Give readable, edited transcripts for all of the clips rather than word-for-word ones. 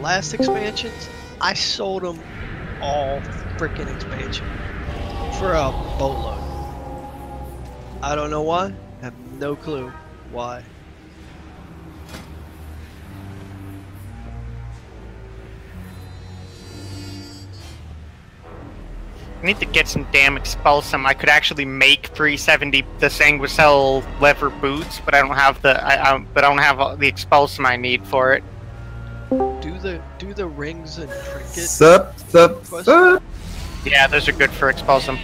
last expansions, I sold them all freaking expansion for a boatload. I don't know why. I have no clue why. I need to get some damn expulsum. I could actually make 370 the Sanguicell leather boots, but I don't have the but I don't have the expulsum I need for it. Do the rings and trinkets. Sup. Yeah, those are good for expulsum.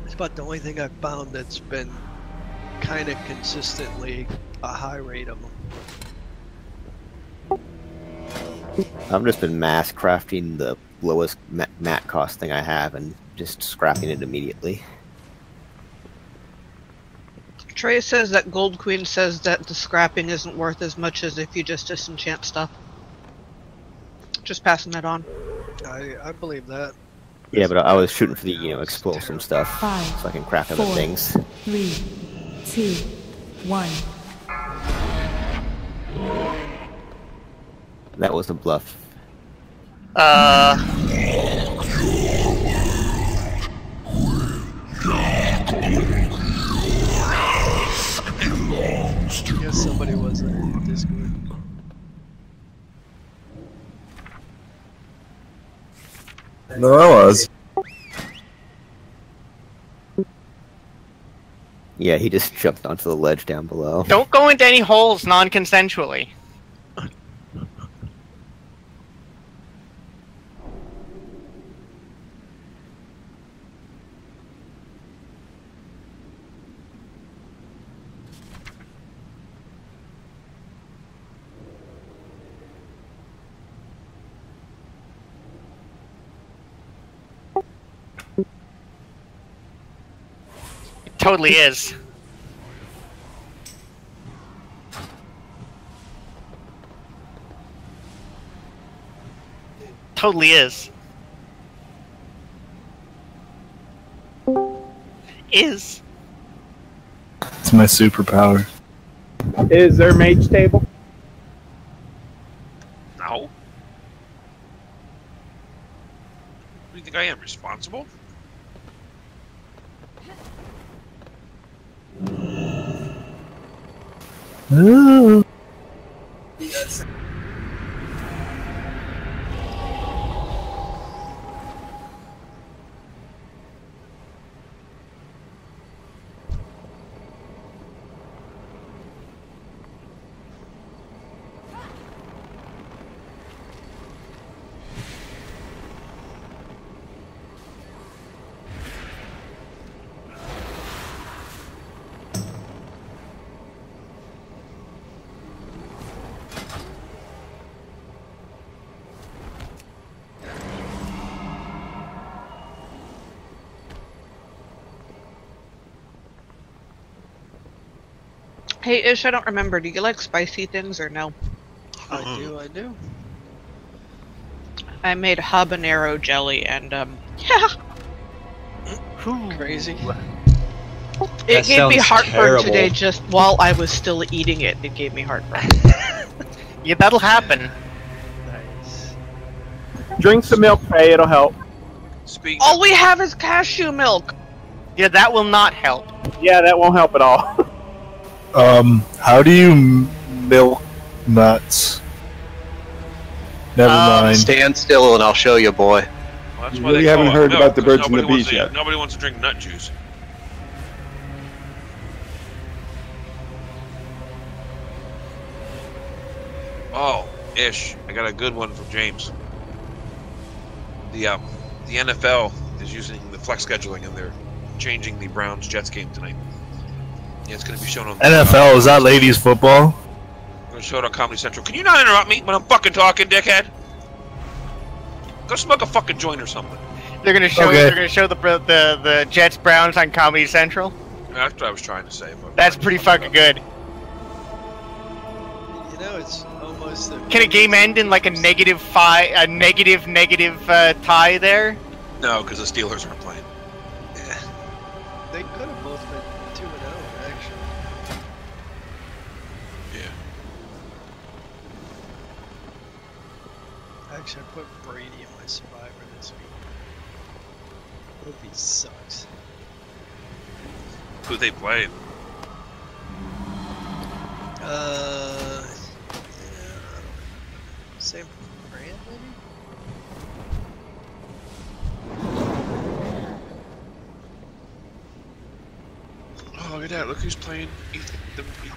It's about the only thing I've found that's been kind of consistently a high rate of them. I've just been mass crafting the lowest mat cost thing I have and just scrapping it immediately. Trey says that Gold Queen says that the scrapping isn't worth as much as if you just disenchant stuff. Just passing that on. I believe that. Yeah, but I was shooting for the, explosive stuff, 5, so I can craft other 4, things. 3, 2, 1. That was a bluff. I guess somebody was in Discord. No, I was. Yeah, he just jumped onto the ledge down below. Don't go into any holes non-consensually. Totally is. Totally is. Is. It's my superpower. Is there mage table? No. Do you think I am responsible? Ooh. Hey Ish, I don't remember. Do you like spicy things or no? I do. I made habanero jelly and yeah. Crazy. It gave me sounds heartburn terrible. today just while I was still eating it. It gave me heartburn. Yeah, that'll happen. Nice. Drink some milk, Faye, it'll help. Speaking All of, we have is cashew milk. Yeah, that will not help. Yeah, that won't help at all. How do you milk nuts? Never mind. Stand still and I'll show you, boy. well, that's You why really they call haven't it heard milk, about the 'cause birds and the nobody wants bees to- yet. Nobody wants to drink nut juice. Oh, Ish, I got a good one from James. The NFL is using the flex scheduling and they're changing the Browns Jets game tonight. Yeah, it's going to be shown on NFL, is that ladies football? I'm going to show it on Comedy Central. Can you not interrupt me when I'm fucking talking, dickhead? Go smoke a fucking joint or something. They're gonna show. Okay. They're gonna show the Jets Browns on Comedy Central. That's what I was trying to say. But That's pretty fucking good. You know, it's almost. Can a game end in like a negative tie there? No, because the Steelers aren't playing. Yeah. They could have both been 2-0, actually. Yeah. Actually, I put Brady in my survivor this week. Hope he sucks. Who they playing? Yeah, same brand, maybe? Oh, look at that. Look who's playing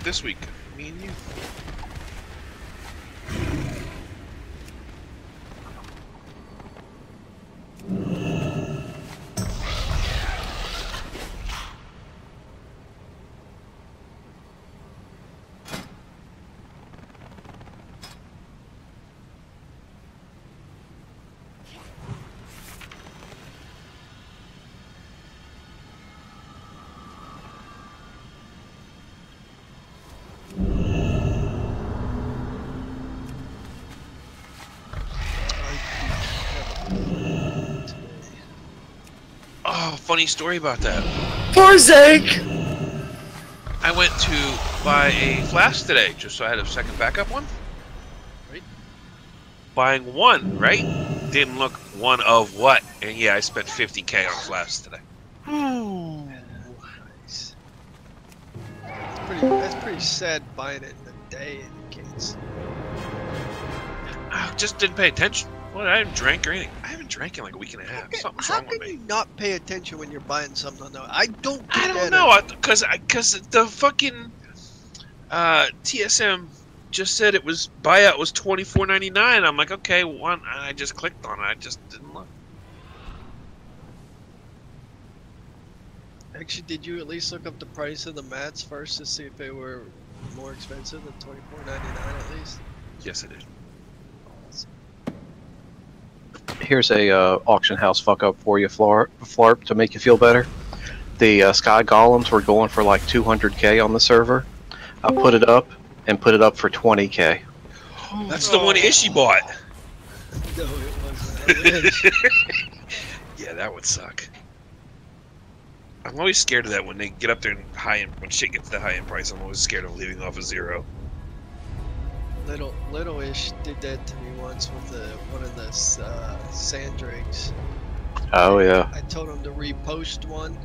this week. Me and you. Oh, funny story about that. Poor Zeke! I went to buy a flask today, just so I had a second backup one. Right? Buying one, right? Didn't look one of what? And yeah, I spent 50K on flasks today. Nice. That's pretty sad buying it in the day in case. I just didn't pay attention. What? I haven't drank or anything. I haven't drank in like a week and a half. Something's wrong with me. How can you not pay attention when you're buying something? Though I don't. I don't know, because the fucking TSM just said it was buyout was $24.99. I'm like, okay, one. And I just clicked on it. I just didn't look. Actually, did you at least look up the price of the mats first to see if they were more expensive than $24.99 at least? Yes, I did. Here's a auction house fuck up for you, Flarp, to make you feel better. The Sky Golems were going for like 200K on the server. I put it up for 20K. That's the one Ishii bought. No, it wasn't. Yeah, that would suck. I'm always scared of that when they get up there and when shit gets to high end price. I'm always scared of leaving off a zero. Little-ish did that to me once with one of the sand drakes. Oh yeah. I told him to repost one,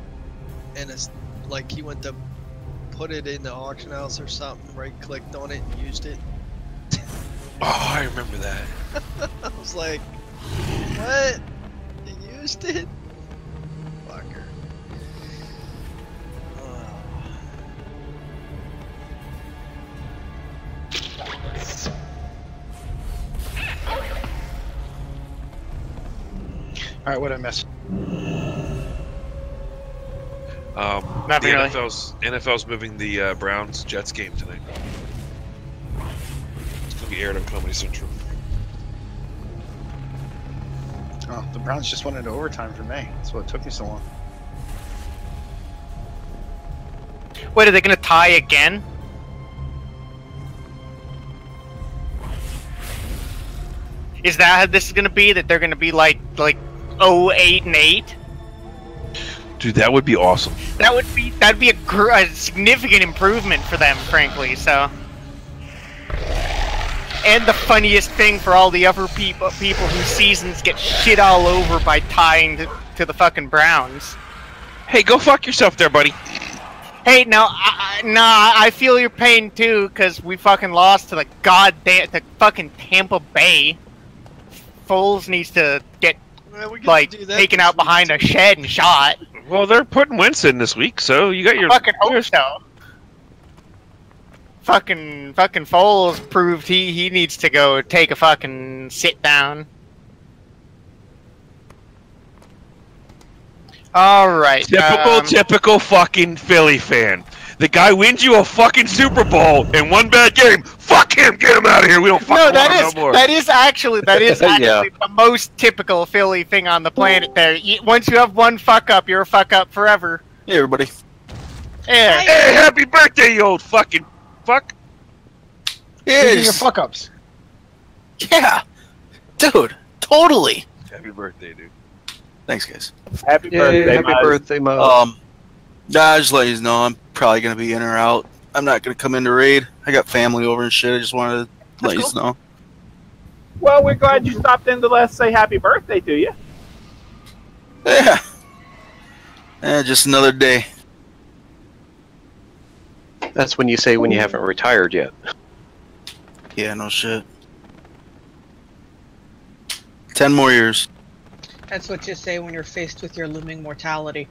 and it's like he went to put it in the auction house or something, right-clicked on it and used it. Oh, I remember that. I was like, what? You used it? Fucker. Alright, what did I miss? Not the really. NFL's moving the Browns Jets game tonight. It's gonna be aired on Comedy Central. Oh, the Browns just went into overtime for me. That's what it took me so long. Wait, are they gonna tie again? Is that how this is gonna be? That they're gonna be like 0-8-8? Dude, that would be awesome. That'd be a significant improvement for them, frankly. So, and the funniest thing for all the other people whose seasons get shit all over by tying to the fucking Browns. Hey, go fuck yourself there, buddy. Hey, now, I feel your pain too, because we fucking lost to the fucking Tampa Bay. Foles needs to get taken out behind a shed and shot. Well, they're putting Wentz in this week, so you got your fucking hope so. Fucking Foles proved he needs to go take a fucking sit down. All right. Typical fucking Philly fan. The guy wins you a fucking Super Bowl in one bad game. Fuck him! Get him out of here. We don't fucking want him no more. That is actually Yeah. the most typical Philly thing on the planet. There, once you have one fuck up, you're a fuck up forever. Hey, everybody. Yeah. Hey, happy birthday, you old fucking fuck! Speaking of fuck ups. Yeah, dude, totally. Happy birthday, dude. Thanks, guys. Happy birthday, Happy Mike. birthday, Mo. Nah, just let you know, I'm probably gonna be in or out. I'm not gonna come in to raid. I got family over and shit. I just wanted to let you know. Well, we're glad you stopped in to let us say happy birthday to you. Yeah. Just another day. That's when you say when you haven't retired yet. Yeah, no shit. 10 more years. That's what you say when you're faced with your looming mortality.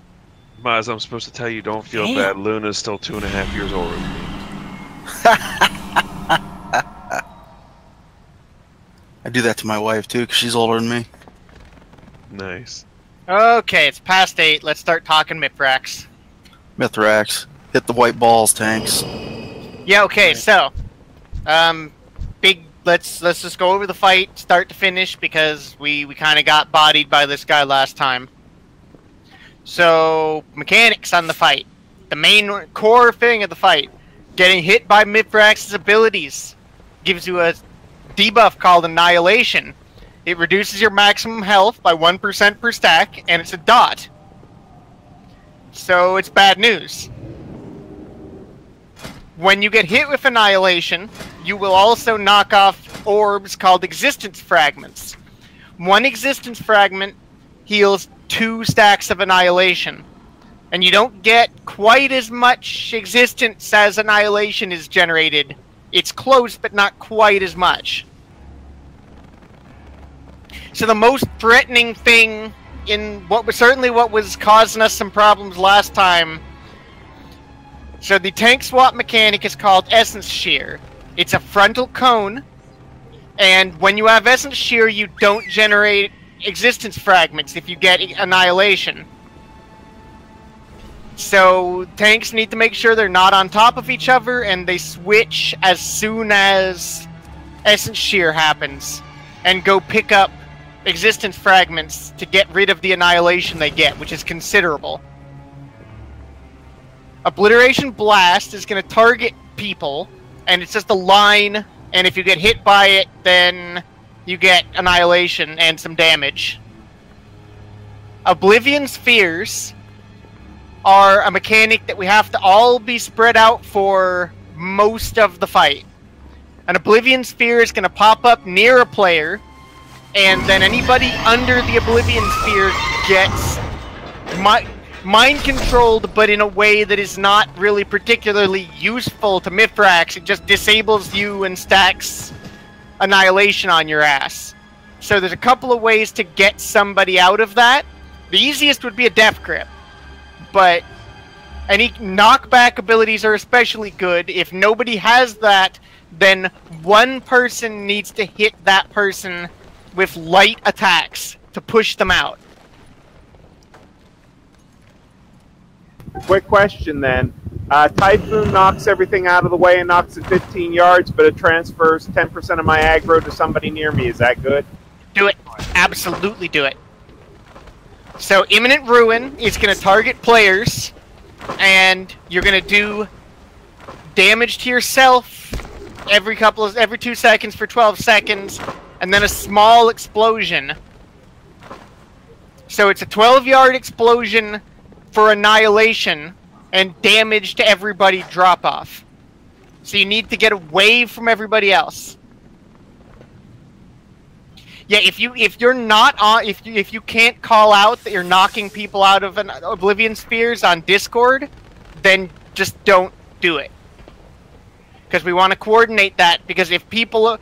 Maz, I'm supposed to tell you, don't feel bad. Luna's still 2.5 years older than me. I do that to my wife too, because she's older than me. Nice. Okay, it's past 8. Let's start talking Mithrax. Mithrax. Hit the white balls, tanks. Yeah, okay, so let's just go over the fight start to finish, because we kind of got bodied by this guy last time. So, mechanics on the fight. The main core thing of the fight. Getting hit by Mithrax's abilities gives you a debuff called Annihilation. It reduces your maximum health by 1% per stack, and it's a dot. So it's bad news. When you get hit with Annihilation, you will also knock off orbs called Existence Fragments. One Existence Fragment heals 2 stacks of Annihilation. And you don't get quite as much existence as Annihilation is generated. It's close, but not quite as much. So the most threatening thing in what was causing us some problems last time. So the tank swap mechanic is called Essence Shear. It's a frontal cone, and when you have Essence Shear, you don't generate existence fragments if you get Annihilation. So tanks need to make sure they're not on top of each other, and they switch as soon as Essence Shear happens, and go pick up existence fragments to get rid of the Annihilation they get, which is considerable. Obliteration Blast is going to target people, and it's just a line, and if you get hit by it, then you get Annihilation and some damage. Oblivion Spheres are a mechanic that we have to all be spread out for most of the fight. An Oblivion Sphere is going to pop up near a player, and then anybody under the Oblivion Sphere gets mind-controlled, but in a way that is not really particularly useful to Mithrax. It just disables you and stacks Annihilation on your ass. So there's a couple of ways to get somebody out of that. The easiest would be a Death Grip, but any knockback abilities are especially good. If nobody has that, then one person needs to hit that person with light attacks to push them out. Quick question then. Typhoon knocks everything out of the way and knocks it 15 yards, but it transfers 10% of my aggro to somebody near me. Is that good? Do it. Absolutely do it. So Imminent Ruin is going to target players, and you're going to do damage to yourself every 2 seconds for 12 seconds, and then a small explosion. So it's a 12-yard explosion for Annihilation, and damage to everybody drop off. So you need to get away from everybody else. Yeah, if you can't call out that you're knocking people out of Oblivion Spheres on Discord, then just don't do it. Because we want to coordinate that, because if people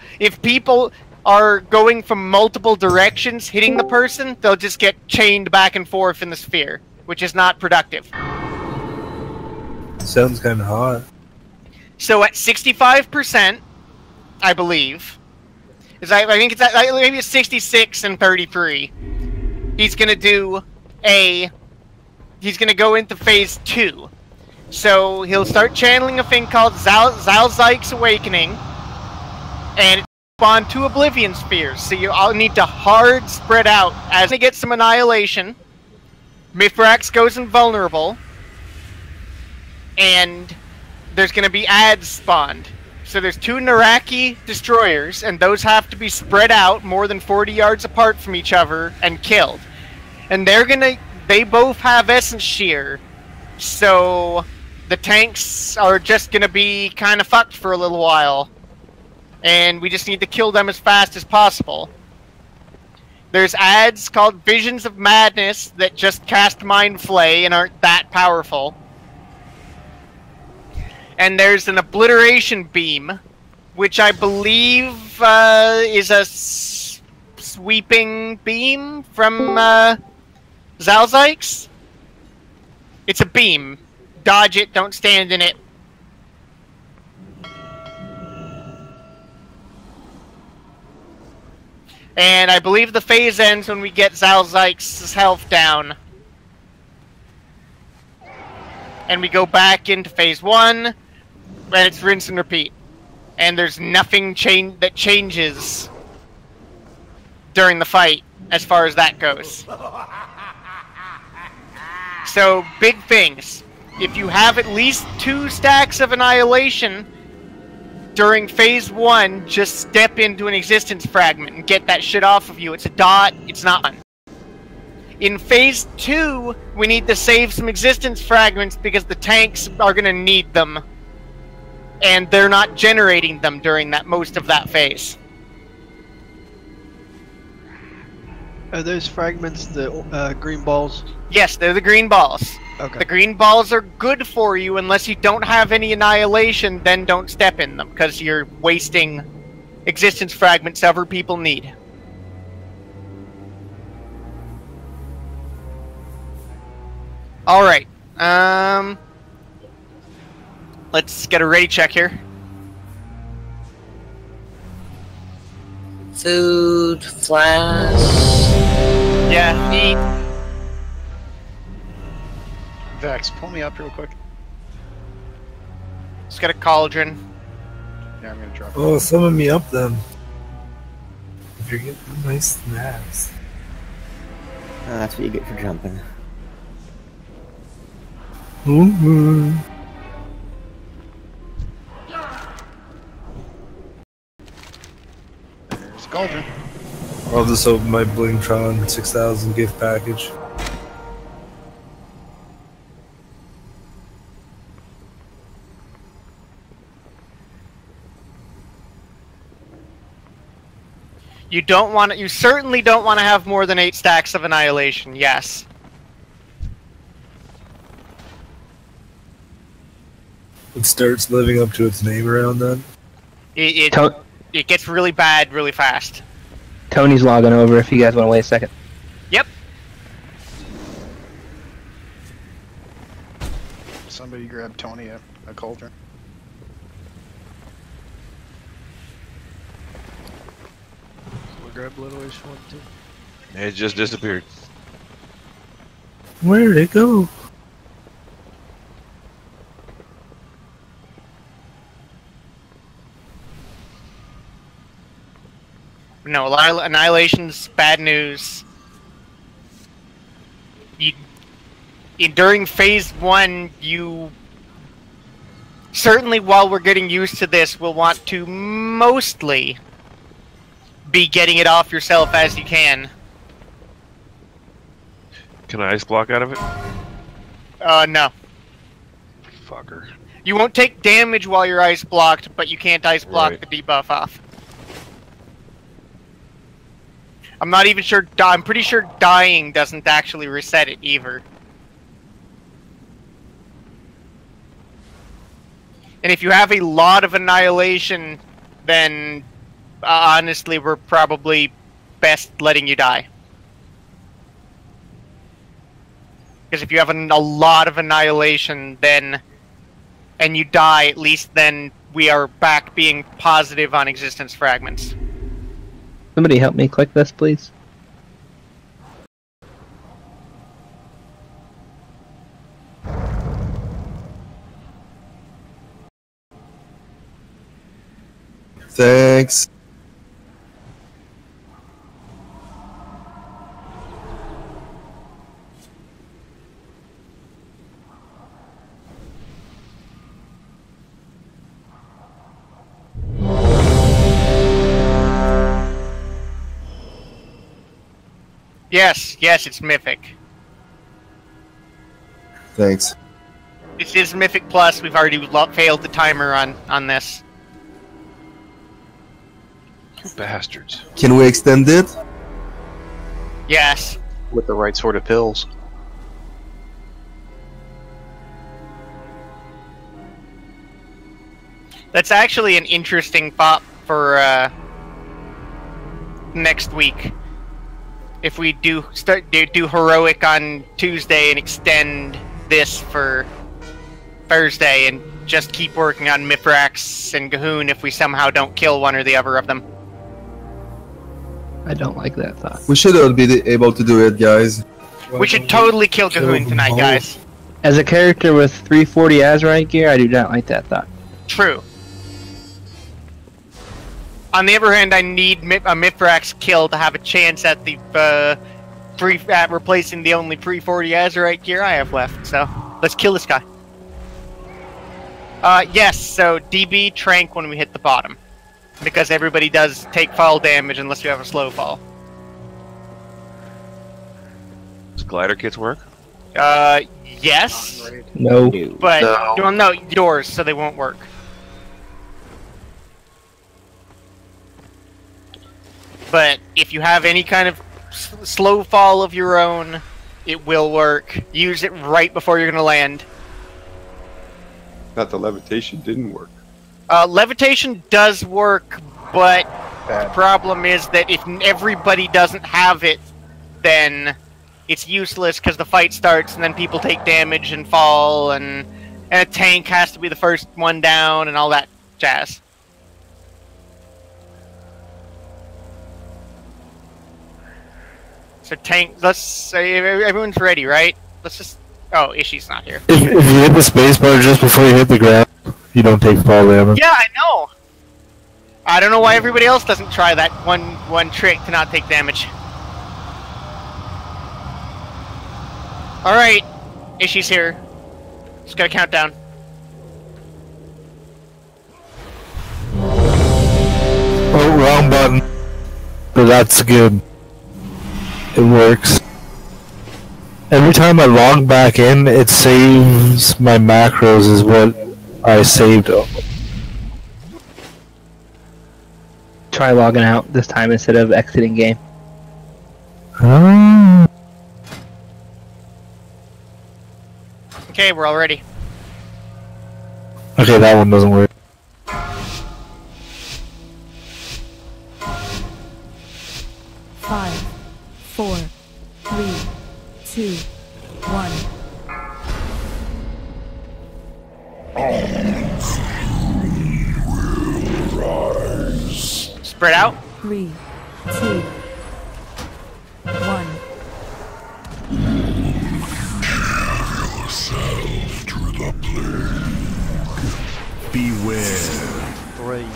are going from multiple directions hitting the person, they'll just get chained back and forth in the sphere, which is not productive. Sounds kind of hot. So at 65%, I believe, I think it's maybe it's 66 and 33. He's gonna go into phase 2. So he'll start channeling a thing called Zalzyk's Awakening, and it spawn 2 Oblivion Spheres. So you all need to hard spread out as they get some Annihilation. Mithrax goes invulnerable, and there's going to be ads spawned. So there's 2 Naraki destroyers, and those have to be spread out more than 40 yards apart from each other and killed. And they both have Essence Shear, so the tanks are just going to be kind of fucked for a little while. And we just need to kill them as fast as possible. There's ads called Visions of Madness that just cast Mind Flay and aren't that powerful. And there's an Obliteration Beam, which I believe is a sweeping beam from Zalzykes. It's a beam. Dodge it, don't stand in it. And I believe the phase ends when we get Zalzykes' health down. And we go back into phase 1, and it's rinse and repeat. And there's nothing that changes during the fight, as far as that goes. So, big things. If you have at least 2 stacks of Annihilation during phase 1, just step into an existence fragment and get that shit off of you. It's a dot, it's not one. In phase 2, we need to save some existence fragments because the tanks are gonna need them. And they're not generating them during most of that phase. Are those fragments the green balls? Yes, they're the green balls. Okay. The green balls are good for you unless you don't have any Annihilation, then don't step in them, because you're wasting existence fragments other people need. Alright, let's get a ready check here. Food, flash. Yeah, eat. Vex, pull me up real quick. Just got a cauldron. Yeah, I'm gonna drop it. Oh, summon me up then. If you're getting nice snaps. That's what you get for jumping. Mm-hmm. There's a cauldron. I'll just open my Blingtron 6000 gift package. You certainly don't want to have more than 8 stacks of Annihilation, yes. It starts living up to its name around then. It gets really bad really fast. Tony's logging over if you guys want to wait a second. Yep. Somebody grab Tony a cauldron. We'll grab Little Ish one too. It just disappeared. Where'd it go? No, Annihilation's bad news. During phase 1, you... Certainly while we're getting used to this, will want to mostly be getting it off yourself as you can. Can I ice block out of it? No. Fucker. You won't take damage while you're ice blocked, but you can't ice block Right. the debuff off. I'm not even sure. I'm pretty sure dying doesn't actually reset it either. And if you have a lot of Annihilation, then honestly, we're probably best letting you die. Because if you have a lot of Annihilation, then and you die, at least then we are back being positive on existence fragments. Somebody help me click this, please. Thanks. Yes, it's Mythic. Thanks. This is Mythic Plus. We've already failed the timer on this. You bastards. Can we extend it? Yes. With the right sort of pills. That's actually an interesting thought for next week. If we do heroic on Tuesday and extend this for Thursday and just keep working on Mithrax and Gahoon if we somehow don't kill one or the other of them. I don't like that thought. We should all be able to do it, guys. We should totally kill Gahoon tonight, guys. As a character with 340 Azeroth gear, I do not like that thought. True. On the other hand, I need a Mithrax kill to have a chance at the at replacing the only pre-40 Azeroth gear I have left. So let's kill this guy. Yes. So DB Trank when we hit the bottom, because everybody does take fall damage unless you have a slow fall. Does glider kits work? Yes. No. But well, no, yours, so they won't work. But if you have any kind of slow fall of your own, it will work. Use it right before you're going to land. Not the levitation didn't work. Levitation does work, but the problem is that if everybody doesn't have it, then it's useless because the fight starts and then people take damage and fall, and a tank has to be the first one down and all that jazz. So tank, let's say everyone's ready, right? Let's just. Oh, Ishi's not here. If you hit the spacebar just before you hit the ground, you don't take fall damage. Yeah, I know. I don't know why everybody else doesn't try that one trick to not take damage. All right, Ishi's here. Just got a countdown. Oh, wrong button. But that's good. It works. Every time I log back in, it saves my macros is what I saved. Try logging out this time instead of exiting game. Okay, we're all ready. Okay, that one doesn't work. Five, 4, 3, 2, 1. Spread out. 3, 2, 1. Beware. 3, 2,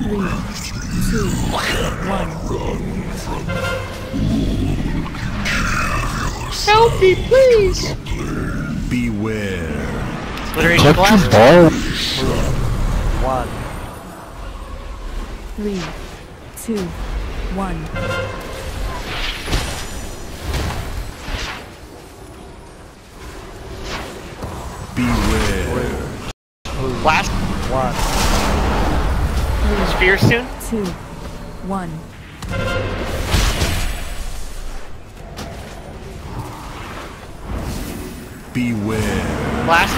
3, 2, 1. Help me, please. Beware. Obliteration blast. 1. 3, 2, 1. Beware. Blast. 1. Sphere soon. 2, 1. Beware. Blast.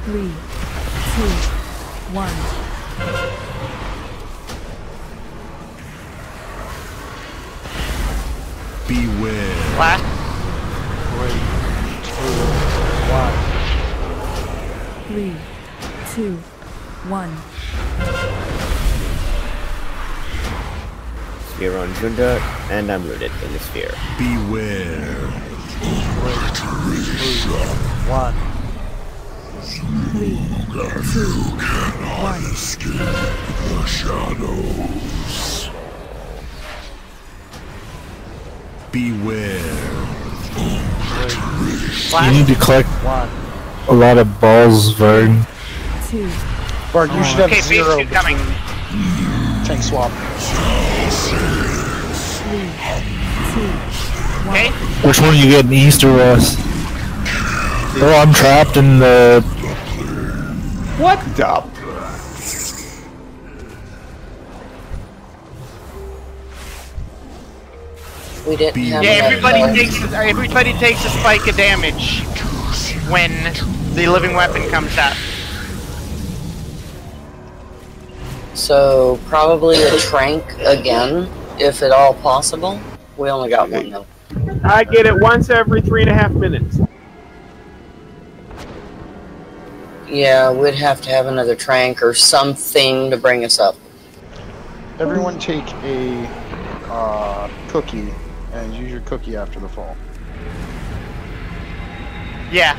3, 2, 1. Beware. Blast. 3, 2, 1. Sphere on Junda, and I'm rooted in the sphere. Beware. 1. 3, 2, 1. Escape the shadows. Beware. You need to collect a lot of balls, Vern. 2. Bart, you should have Okay, 0 phase 2 coming. tank swap. 3, 2, 1. Okay. Which one are you getting, east or west? Oh, I'm trapped in the What the? We didn't have Yeah, enough everybody takes a spike of damage when the living weapon comes out. So probably a trank again, if at all possible. We only got one though. I get it once every 3.5 minutes. Yeah, we'd have to have another trank or something to bring us up. Everyone take a cookie and use your cookie after the fall. Yeah.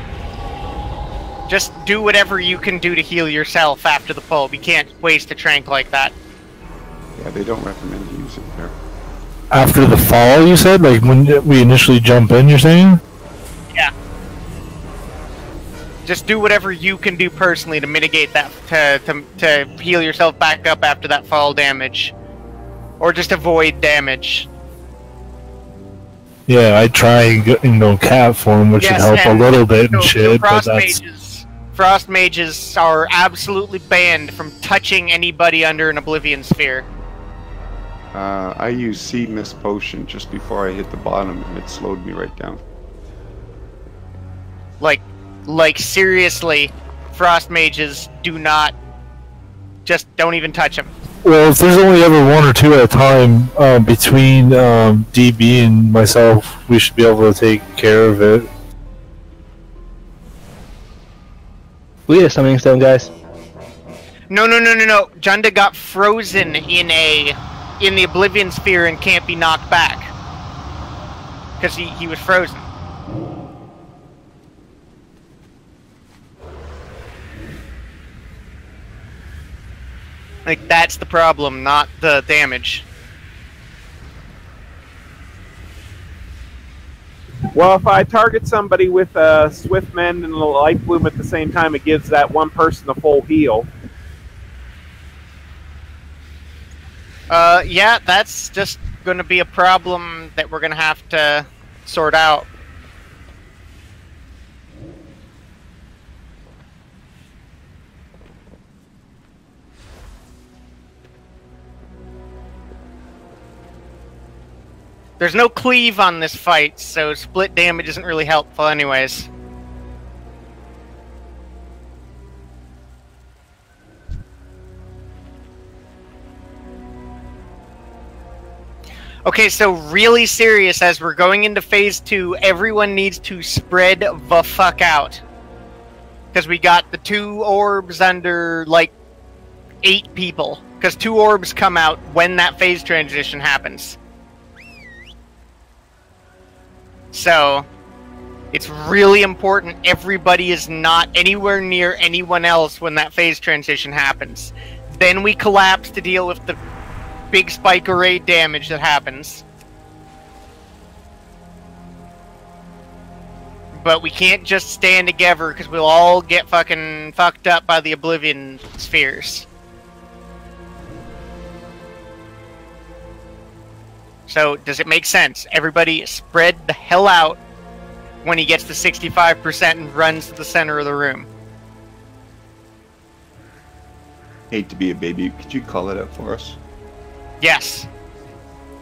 Just do whatever you can do to heal yourself after the pull. We can't waste a trank like that. Yeah, they don't recommend you use it there. After the fall, you said? Like when we initially jump in, you're saying? Yeah. Just do whatever you can do personally to mitigate that, to heal yourself back up after that fall damage. Or just avoid damage. Yeah, I try and get, cat form, which should help a little bit and shit, but Frost mages are absolutely banned from touching anybody under an Oblivion Sphere. I used Sea Mist Potion just before I hit the bottom, and it slowed me right down. Like seriously, Frost mages do not... Just don't even touch them. Well, if there's only ever one or two at a time between DB and myself, we should be able to take care of it. We have summoning stone, guys. No. Junda got frozen in the Oblivion Sphere and can't be knocked back. Because he was frozen. Like, that's the problem, not the damage. Well, if I target somebody with a Swift Mend and a Life Bloom at the same time, it gives that one person a full heal. Yeah, that's just gonna be a problem that we're gonna have to sort out. There's no cleave on this fight, so split damage isn't really helpful anyways. Okay, so really serious, as we're going into phase 2, everyone needs to spread the fuck out. Because we got the 2 orbs under, like, 8 people. Because 2 orbs come out when that phase transition happens. So, it's really important everybody is not anywhere near anyone else when that phase transition happens. Then we collapse to deal with the big spike array damage that happens. But we can't just stand together because we'll all get fucking fucked up by the Oblivion Spheres. So, does it make sense? Everybody spread the hell out when he gets to 65% and runs to the center of the room. Hate to be a baby, could you call it out for us? Yes.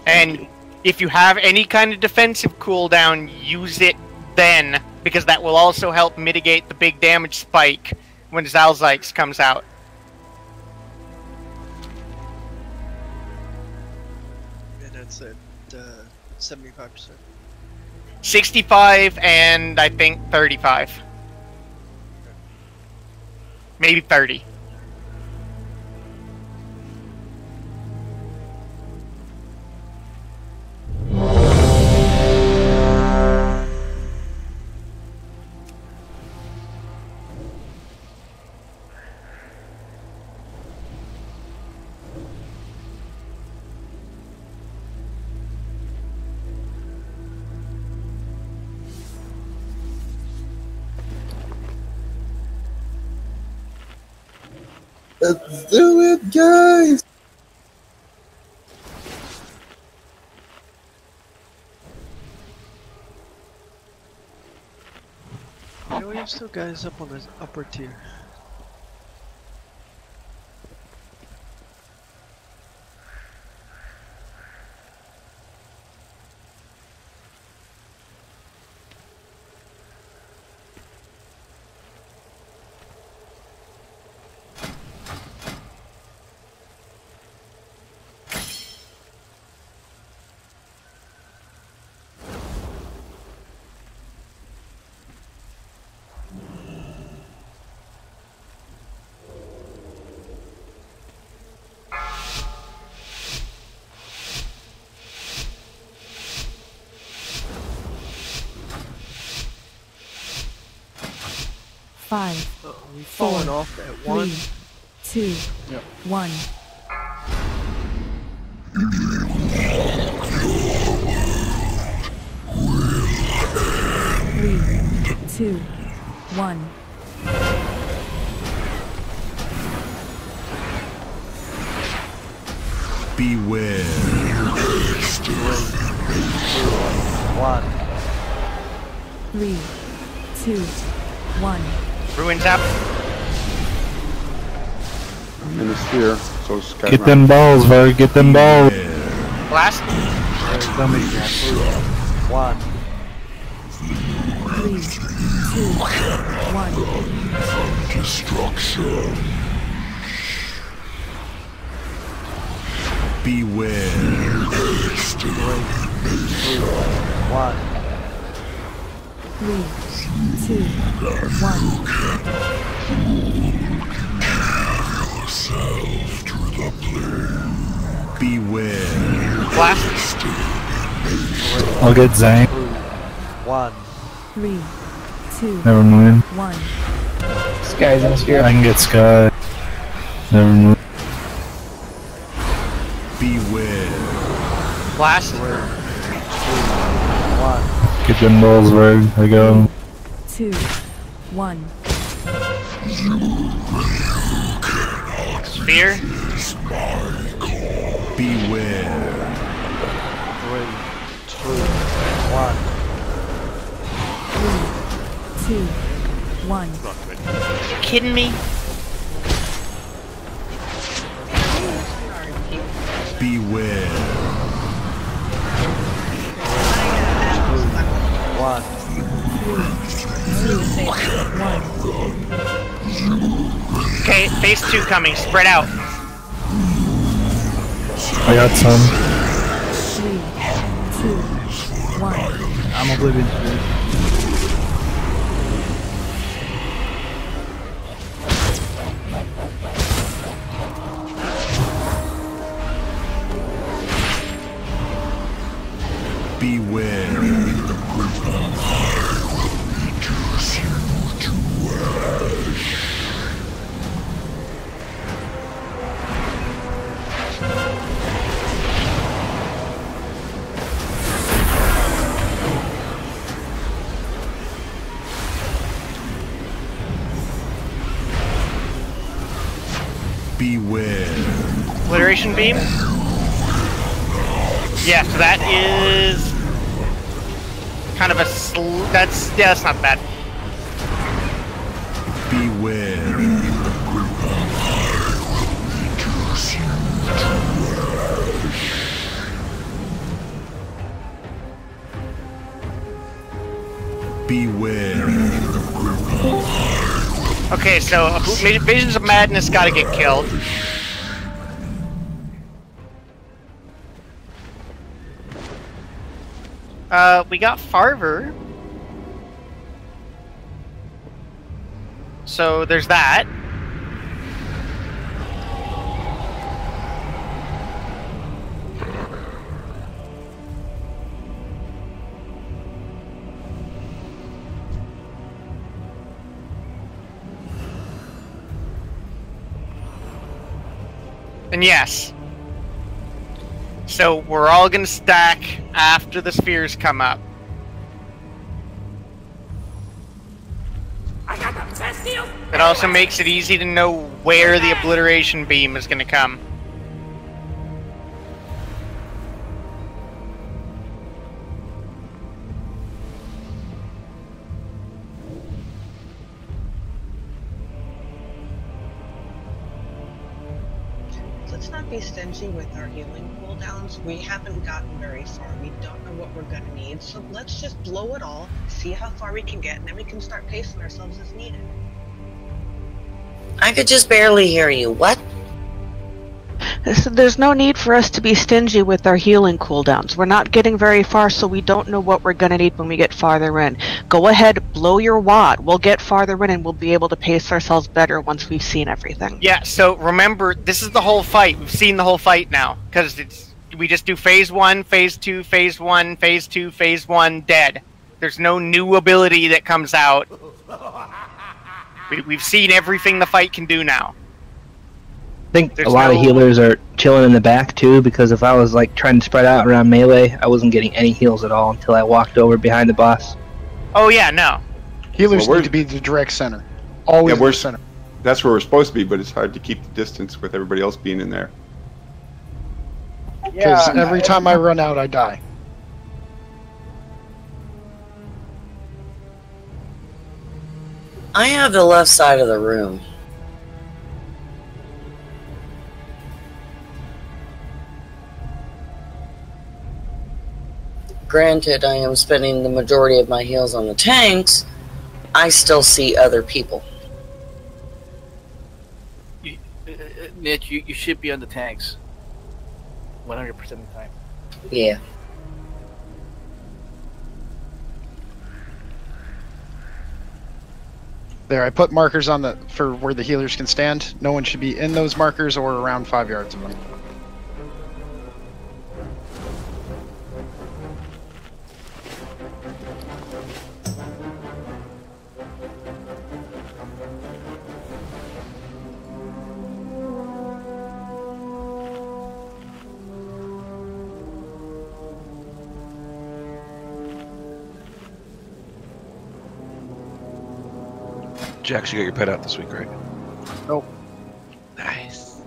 And if you have any kind of defensive cooldown, use it then, because that will also help mitigate the big damage spike when Zalzyx comes out. That's at 75%. 65 and I think 35. Maybe 30. Let's do it, guys! You know, we have still guys up on the upper tier. 5, We've 4, fallen off at 1. 3, 2, 1. 3, 2, 1. Beware. 1. 3, 2, 1. Ruins up. I'm in the sphere, so sky Get them balls, Varg. Get them balls. Blast. 1. 3, 2, 1. Destruction. Beware. 1. 3, 2, 1. Yourself to the plane. Beware. Blast. I'll get Zang. 1. 3, 2, Never mind. 1. Sky's in the sphere. I can get Sky. Never mind. Beware. Blast. 1. Get them balls, Varg. I got 'em. 2, 1. Sphere. Beware. 3, 2, 1. 3, 2, 1. You kidding me? Beware. 1. 1. Okay, phase 2 coming. Spread out. I got some. 3, 2, 1. I'm oblivion. Beware. Beware. Obliteration beam. Yeah, so that is kind of a that's not bad. Beware. Beware. Okay, so Visions of Madness gotta get killed. We got Farver. So there's that. And yes. So we're all gonna stack after the spheres come up. It also makes it easy to know where the obliteration beam is gonna come. Let's not be stingy with our healing cooldowns. We haven't gotten very far. We don't know what we're gonna need, so let's just blow it all, see how far we can get, and then we can start pacing ourselves as needed. I could just barely hear you. What? There's no need for us to be stingy with our healing cooldowns. We're not getting very far, so we don't know what we're gonna need when we get farther in. Go ahead, blow your wad. We'll get farther in and we'll be able to pace ourselves better once we've seen everything. Yeah, so remember, this is the whole fight. We've seen the whole fight now. Because we just do phase 1, phase 2, phase 1, phase 2, phase 1, dead. There's no new ability that comes out. We've seen everything the fight can do now. I think There's a lot of no- healers are chilling in the back too, because if I was like trying to spread out around melee, I wasn't getting any heals at all until I walked over behind the boss. Oh yeah, no. Healers Well, need to be the direct center. Always Yeah, we're the center. That's where we're supposed to be, but it's hard to keep the distance with everybody else being in there. Because every time I run out, I die. I have the left side of the room. Granted, I am spending the majority of my heals on the tanks. I still see other people. Mitch, you should be on the tanks. 100% of the time. Yeah. There, I put markers on the for where the healers can stand. No one should be in those markers or around 5 yards of them. Jax, you got your pet out this week, right? Nope. Nice.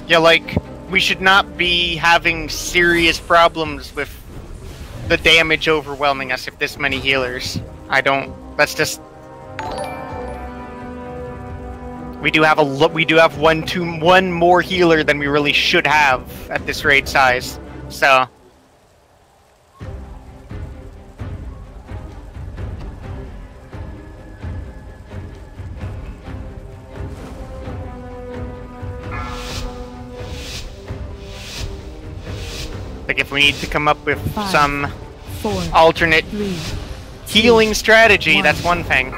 Yeah, like, we should not be having serious problems with the damage overwhelming us if this many healers. That's just... We do have one more healer than we really should have at this raid size. So like if we need to come up with 5, some 4, alternate 3, healing strategy, 1. that's one thing.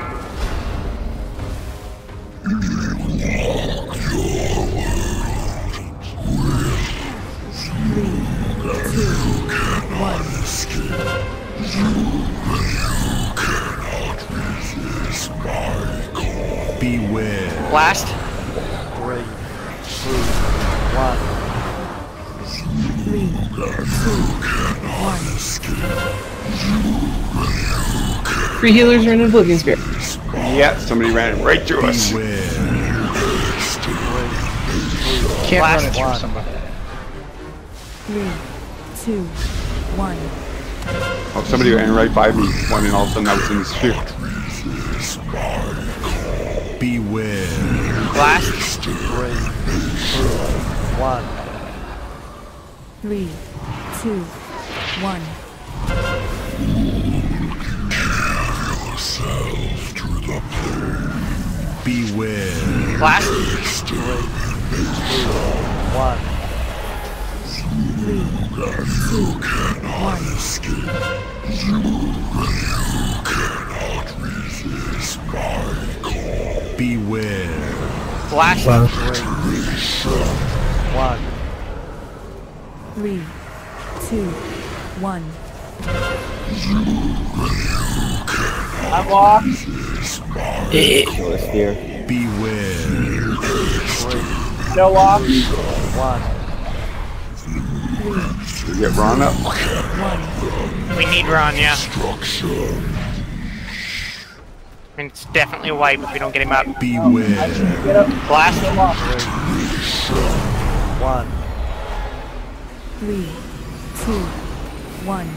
Beware. Blast. 3, 2, 1. 3, 2, 1. 3 healers are in Oblivion Spirit. Yeah, somebody ran right through us. Can't Blast. run it through somebody. 3, 2, 1. Oh, somebody ran right by me, one, and all of a sudden I was in the sphere. Beware. Blast. 3, 2, 1. 3, 2, 1. Beware. Blast. 3, 2, 1. 3, 2, 1. Beware. Blast. 3, 2, 1. 3, 2, 1. I'm off. Beware. No off. 1. Get Ron up. We need Ron, yeah. And it's definitely a wipe if we don't get him up. Beware. Get up. Blast. 1. 3, 2, 1.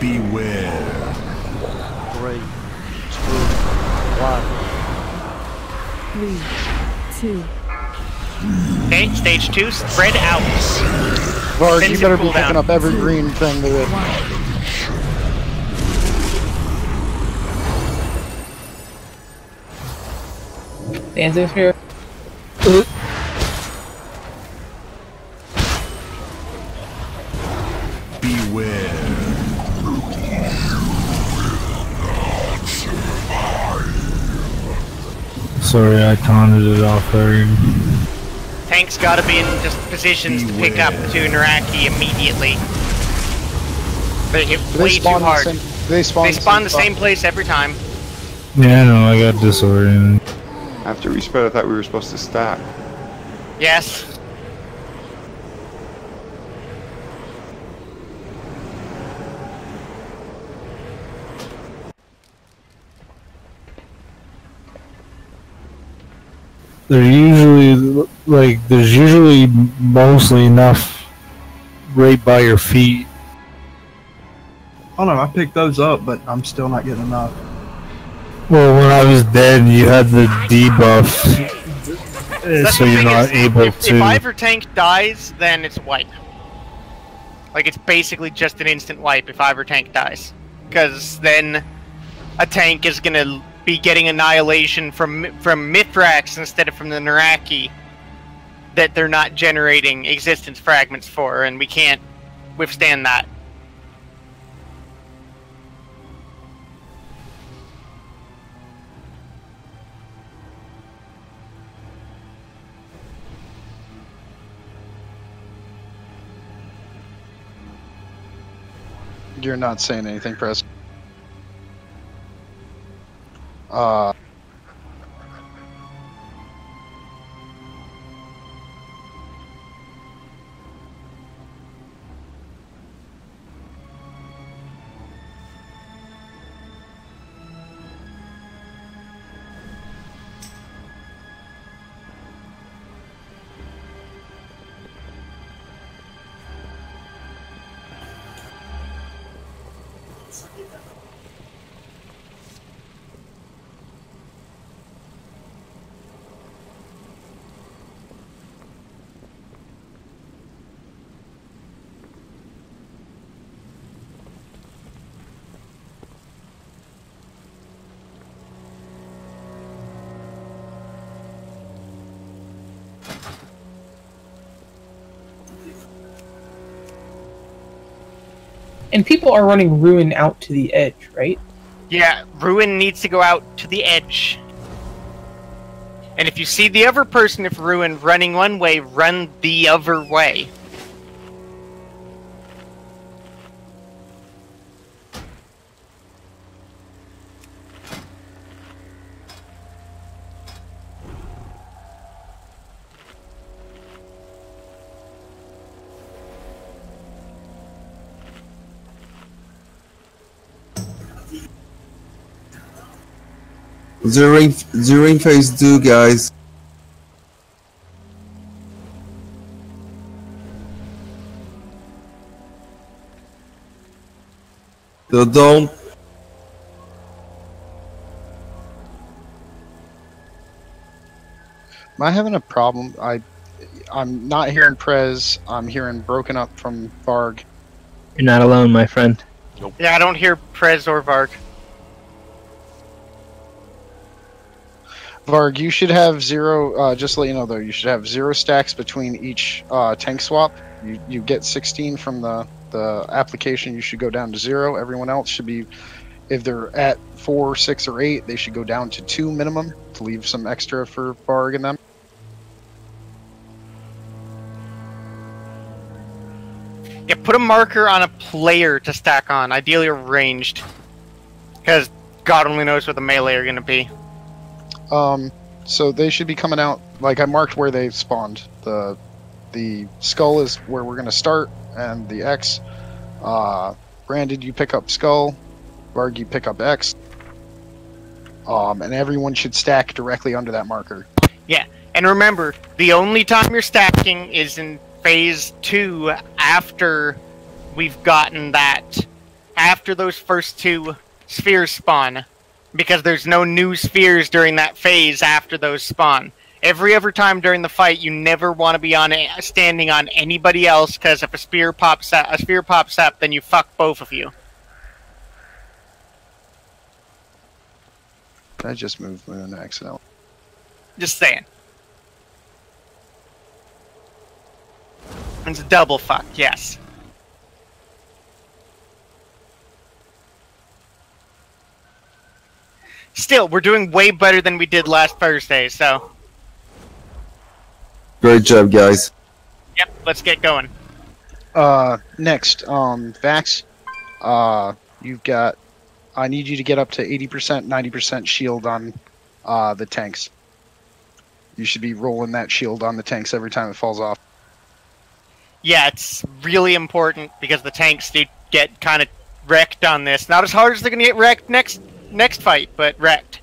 Beware. 3, 2, 1. 3, 2. Okay, stage 2, spread out. Varg, you Defensive better be cooldown. picking up every green thing there is. Dancing Spirit. Beware. Sorry, I taunted it off there. Tank's gotta be in just positions to pick up to Naraki immediately. They hit way too hard. They spawn the same place every time. Yeah, I know, I got disoriented. After we spread, I thought we were supposed to stack. Yes. They're usually, like, there's usually mostly enough right by your feet. Oh no, I picked those up, but I'm still not getting enough. Well, when I was dead, you had the debuff, so you're not able if to... If either tank dies, then it's a wipe. Like, it's basically just an instant wipe if either tank dies. Because then a tank is gonna be getting annihilation from Mithrax instead of from the Naraki that they're not generating existence fragments for, and we can't withstand that. You're not saying anything, Press. And people are running Ruin out to the edge, right? Yeah, Ruin needs to go out to the edge. And if you see the other person of Ruin running one way, run the other way. The ring phase do, guys. The dome. Am I having a problem? I'm not hearing Prez. I'm hearing broken up from Varg. You're not alone, my friend. Nope. Yeah, I don't hear Prez or Varg. Varg, you should have zero, just to let you know though, you should have 0 stacks between each tank swap. You get 16 from the application, you should go down to 0. Everyone else should be, if they're at 4, 6, or 8, they should go down to 2 minimum to leave some extra for Varg and them. Yeah, put a marker on a player to stack on, ideally ranged. Because God only knows where the melee are going to be. So they should be coming out, like I marked where they spawned. The skull is where we're gonna start, and the X. Brandon, you pick up skull. Varg, you pick up X. And everyone should stack directly under that marker. Yeah, and remember, the only time you're stacking is in phase 2 after we've gotten that. After those first 2 spheres spawn. Because there's no new spheres during that phase after those spawn. Every other time during the fight, you never want to be standing on anybody else, because if a sphere pops up, then you fuck both of you. I just moved Moon accidentally. Just saying. It's a double fuck, yes. still, we're doing way better than we did last Thursday, so... Great job, guys. Yep, let's get going. Next, Vax, you've got... I need you to get up to 80%, 90% shield on the tanks. You should be rolling that shield on the tanks every time it falls off. Yeah, it's really important because the tanks do get kind of wrecked on this. Not as hard as they're going to get wrecked next fight, but wrecked.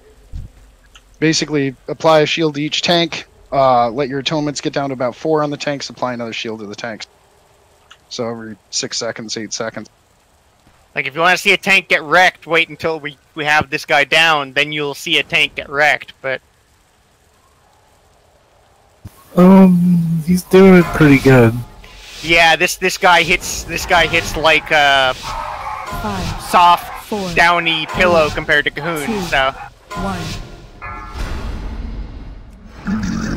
Basically, apply a shield to each tank, let your atonements get down to about 4 on the tanks, apply another shield to the tanks. So every 6 seconds, 8 seconds. Like, if you want to see a tank get wrecked, wait until we have this guy down, then you'll see a tank get wrecked, but... He's doing it pretty good. Yeah, this guy hits like a soft, downy pillow compared to Cahoon, so... 1.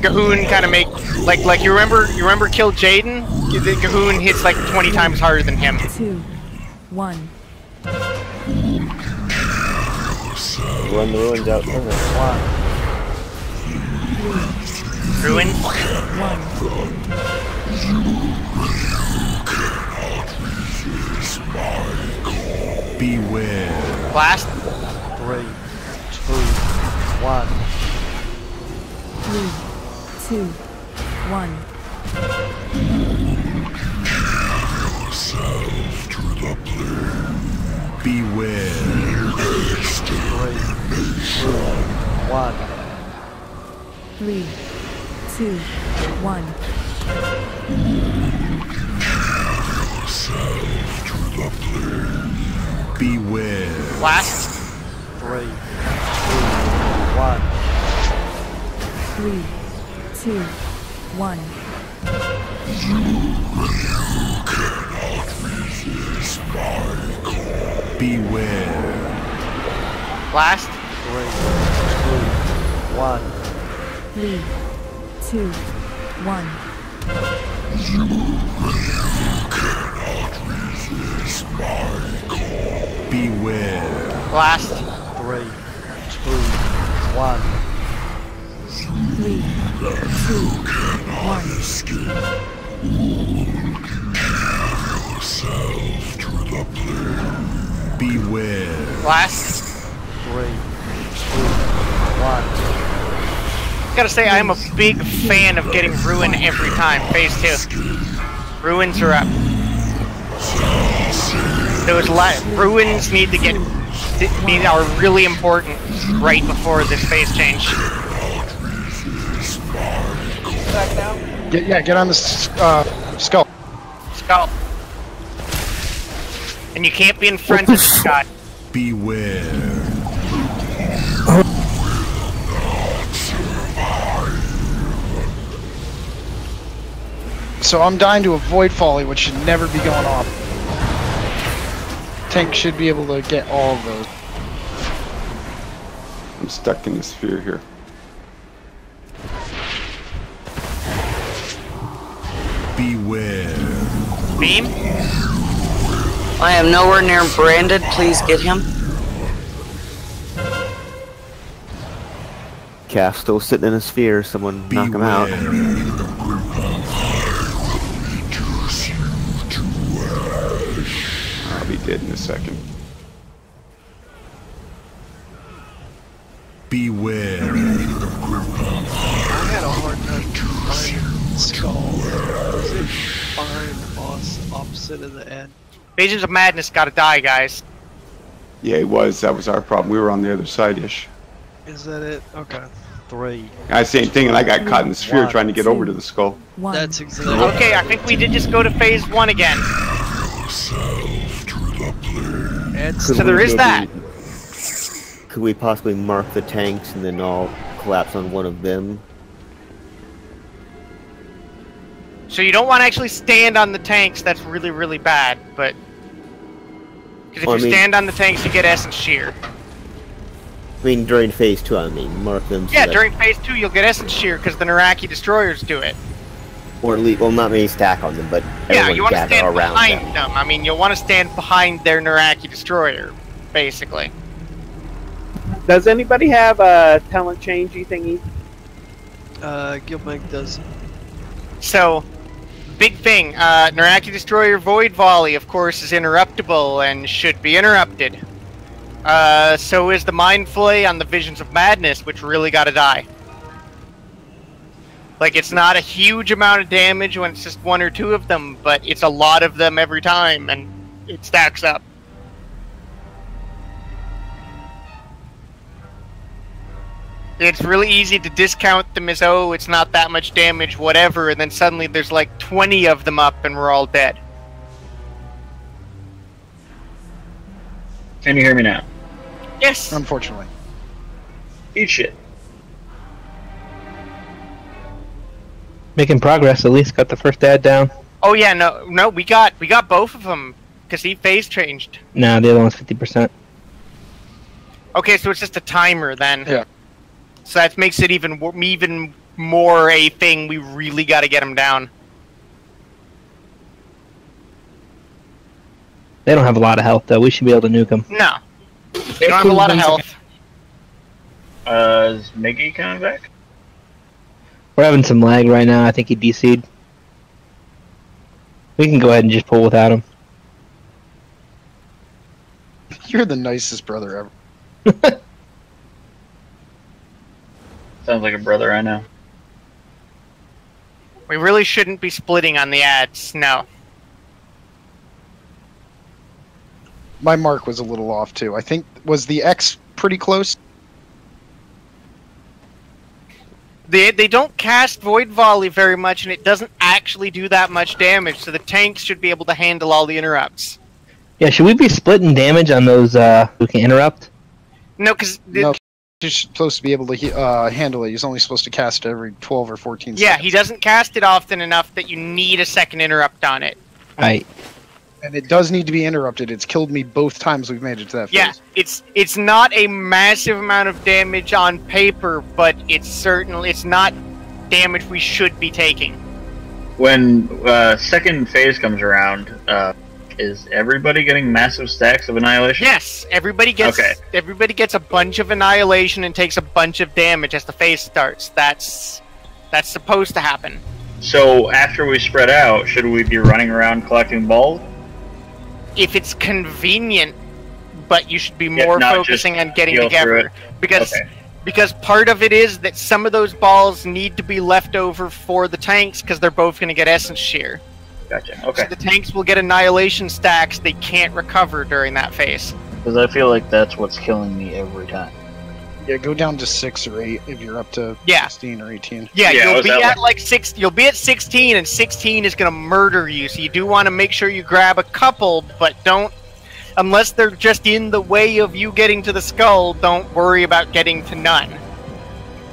Cahoon kind of make like you remember Kill Jaden? Cahoon hits like 20 times harder than him. 2, 1. Run the ruins out from it. 1. Ruin? 1. Beware. Blast. 3, 2, 1. 3, 2, 1. Beware. 3, 2, 1. 3, 2, 1. Beware. Blast. 3, 2, 1. 3, 2, 1. Beware. Blast. 3, 2, 1. 3, 2, 1. Beware. Blast. 3, 2, 1. 3, 2, 1. Beware. Blast. 3, 2, 1. Gotta say, I'm a big fan of getting Ruin every time. Phase 2. Ruins are up. Those Ruins are really important right before this phase change. Back now? Get on the skull. Skull. And you can't be in front of this guy. Beware. So I'm dying to avoid folly, which should never be going off. Tank should be able to get all of those. I'm stuck in the sphere here. Beware. Beam? I am nowhere near branded. Please get him. Calf still sitting in a sphere. Someone knock him out. I'll be dead in a second. Beware. I had a hard time finding Skull. Was it behind the boss opposite of the end? Agents of Madness gotta die, guys. Yeah, it was. That was our problem. We were on the other side-ish. Is that it? Okay. 3. Same thing, and I got caught in the sphere trying to get over to the skull. That's exactly. Okay, I think we did just go to phase 1 again. So there is that. Could we possibly mark the tanks and then all collapse on one of them? So you don't want to actually stand on the tanks, that's really, really bad, but... Because if you stand on the tanks, you get Essence Shear. I mean, during phase 2, I mean, mark them so Yeah, that, during phase 2, you'll get Essence Shear, because the Naraki Destroyers do it. or at least, well, not many stack on them, but Yeah, you everyone want to gather stand around behind them. I mean, you'll want to stand behind their Naraki Destroyer, basically. Does anybody have a talent changey thingy? Guildbank does. So, big thing. Naraki Destroyer Void Volley, of course, is interruptible and should be interrupted. So is the Mind Flay on the Visions of Madness, which really gotta die. Like, it's not a huge amount of damage when it's just one or two of them, but it's a lot of them every time, and it stacks up. It's really easy to discount them as, oh, it's not that much damage, whatever, and then suddenly there's like 20 of them up and we're all dead. Can you hear me now? Yes! Unfortunately. Eat shit. Making progress, at least got the first ad down. Oh yeah, no, we got both of them, because he phase changed. No, the other one's 50%. Okay, so it's just a timer then. Yeah. So that makes it even more a thing. We really got to get him down. They don't have a lot of health, though. We should be able to nuke them. No. They don't have a lot of health. Is Miggy coming back? We're having some lag right now. I think he DC'd. We can go ahead and just pull without him. You're the nicest brother ever. Sounds like a brother I know. We really shouldn't be splitting on the ads, no. My mark was a little off too. I think, was the X pretty close? They don't cast Void Volley very much, and it doesn't actually do that much damage, so the tanks should be able to handle all the interrupts. Yeah, should we be splitting damage on those who can interrupt? No, because... No, he's supposed to be able to handle it. He's only supposed to cast it every 12 or 14 seconds. Yeah, he doesn't cast it often enough that you need a second interrupt on it. Right. And it does need to be interrupted. It's killed me both times we've made it to that phase. Yeah, it's not a massive amount of damage on paper, but it's not damage we should be taking. When second phase comes around, is everybody getting massive stacks of Annihilation? Yes, everybody gets a bunch of Annihilation and takes a bunch of damage as the phase starts. That's supposed to happen. So after we spread out, should we be running around collecting balls? If it's convenient, but you should be more focusing on getting together. Because part of it is that some of those balls need to be left over for the tanks because they're both going to get Essence Shear. Gotcha, okay. So the tanks will get Annihilation stacks they can't recover during that phase. Because I feel like that's what's killing me every time. Yeah, go down to 6 or 8 if you're up to 16 or 18. Yeah, you'll be at like 6. You'll be at 16, and 16 is gonna murder you. So you do want to make sure you grab a couple, but don't, unless they're just in the way of you getting to the skull. Don't worry about getting to none.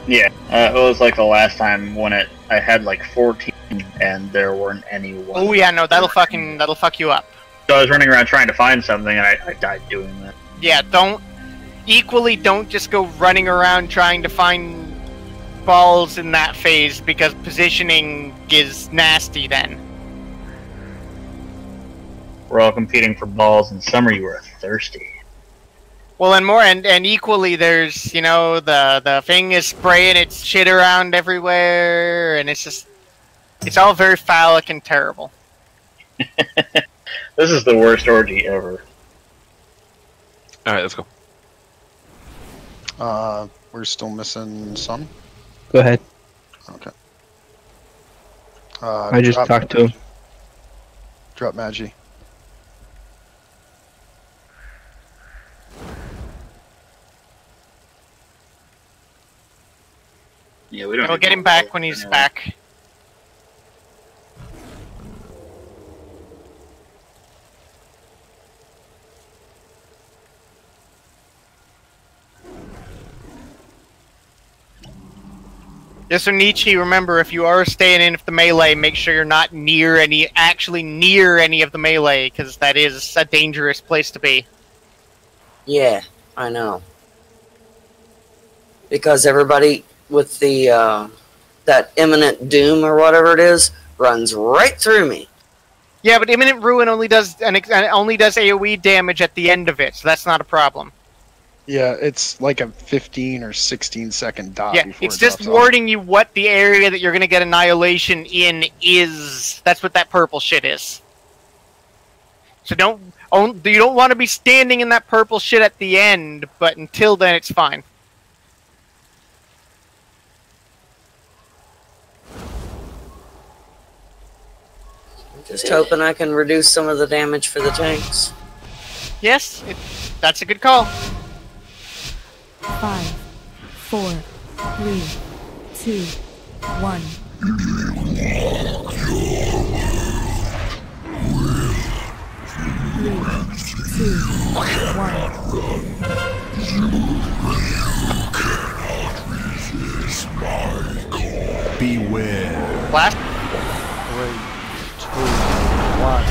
Yeah, it was like the last time when I had like 14 and there weren't any. Oh yeah, no, that'll fuck you up. So I was running around trying to find something, and I died doing that. Yeah, don't just go running around trying to find balls in that phase, because positioning is nasty then. We're all competing for balls, and some of you are thirsty. Well, and equally, there's, the thing is spraying its shit around everywhere, and it's all very phallic and terrible. This is the worst orgy ever. Alright, let's go. We're still missing some. Go ahead. Okay. I just talked to him. Drop Magi. Yeah, we don't. We'll get him back when he's back. Yeah, so Nietzsche, remember, if you are staying in the melee, make sure you're not near any of the melee, because that is a dangerous place to be. Yeah, I know. Because everybody with the, that imminent doom or whatever it is, runs right through me. Yeah, but imminent ruin only does AoE damage at the end of it, so that's not a problem. Yeah, it's like a 15 or 16 second dot. Yeah, before it's it just drops off. warning you what the area that you're gonna get annihilation in is. That's what that purple shit is. So you don't want to be standing in that purple shit at the end, but until then it's fine. Just hoping I can reduce some of the damage for the tanks. Yes, that's a good call. 5, 4, 3, 2, 1. Beware. Blast. 3, 2, 1.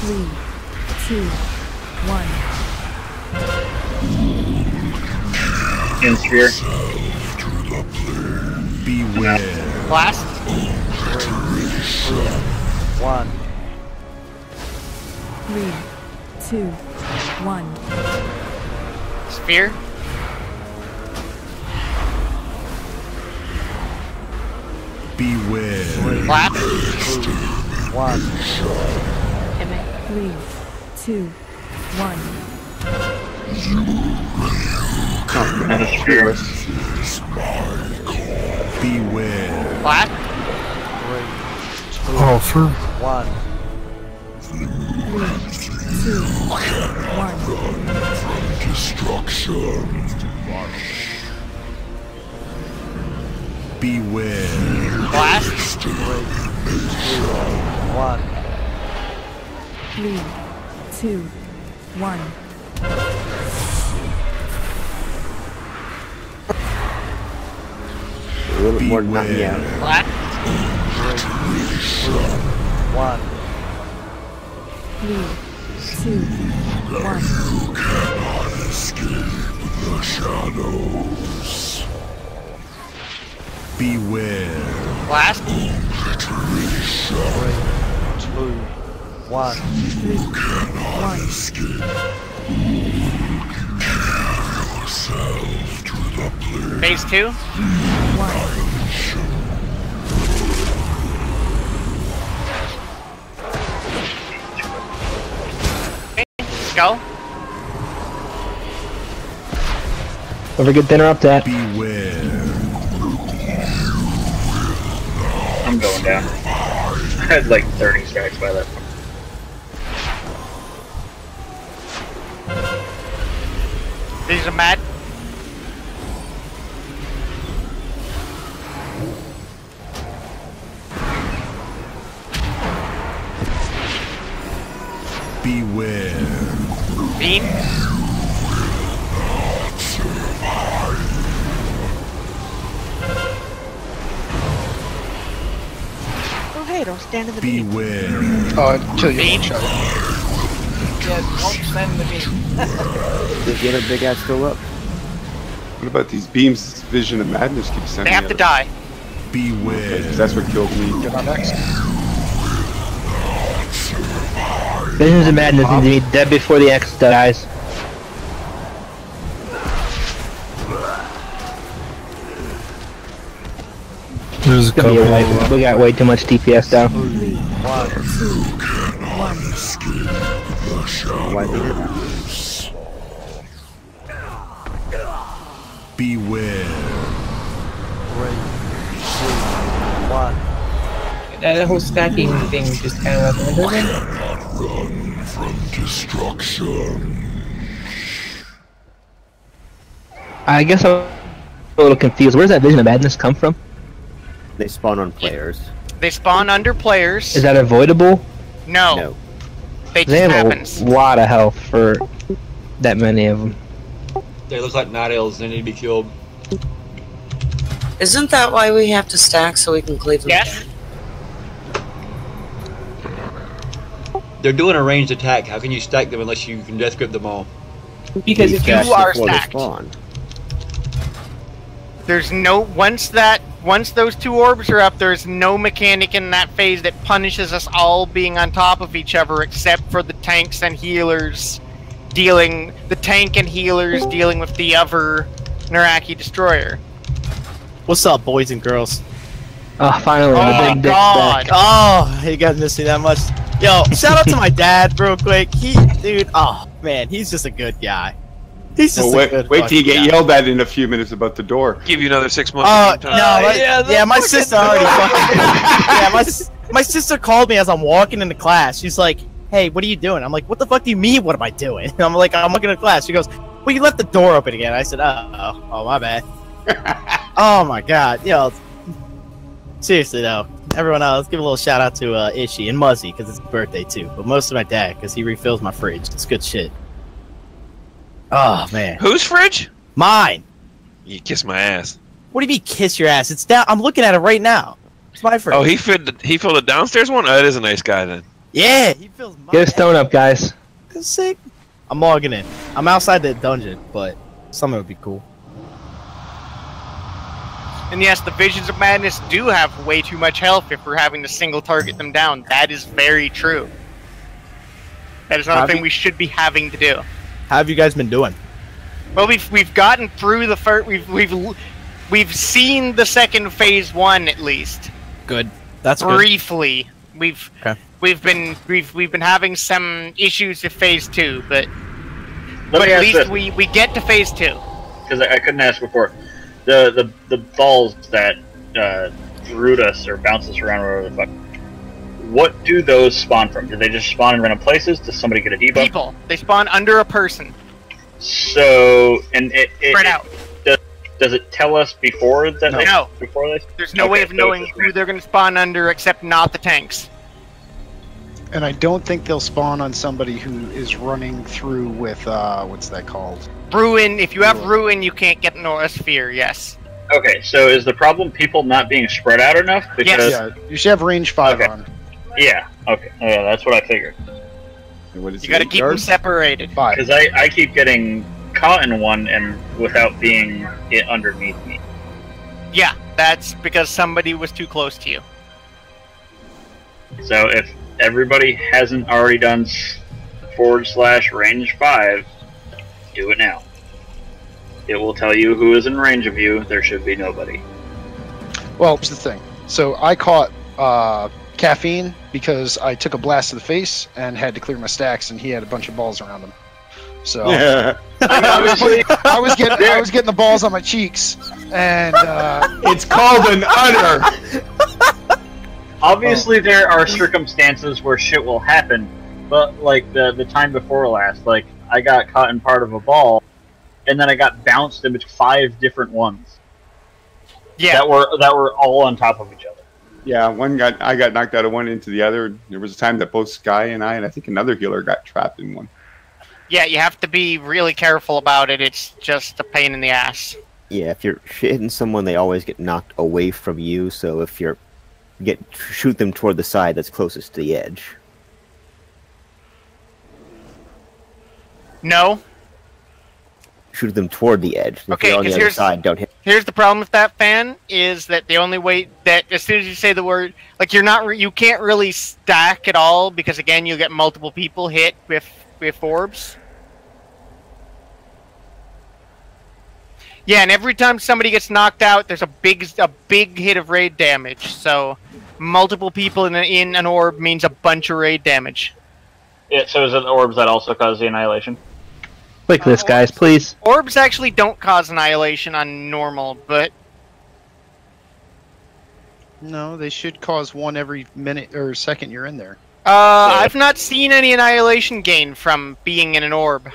3, 2, 1. In sphere. Beware. Blast. 3, 2, 1. 3, 2, 1. Sphere. Beware. Blast. 2, 1. 3, 2, 1. And a sphere. Beware. Blast. 3, 2, Oh, for 1. 3, 2, 1. Destruction. Beware. Blast. 3, 2, 1. 3, 2, 1. A little bit more than knock me out. Blast. 1. 3, 2, 1. Cannot escape the shadows. Beware. Blast. 3, 2, 1. You cannot escape. Yourself to the plane. Phase 2. 1. Go. Don't forget to interrupt that. Beware. I'm going down. I had like 30 strikes by that point. These are mad. Beware. Beam. Oh, hey, don't stand in the beam. Beware. Oh, until you Beam. one-shot it. Yeah, don't stand in the beam. Does the other big guy still up? What about these beams? Vision of Madness keeps They sending have to out? die. Beware. Okay, 'cause that's what killed me. Get on next. Visions of Madness need to be dead before the X dies. there's a couple. We got way too much DPS down. 3, 2, 1. Escape the shadows. Beware. 3, 2, 1. That whole stacking thing just kind of left me open. Run from destruction. I guess I'm a little confused. Where's that Vision of Madness come from? They spawn on players. They spawn under players. Is that avoidable? No. No. They They just have happens. a lot of health for that many of them. They look like night elves. They need to be killed. Isn't that why we have to stack so we can cleave them? Yes. They're doing a ranged attack. How can you stack them unless you can death grip them all? Because if You are Before they stacked. spawn. There's no once those two orbs are up, there's no mechanic in that phase that punishes us all being on top of each other except for the tanks and healers the tank and healers dealing with the other Naraki destroyer. What's up, boys and girls? Oh, finally, Oh the my big dick's god! back. Oh, you guys miss me that much? Yo, shout out to my dad, real quick. Dude, oh man, he's just a good guy. He's just Well, a good. wait till you get fucking guy. yelled at in a few minutes about the door. Give you another 6 months. Oh of game no! time. Yeah, my sister already fucking. Yeah, my sister called me as I'm walking into class. She's like, "Hey, what are you doing?" I'm like, "What the fuck do you mean? What am I doing?" And I'm like, "I'm looking at class." She goes, "Well, you left the door open again." I said, "Oh, my bad." Oh my god, yo. Seriously though, everyone else, give a little shout out to Ishi and Muzzy because it's his birthday too. But most of my dad because he refills my fridge. It's good shit. Oh man, Whose fridge? mine. You kiss my ass. What do you mean kiss your ass? It's down. I'm looking at it right now. It's my fridge. Oh, he filled the downstairs one. Oh, that is a nice guy then. Yeah, he fills my. Get a stone up, guys. That's sick. I'm logging in. I'm outside the dungeon, but something would be cool. And yes, the Visions of Madness do have way too much health if we're having to single target them down. That is very true. That is not a thing we should be having to do. How have you guys been doing? Well, we've gotten through the first. We've seen the second phase 1 at least. Good. That's good. Briefly. We've been having some issues with phase 2, but at least we get to phase 2. Because I couldn't ask before. The balls that root us or bounce us around or whatever the fuck. What do those spawn from? Do they just spawn in random places? Does somebody get a debuff? People. They spawn under a person. So and Spread out. Does it tell us before that? No. Before this? There's no way of knowing who they're going to spawn under except not the tanks. And I don't think they'll spawn on somebody who is running through with what's that called? Ruin. If you have Ruin, you can't get a sphere. Yes. Okay, so is the problem people not being spread out enough? Because Yeah, you should have range 5 on. Yeah. Okay. Yeah, that's what I figured. What is You got to keep them separated. Because I keep getting caught in one and without being it underneath me. Yeah, that's because somebody was too close to you. So if everybody hasn't already done /range 5, do it now. It will tell you who is in range of you. There should be nobody. Well, here's the thing. So I caught Caffeine because I took a blast to the face and had to clear my stacks, and he had a bunch of balls around him. So Yeah. I was getting the balls on my cheeks, and it's called an udder. Obviously, there are circumstances where shit will happen, but like the time before last, like I got caught in part of a ball, and then I got bounced into 5 different ones. Yeah. That were all on top of each other. Yeah, I got knocked out of one into the other. There was a time that both Sky and I think another healer got trapped in one. Yeah, you have to be really careful about it. It's just a pain in the ass. Yeah, if you're hitting someone, they always get knocked away from you. So if you're shoot them toward the side that's closest to the edge. No. Shoot them toward the edge. If Okay, you're on the 'cause other side, don't hit. Here's the problem with that, fan, is that the only way that as soon as you say the word, like you can't really stack at all because again you'll get multiple people hit with orbs. Yeah, and every time somebody gets knocked out, there's a big hit of raid damage. So multiple people in an orb means a bunch of raid damage. Yeah, so is it the orbs that also cause the annihilation? Click this, guys, please. Orbs actually don't cause annihilation on normal, but no, they should cause one every minute or second you're in there. I've not seen any annihilation gain from being in an orb,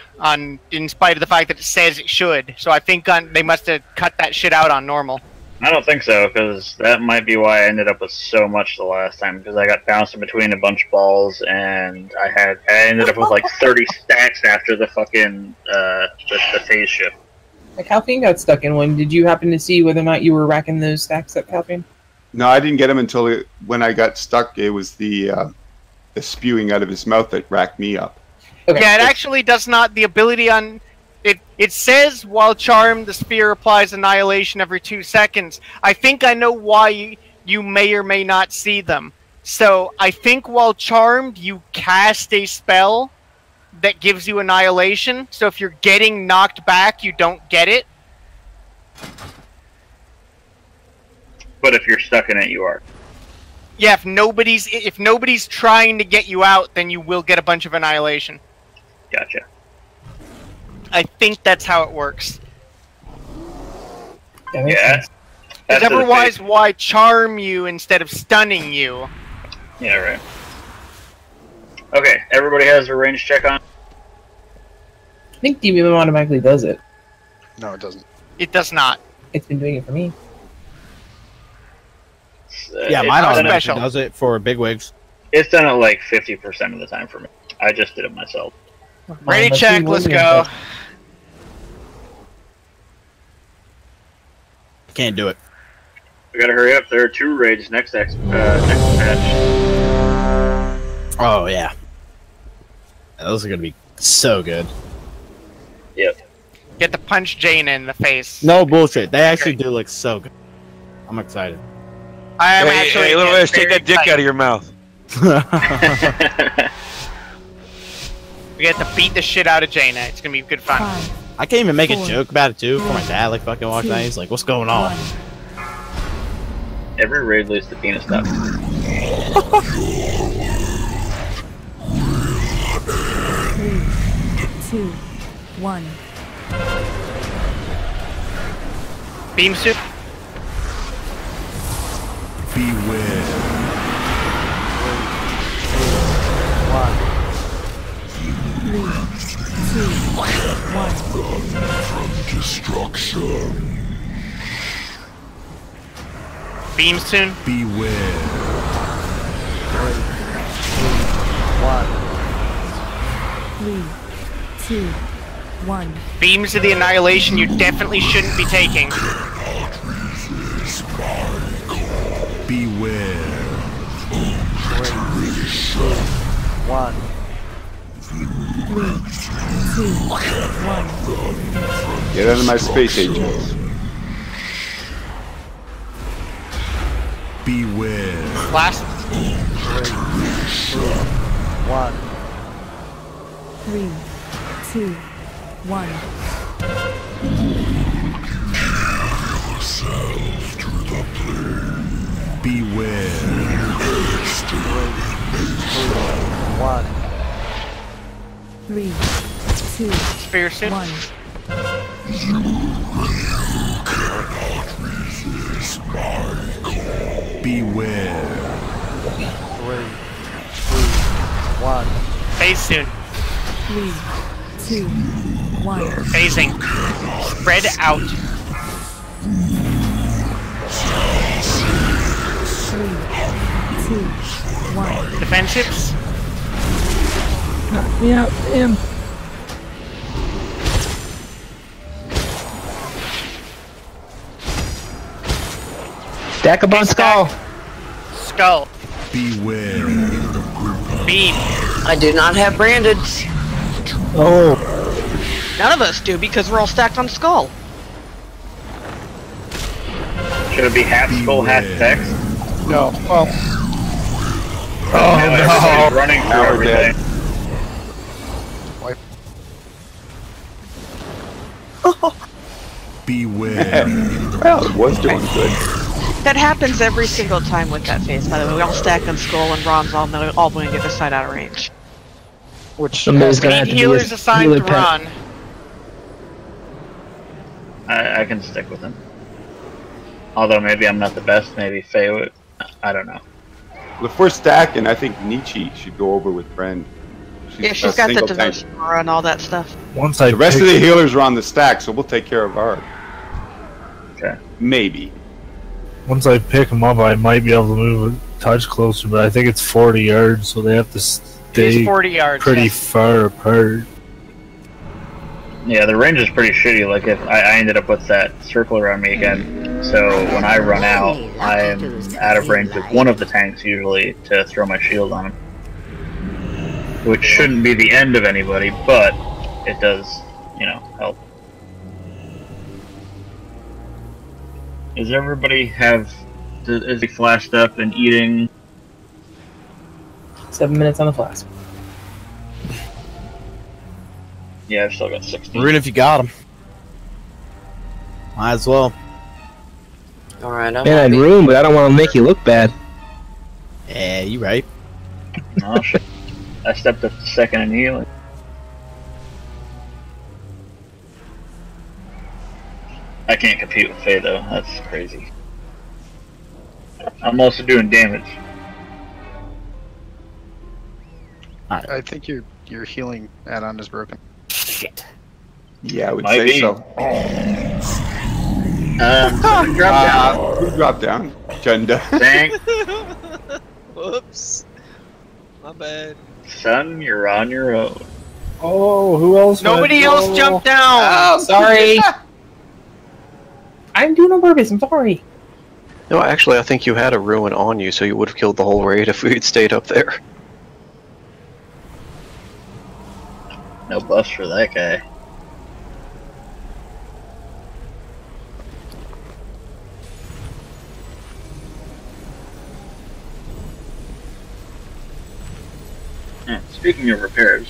in spite of the fact that it says it should. So I think they must have cut that shit out on normal. I don't think so, because that might be why I ended up with so much the last time, because I got bounced in between a bunch of balls, and I ended up with like 30 stacks after the fucking the phase shift. Calpine got stuck in one. Did you happen to see whether or not you were racking those stacks up, Calpine? No, I didn't get him until when I got stuck. It was the spewing out of his mouth that racked me up. Okay. Yeah, it actually does not. The ability on it. It says while charmed, the sphere applies annihilation every 2 seconds. I think I know why you may or may not see them. So I think while charmed, you cast a spell that gives you annihilation. So if you're getting knocked back, you don't get it. But if you're stuck in it, you are. Yeah, if nobody's trying to get you out, then you will get a bunch of annihilation. Gotcha. I think that's how it works. Yeah. Because otherwise, why charm you instead of stunning you? Yeah, right. Okay, everybody has a range check on? I think DBM automatically does it. No, it doesn't. It does not. It's been doing it for me. Yeah, mine automatically does it for bigwigs. It's done it like 50% of the time for me. I just did it myself. Ready, check, let's go. Can't do it. We gotta hurry up. There are 2 raids next patch. Oh, yeah. Those are gonna be so good. Yep. Get to punch Jane in the face. No bullshit. They actually do look so good. I'm excited. I am Hey, actually. hey, little Ash, take that dick excited. out of your mouth. We get to beat the shit out of Jaina. It's gonna be good fun. I can't even make a joke about it too. For my dad, like fucking walked out. He's like, "What's going on?" Every raid leads to penis stuff. 3, 2, 1. Beam suit. Beware. 3, 2, 1. From destruction. Beam soon. Beware. 3, 2, 1. Beams of the annihilation. You definitely shouldn't be taking. Beware. 1. 3, 2, 1. Get out of my space agents. Beware. Last. 1. 3, 2, 1. Beware. 1. 3, 2, Spear suit. 1. Beware. 3, 1. Phase soon. 3, 2, 1. Phasing. Spread out. 3, 2, 1. Defensives. Knock me out, damn. Stack up on skull. Skull. Beware. Beam. I do not have branded. Oh. None of us do because we're all stacked on skull. Should it be half skull, half text? No. Well. Everybody's running through Now we're dead. everything. Beware. Well, it was doing good. That happens every single time with that phase, by the way. We all stack on skull and Ron's all going the other side out of range. Which Somebody's We gonna have need to do healers his assigned healer to pet. Ron. I can stick with him. Although maybe I'm not the best, maybe Faye would. I don't know. Well, if we're stacking, I think Nietzsche should go over with Bren. Yeah, a she's got the single tank. devotion aura and all that stuff. Once I The rest pick, of the healers are on the stack, so we'll take care of our. Okay. Maybe. once I pick them up, I might be able to move a touch closer, but I think it's 40 yards, so they have to It stay is 40 yards. pretty yes. far apart. Yeah, the range is pretty shitty. Like, if I ended up with that circle around me again, so when I run out, I'm out of range with one of the tanks usually to throw my shield on him. Which shouldn't be the end of anybody, but it does, help. Is everybody is he flashed up and eating? 7 minutes on the flask. Yeah, I've still got 16. Rune, if you got him. Might as well. Alright, I'm Man, I'd room, but I don't want to make you look bad. Yeah, you right. No, shit. I stepped up to second in healing. I can't compete with Faye though. That's crazy. I'm also doing damage. I think your healing add-on is broken. Shit. Yeah, I would Might say be. so. Drop down. Who dropped down? Junda. Thank. Whoops. My bad. Son, you're on your own. Oh, who else? Nobody went? else Oh. jumped down. Sorry. I'm doing on purpose. I'm sorry. No, actually, I think you had a ruin on you, so you would have killed the whole raid if we'd stayed up there. No buffs for that guy. Speaking of repairs,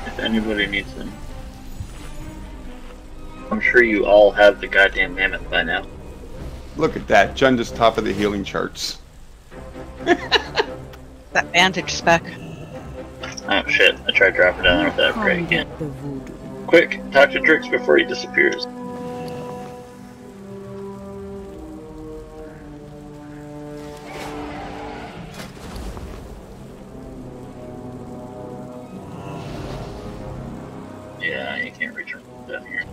if anybody needs them, I'm sure you all have the goddamn mammoth by now. Look at that. Junda's top of the healing charts. That bandage spec. Oh shit, I tried dropping down there with that upgrade again. Quick, talk to Drix before he disappears. Yeah, you can't reach him down here.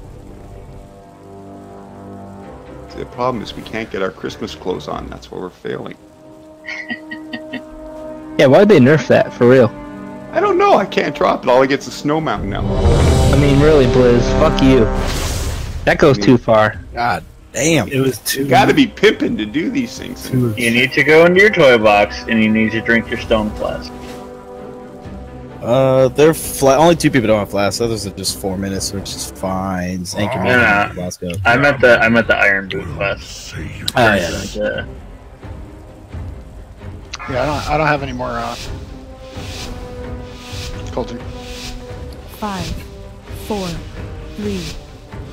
See, the problem is we can't get our Christmas clothes on. That's where we're failing. Yeah, why'd they nerf that, for real? I don't know. I can't drop it. All I get's a snow mountain now. I mean, really, Blizz, fuck you. That goes too far. God damn. It was too. You gotta be pimping to do these things. You need to go into your toy box and you need to drink your stone flask. They're only 2 people don't have flasks. Others are just 4 minutes, which is fine. Thank you, man. Let's go. I'm at the iron boot flask. Oh yeah. Yeah, I don't have any more culture. 5, 4, 3,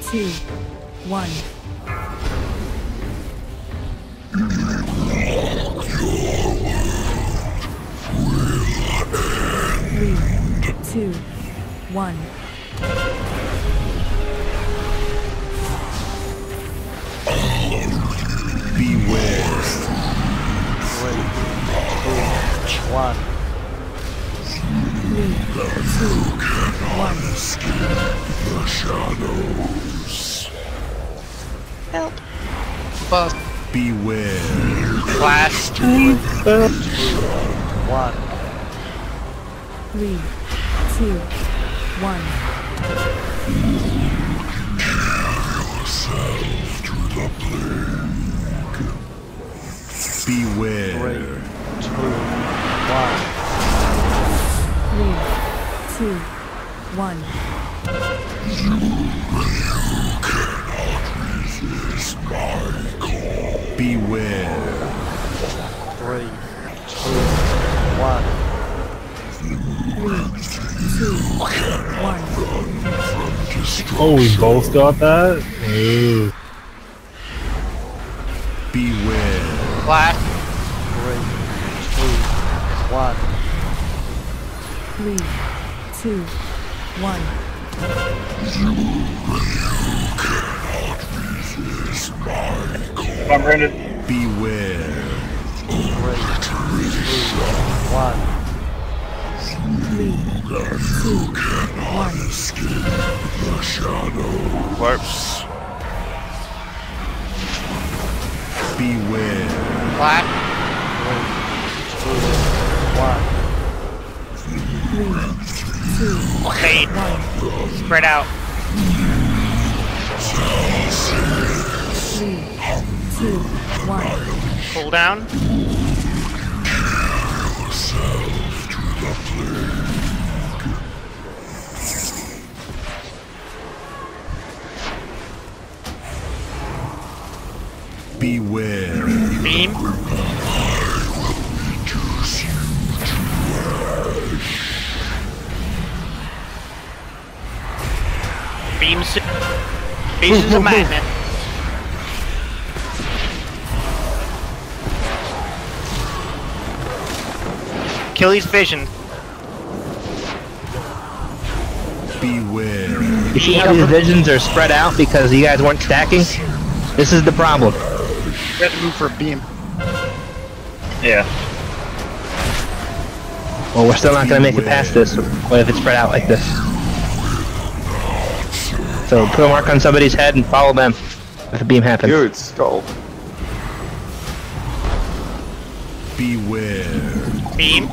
2, 1. 3, 2, 1. Beware. 3, 2, 1. 3, 2, 1. The shadows. Help. Bust. Beware. Flash. 3, 1. 3, 2, 1. Yourself to the plague. Beware. 3, 2, 1. 3, 2, 1. You cannot resist my call. Beware. 3, 2, 1. 3, 2, 1. Oh, we both got that? Ooh. Beware. Flash. 3, 2, 1. I'm ready. Beware. 3, 1. 3, 2, 1. Escape the shadow. Warps. Beware. Flash. 3, 2, Fade. 1. Spread out. 3, 2, 1. Cool down. Yourself to the plague. Beware. Beam. Reduce you to ash. Visions of madness. Achilles' vision. Beware. You see how these visions are spread out because you guys weren't stacking? This is the problem. We have to move for a beam. Yeah. Well, we're still not going to make it past this. What if it's spread out like this? So put a mark on somebody's head and follow them if a beam happens. Dude, skull. Beware. Beam.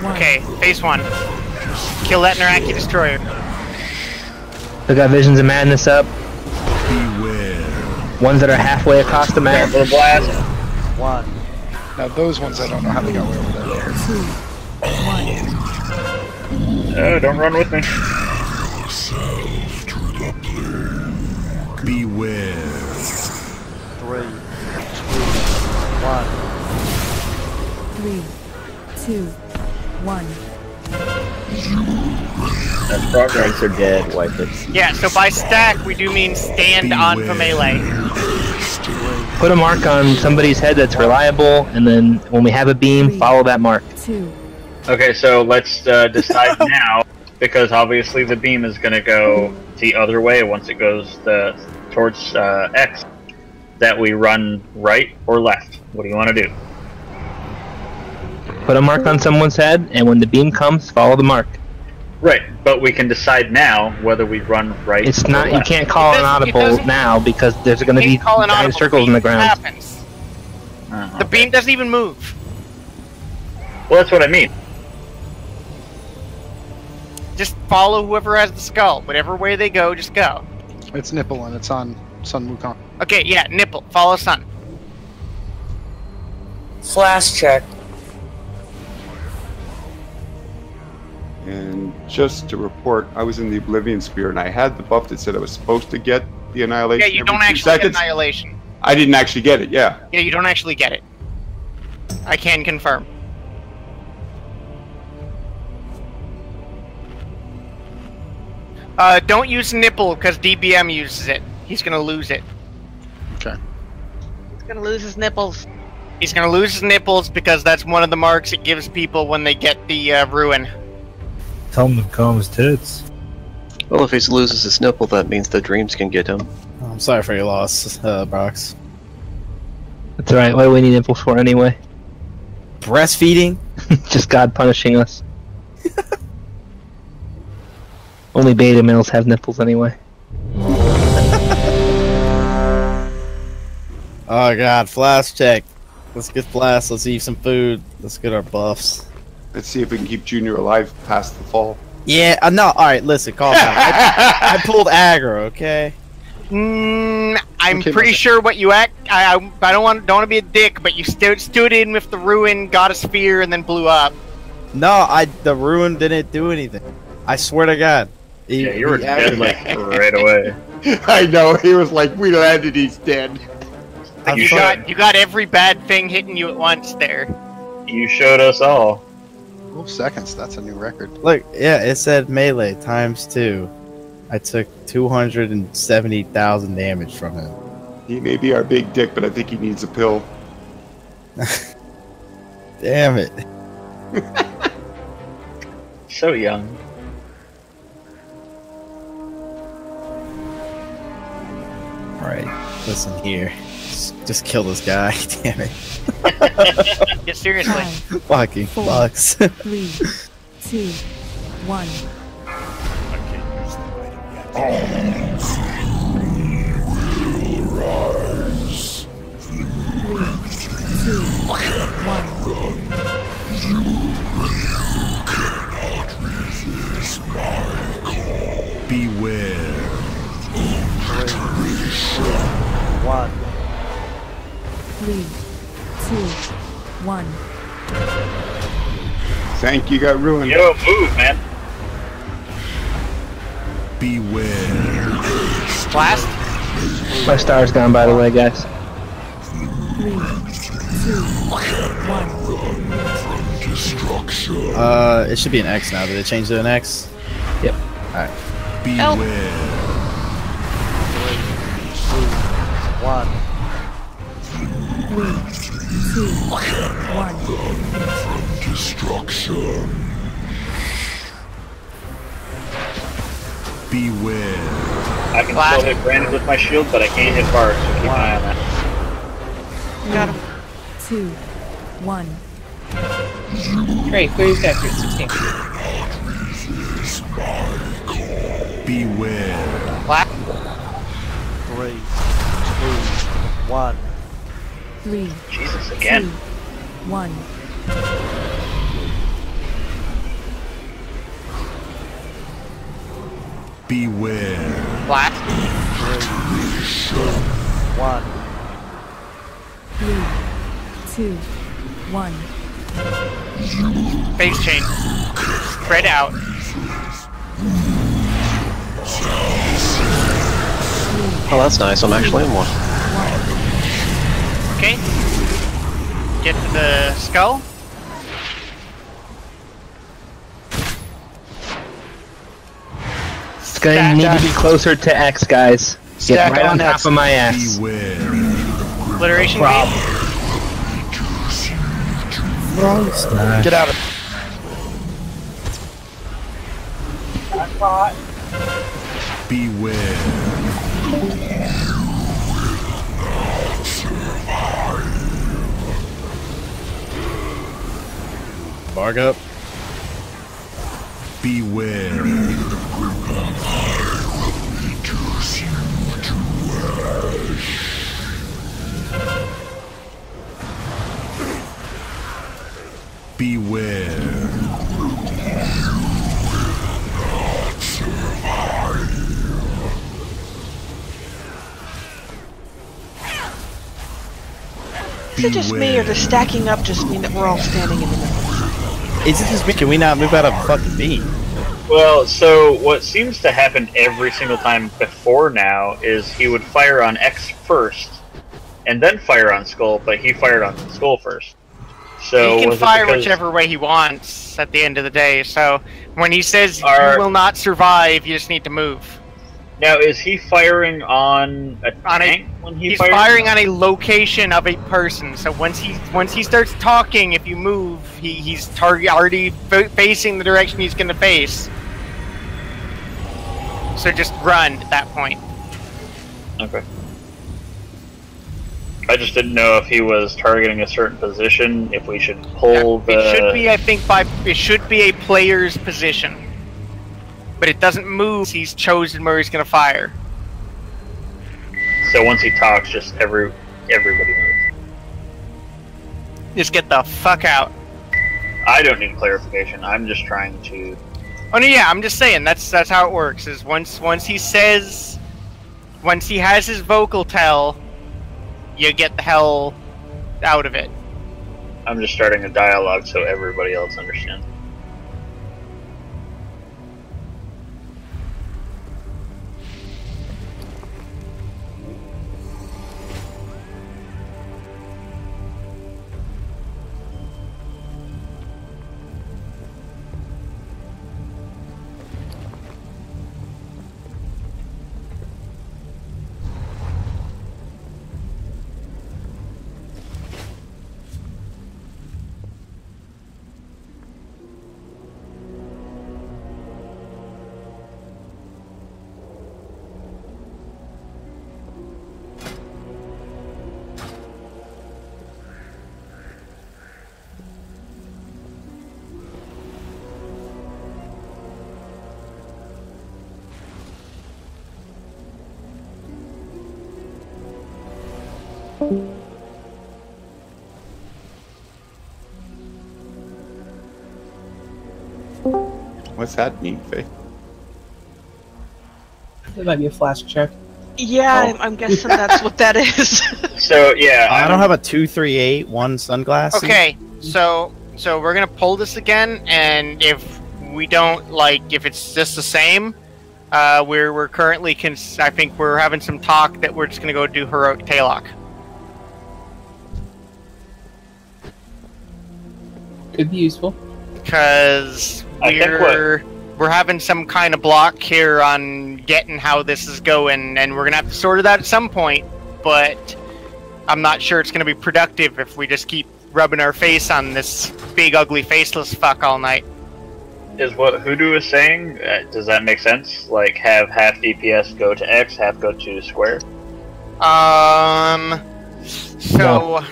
Okay, phase 1. Kill that Naraki destroyer. We got Visions of Madness up. Beware. Ones that are halfway across the map. Blast. 1. Now those ones I don't know how they got away with that. Don't run with me. Beware. 3, 2, 1. 3, 2, 1. Tanks are dead, wipe it. Yeah, so by stack, we do mean stand on for melee. Put a mark on somebody's head that's reliable, and then when we have a beam, follow that mark. 2. Okay, so let's decide now, because obviously the beam is going to go the other way once it goes towards X, that we run right or left. What do you want to do? Put a mark on someone's head, and when the beam comes, follow the mark. Right, but we can decide now whether we run right It's or not. You left. can't call an audible now because there's going to be Call an giant audible. circles in the ground. Happens. The beam doesn't even move. Well, that's what I mean. Just follow whoever has the skull. Whatever way they go, just go. It's Nipple and it's on Sun Wukong. Okay, yeah, nipple. Follow Sun. Flash check. And just to report, I was in the Oblivion Spear, and I had the buff that said I was supposed to get the Annihilation. Yeah, you every don't 2 actually get seconds. annihilation. I didn't actually get it, yeah. Yeah, you don't actually get it. I can confirm. Don't use nipple because DBM uses it. He's gonna lose it. Okay. He's gonna lose his nipples. He's gonna lose his nipples because that's one of the marks it gives people when they get the ruin. Tell him to calm his tits. Well, if he loses his nipple, that means the dreams can get him. Oh, I'm sorry for your loss, Brox. That's alright. What do we need nipples for anyway? Breastfeeding? Just God punishing us. Only beta males have nipples anyway. Oh god, flash check. Let's get flash, let's eat some food, let's get our buffs. Let's see if we can keep Junior alive past the fall. Yeah, no, alright, listen, calm down. I pulled aggro, okay? I'm Okay, pretty listen. sure what you act. I don't want to be a dick, but you stood in with the ruin, got a sphere, and then blew up. No, the ruin didn't do anything. I swear to God. Yeah, you were dead like right away. I know, he was like, we landed, he's dead. You got every bad thing hitting you at once there. You showed us all. 12 seconds, that's a new record. Look, yeah, it said melee times 2. I took 270,000 damage from him. He may be our big dick, but I think he needs a pill. Damn it. So young. Alright, listen here. Just kill this guy, damn it. Yeah, seriously. Fucking fucks. 3, 2, 1. Rise. 3, 2, 1. Beware. 1. 3, 2, 1. Thank you, got ruined. Yo, move, man. Beware. Blast. My star's gone, by the way, guys. 3, 2, 1. It should be an X now. Did they change to an X? Yep. Alright. Beware. 3, 2, 1. 3, 2, 1. Destruction. Beware. I can still hit Brandon with my shield, but I can't hit Bard, so keep an eye on that. Got him. 2, 1. Great, clear your stats. 16. Beware. Black. 3, 2, 1. 3, Jesus, again. 2, 1. Beware. Black. 3, 2, 1. 3, 2, 1. Phase change. Spread out. Oh, that's nice. I'm actually in one. Okay. Get to the skull. It's gonna need to be closer to X, guys. Get Stack right on on top X. of my ass. Obliteration beam. Get out of Beware. Barg up. Beware. Beware. Is it just me, or does stacking up just mean that we're all standing in the middle? Is it just me? Can we not move out of fucking B? Well, so what seems to happen every single time before now is he would fire on X first, and then fire on Skull, but he fired on Skull first. So He can was it fire because- whichever way he wants at the end of the day. So when he says you Are- will not survive, you just need to move. Now, is he firing on a tank when He's fires? firing on a location of a person. So once he starts talking, if you move, he's already facing the direction he's going to face. So just run at that point. Okay. I just didn't know if he was targeting a certain position, if we should pull the... It should be, I think, it should be a player's position. But it doesn't move. He's chosen where he's going to fire. So once he talks, just everybody moves. Just get the fuck out. I don't need clarification. I'm just trying to... Oh no, yeah, I'm just saying that's how it works. Is once he has his vocal tell, you get the hell out of it. I'm just starting a dialogue so everybody else understands. What's that mean, Faye? It might be a flash check. Yeah, Oh. I'm guessing that's what that is. So yeah, I don't have a 238 one sunglass. Okay, so we're gonna pull this again, and if we don't if it's just the same, We're currently I think we're having some talk that we're just gonna go do heroic Taylock. Could be useful. Because we're having some kind of block here on getting how this is going, and we're gonna have to sort it out at some point. But I'm not sure it's gonna be productive if we just keep rubbing our face on this big ugly faceless fuck all night. Is what Hoodoo is saying, does that make sense? Like, have half DPS go to X, half go to square? So,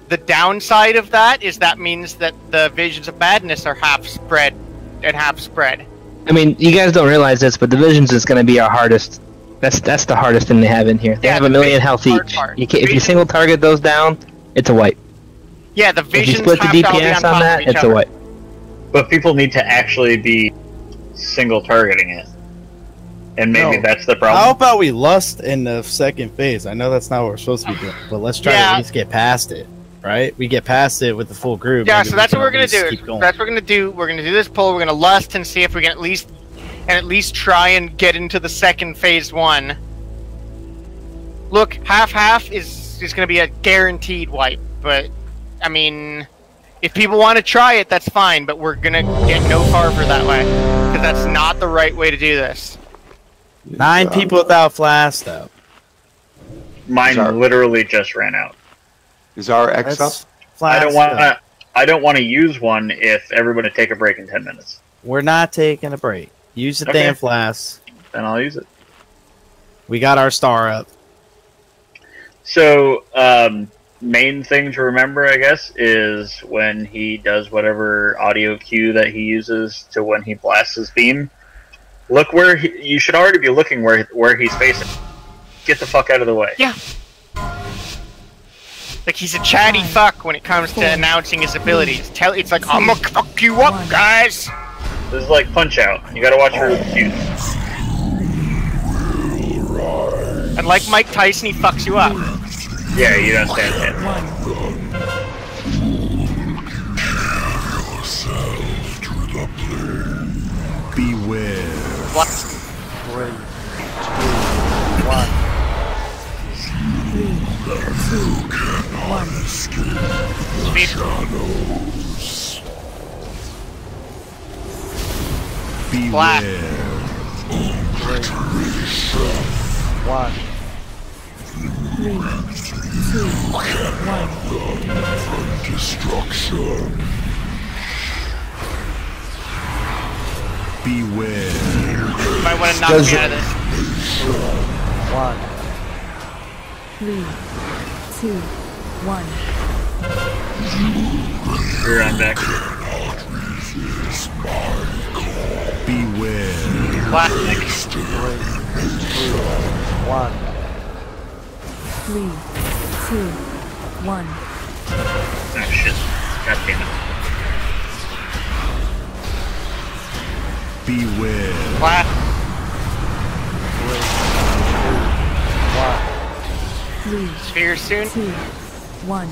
the downside of that is that means that the Visions of Madness are half spread and half spread. I mean, you guys don't realize this, but the Visions is going to be our hardest. That's the hardest thing they have in here. They have 1 million health each. If you single target those down, it's a wipe. Yeah, the Visions if you split the DPS on that, it's a wipe. But people need to actually be single targeting it. And maybe that's the problem. How about we lust in the second phase? I know that's not what we're supposed to be doing, but let's try to at least get past it, right? We get past it with the full group. Yeah, so that's what we're gonna do. That's what we're gonna do. We're gonna do this poll. We're gonna lust and see if we can at least try and get into the second phase 1. Look, half is gonna be a guaranteed wipe, but I mean, if people want to try it, that's fine. But we're gonna get no farther that way because that's not the right way to do this. 9 people without flash, though. Mine literally just ran out. Is our X up? I don't want to use one if everybody take a break in 10 minutes. We're not taking a break. Use the damn flask. Then I'll use it. We got our star up. So, main thing to remember, I guess, is when he does whatever audio cue that he uses to when he blasts his beam. Look where you should already be looking where he's facing. Get the fuck out of the way. Yeah. Like he's a chatty fuck when it comes to announcing his abilities. It's like, I'm gonna fuck you up, guys. This is like Punch Out. You gotta watch your cues. And like Mike Tyson, he fucks you up. Yeah, you don't stand a chance. Beware. What? 3, 2, 1. 3, 2, 1. Black. 3, 1. 3, 2, 1. Destruction. Beware. You might want to knock me out of this. 1. 3, 2, 1. You're on deck. Beware. Black. 3, 2, 1. 3, 2, 1. Oh shit. God damn it. Beware. Black. 3, Sphere soon. 2, 1.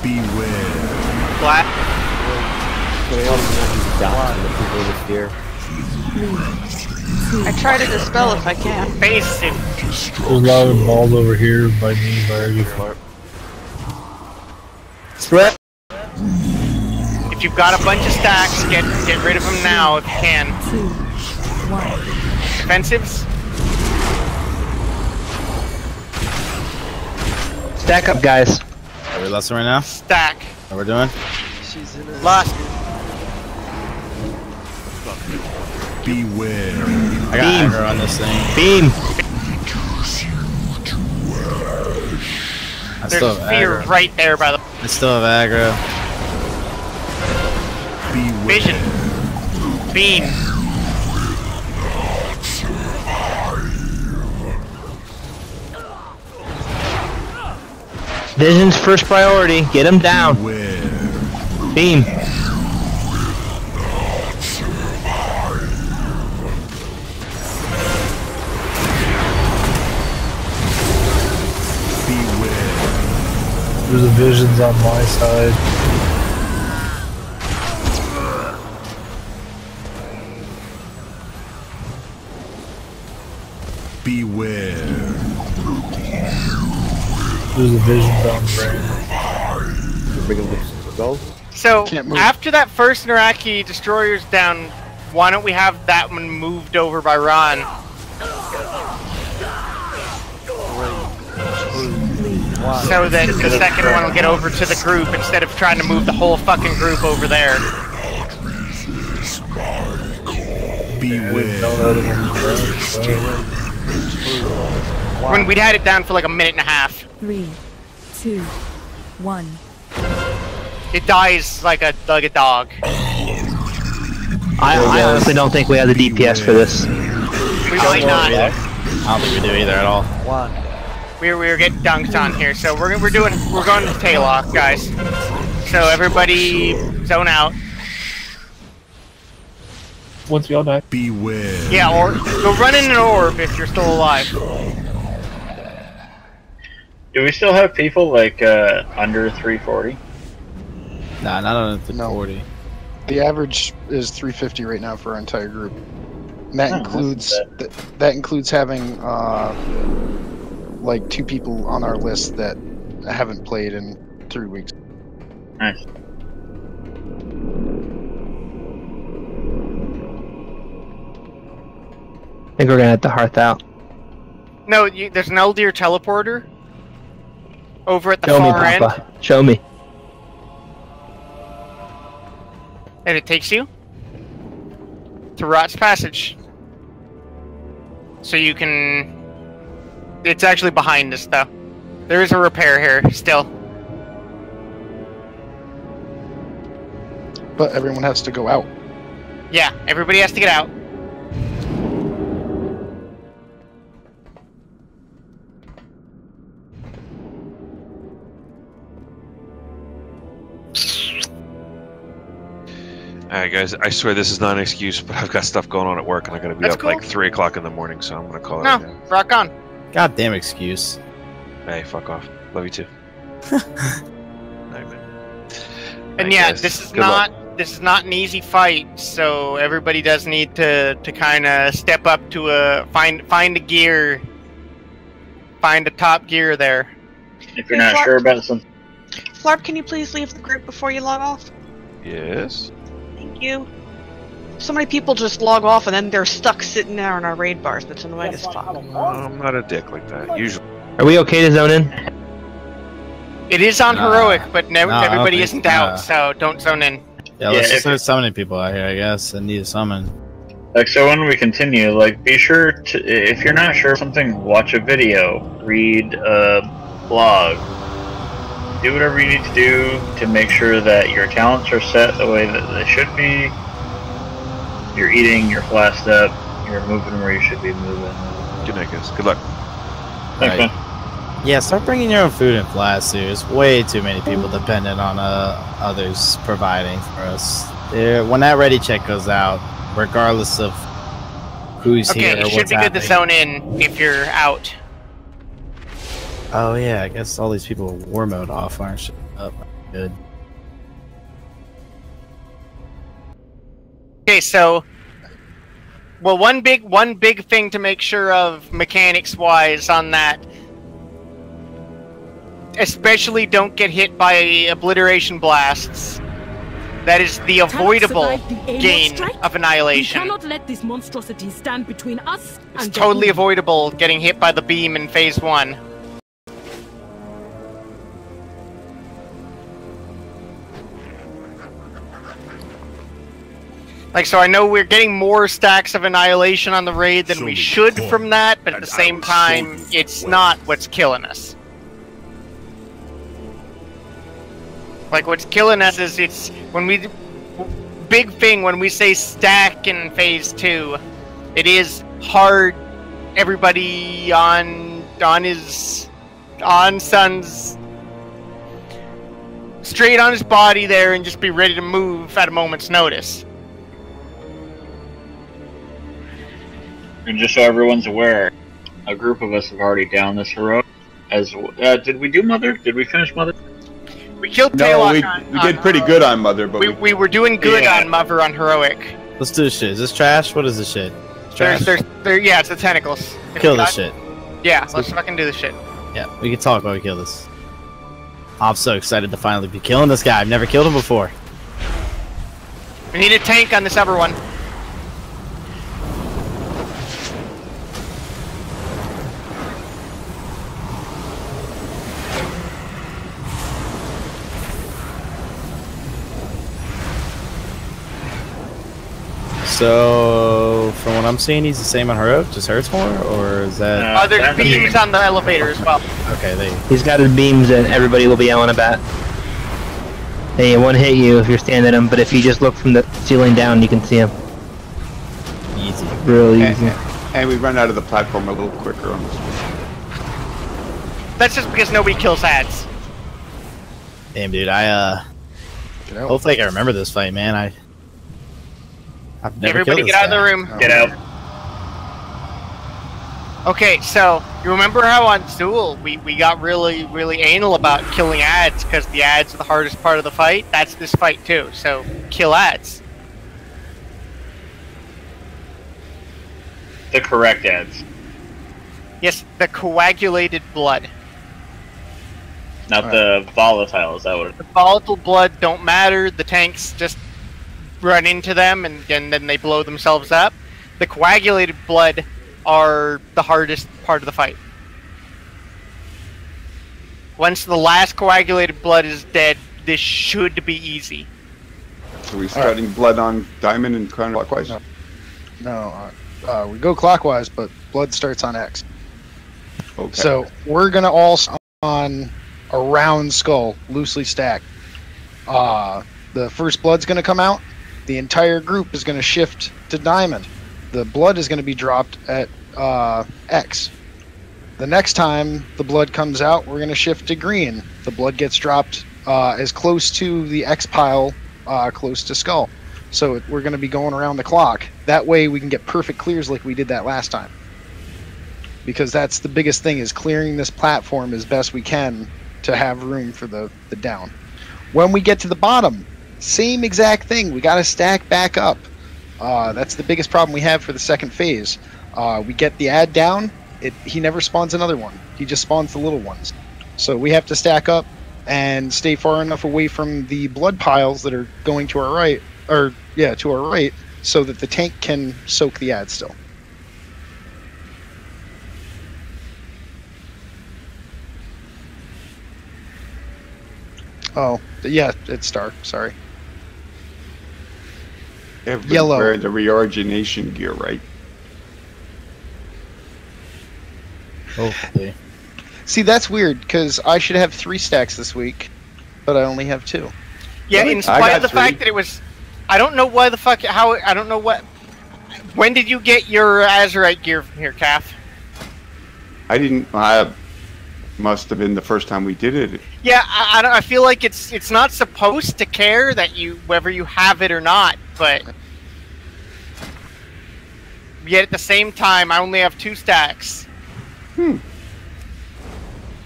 Beware. Black. I try to dispel if I can. Face him. There's a lot of balls over here by me, by you. Spread. If you've got a bunch of stacks, get rid of them now if you can. 2, 1. Defensives. Stack up, guys. Are we lusting right now? Stack. What we're doing? She's in a Lust. Beware. I got aggro on this thing. Beam. I There's still a have sphere aggro. right there by the I still have aggro. vision. Beam. Vision's first priority. Get him down. Beam. There's a Visions on my side. Beware. There's a vision on brain. So, after that first Naraki destroyer's down, why don't we have that one moved over by Ron? So that the second one will get over to the group instead of trying to move the whole fucking group over there. When we'd had it down for like a minute and a half. 3, 2, 1. It dies like a dog. I honestly don't think we have the DPS for this. We might not. I don't think we do either at all. We're getting dunked on here, so we're going to Taylock, guys. So everybody zone out. Once we all die. Beware. Yeah, or go run in an orb if you're still alive. Do we still have people like under 340? Nah, not under 340. The average is 350 right now for our entire group. And that includes that includes having like 2 people on our list that haven't played in 3 weeks. Nice. I think we're gonna have to hearth out. No, there's an Eldir teleporter over at the Show me, far end. Papa. Show me. And it takes you to Rot's Passage. So you can... It's actually behind us, though. There is a repair here, still. But everyone has to go out. Yeah, everybody has to get out. Alright guys, I swear this is not an excuse, but I've got stuff going on at work and I'm gonna be up like 3 o'clock in the morning, so I'm gonna call it. No, rock on. Goddamn excuse. Hey, fuck off. Love you too. And yeah, guys. this is Good luck. this is not an easy fight, so everybody does need to kind of step up to find a gear, find a top gear there. If you're not sure about something. Flarp, can you please leave the group before you log off? Yes. Thank you. So many people just log off and then they're stuck sitting there in our raid bars. That's annoying as fuck. I'm not a dick like that, usually. Are we okay to zone in? It is on heroic, but I don't everybody think- isn't out, so don't zone in. Yeah, let's just start summoning people out here, I guess, and need to summon. Like, so when we continue, like, be sure to, if you're not sure of something, watch a video, read a blog, do whatever you need to do to make sure that your talents are set the way that they should be. You're eating, you're flasked up, you're moving where you should be moving. Good night, guys. Good luck. Thanks, man. Yeah, start bringing your own food and flasks, dude. There's way too many people dependent on others providing for us. When that ready check goes out, regardless of who's here or Okay, it what's should be good to happening. zone in if you're out. Oh yeah, I guess all these people are war mode off aren't showing up. Good. Okay, so well, one big thing to make sure of mechanics wise on that, especially don't get hit by obliteration blasts. That is the avoidable gain of annihilation. We cannot let this monstrosity stand between us It's and totally avoidable getting hit by the beam in phase 1. Like, so I know we're getting more stacks of annihilation on the raid than we should from that, but at the same time, it's not what's killing us. Like, what's killing us is it's when we... Big thing when we say stack in phase 2, it is hard. Everybody on Sun's straight on his body there and just be ready to move at a moment's notice. And just so everyone's aware, a group of us have already downed this heroic. Did we do Mother? Did we finish Mother? We killed No, Taylor we did pretty good on Mother, but we were doing good on Mother on heroic. Let's do this shit. Is this trash? What is this shit? trash? Yeah, it's the tentacles. Kill this shit. Yeah, let's fucking do this shit. Yeah, we can talk while we kill this. I'm so excited to finally be killing this guy. I've never killed him before. We need a tank on this other one. So, from what I'm seeing, he's the same on heroic, just hurts more, or is that? There's beams on the elevator as well. Okay, He's got his beams and everybody will be yelling about. They won't hit you if you're standing at him, but if you just look from the ceiling down, you can see him. Easy. Real easy. And we run out of the platform a little quicker on this one. That's just because nobody kills ads. Damn, dude, hopefully I can remember this fight, man. I've never Everybody killed get this out of the guy. room. Get out. Okay, so you remember how on Zool we got really anal about killing ads because the ads are the hardest part of the fight? That's this fight too, so kill ads. The correct ads. Yes, the coagulated blood. Not the volatile, is that what it is? The volatile blood don't matter, the tanks just run into them and then they blow themselves up. The coagulated blood are the hardest part of the fight. Once the last coagulated blood is dead, this should be easy. So we starting blood on diamond and counterclockwise? No, we go clockwise, but blood starts on X. Okay. So we're gonna all on a round skull, loosely stacked. The first blood's gonna come out. The entire group is gonna shift to diamond. The blood is gonna be dropped at X. The next time the blood comes out, we're gonna shift to green. The blood gets dropped as close to the X pile, close to skull. So we're gonna be going around the clock. That way we can get perfect clears like we did that last time. Because that's the biggest thing, is clearing this platform as best we can to have room for the down. When we get to the bottom, same exact thing. We got to stack back up. That's the biggest problem we have for the second phase. We get the ad down. He never spawns another one. He just spawns the little ones. So we have to stack up and stay far enough away from the blood piles that are going to our right, to our right, so that the tank can soak the ad still. Oh, yeah, it's dark. Sorry. Everyone's Yellow. wearing the reorigination gear, right? Hopefully. See, that's weird, because I should have 3 stacks this week, but I only have 2. Yeah, in spite of the fact that it was... I don't know why the fuck... I don't know what... When did you get your Azeroth gear from here, Calf? I didn't... must have been the first time we did it. Yeah, I feel like it's not supposed to care that whether you have it or not, but... Yet at the same time, I only have 2 stacks.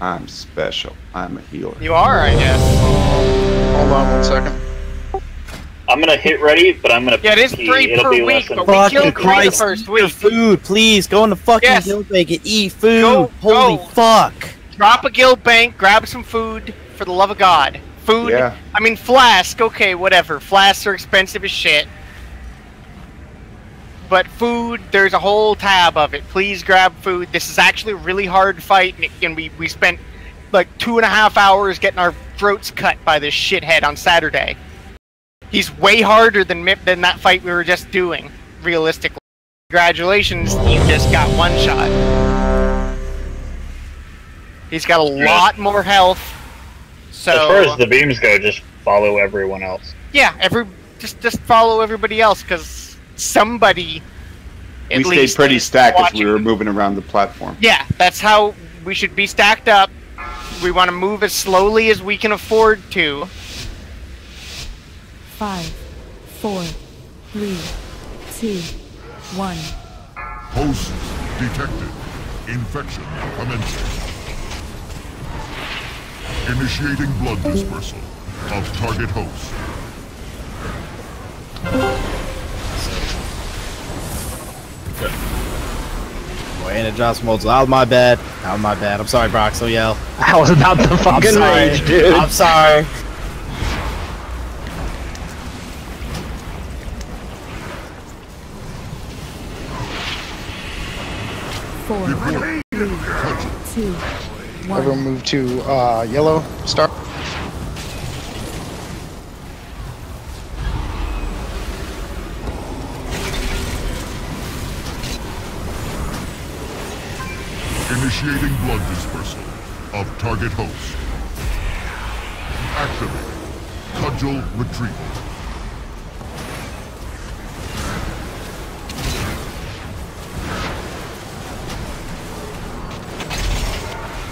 I'm special. I'm a healer. You are, I guess. Hold on 1 second. I'm gonna hit ready, but I'm gonna. Yeah, it is pee. 3 It'll per be week, less than but we Fucking killed 3 the Christ, first eat your week. food, please. Go in the fucking Yes. guild bank and eat food. Go, Holy fuck. Drop a guild bank, grab some food, for the love of God. Food, Yeah. I mean flask, okay, whatever. Flasks are expensive as shit. But food, there's a whole tab of it. Please grab food. This is actually a really hard fight, and we spent like 2.5 hours getting our throats cut by this shithead on Saturday. He's way harder than that fight we were just doing, realistically. Congratulations, you just got 1 shot. He's got a lot more health. So as far as the beams go, just follow everyone else. yeah, just follow everybody else, because somebody at We stayed least pretty is stacked as watching. we were moving around the platform. Yeah, that's how we should be stacked up. We want to move as slowly as we can afford to. 5, 4, 3, 2, 1. Host detected. Infection commencing. Initiating blood dispersal of target host. and it drops multiple. Out of my bad. Out of my bad. I'm sorry, Brock. So yell. I was about to fucking rage, dude. I'm sorry. Four, three, two, one. Everyone move to yellow. Start. Initiating blood dispersal of target host. Activate. Cudgel retrieval.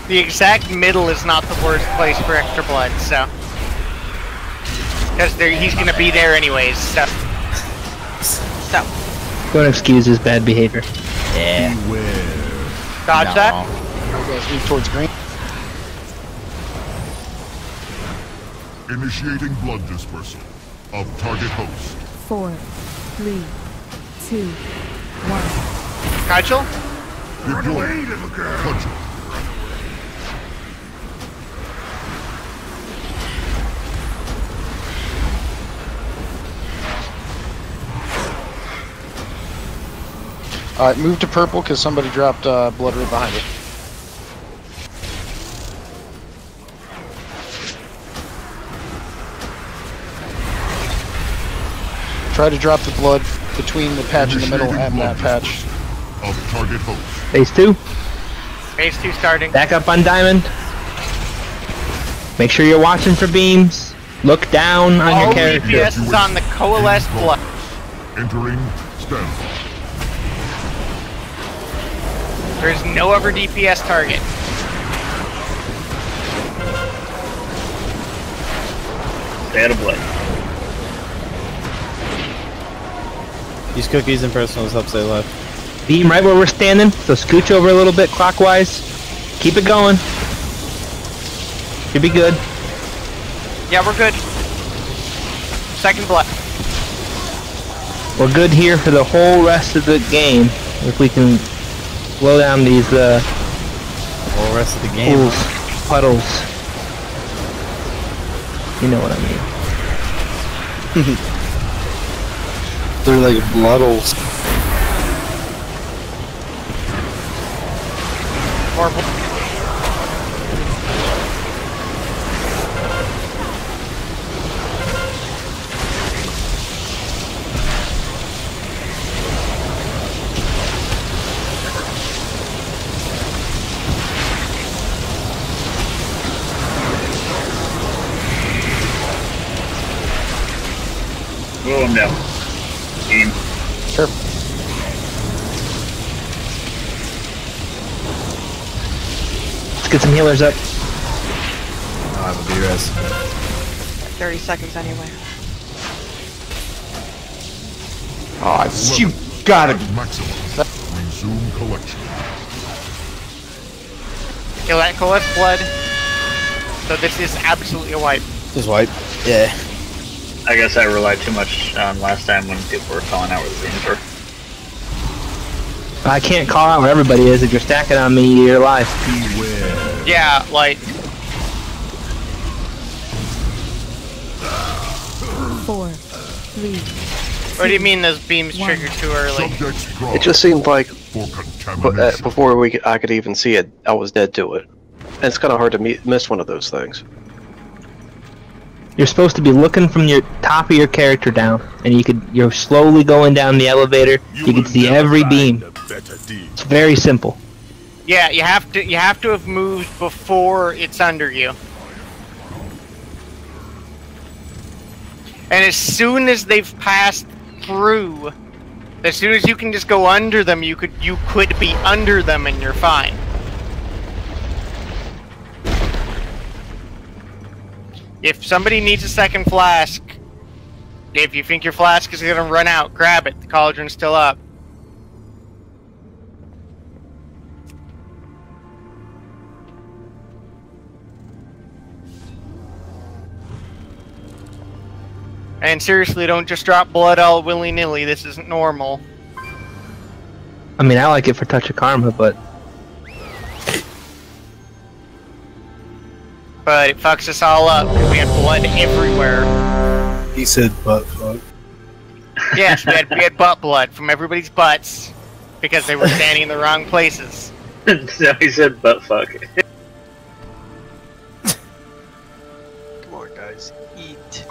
The exact middle is not the worst place for extra blood, so. Because he's gonna be there anyways, so. Don't excuse his bad behavior. Yeah. Dodge that. You guys move towards green. Initiating blood dispersal of target host. 4, 3, 2, 1. Cudgel? Deploy. Cudgel. Alright, move to purple because somebody dropped blood right behind it. Try to drop the blood between the patch in the middle and that patch. Of target host. Phase 2. Phase 2 starting. Back up on diamond. Make sure you're watching for beams. Look down on your character. DPS is on the coalesced blood. Entering standby. There's no other DPS target. Stay out of blood. Use cookies and personals, help stay alive. Beam right where we're standing, so scooch over a little bit clockwise. Keep it going. Should be good. Yeah, we're good. Second blood. We're good here for the whole rest of the game. If we can slow down these the whole rest of the game. Pools, puddles. You know what I mean. They're like bloodles. More blood. Blow him down. Team. Sure. Let's get some healers up. I'll have a B-res. 30 seconds anyway. Oh, you gotta be. Resume collection. Kill that coalesced blood. So this is absolutely a wipe. Just wipe. Yeah. I guess I relied too much on last time when people were calling out where the beams were. I can't call out where everybody is. If you're stacking on me, you're alive. Yeah, like. 4, 3. What do you mean those beams triggered too early? It just seemed like before I could even see it, I was dead to it. And it's kind of hard to miss one of those things. You're supposed to be looking from your top of your character down, and you're slowly going down the elevator. You can see every beam. It's very simple. Yeah, you have to have moved before it's under you. And as soon as they've passed through, as soon as you can just go under them, you could be under them and you're fine. If somebody needs a second flask, if you think your flask is gonna run out, grab it. The cauldron's still up. And seriously, don't just drop blood all willy-nilly. This isn't normal. I mean, I like it for Touch of Karma, but But it fucks us all up. We had blood everywhere. He said butt fuck. Yes, we had butt blood from everybody's butts because they were standing in the wrong places. So he said butt fuck. Come on, guys. Eat.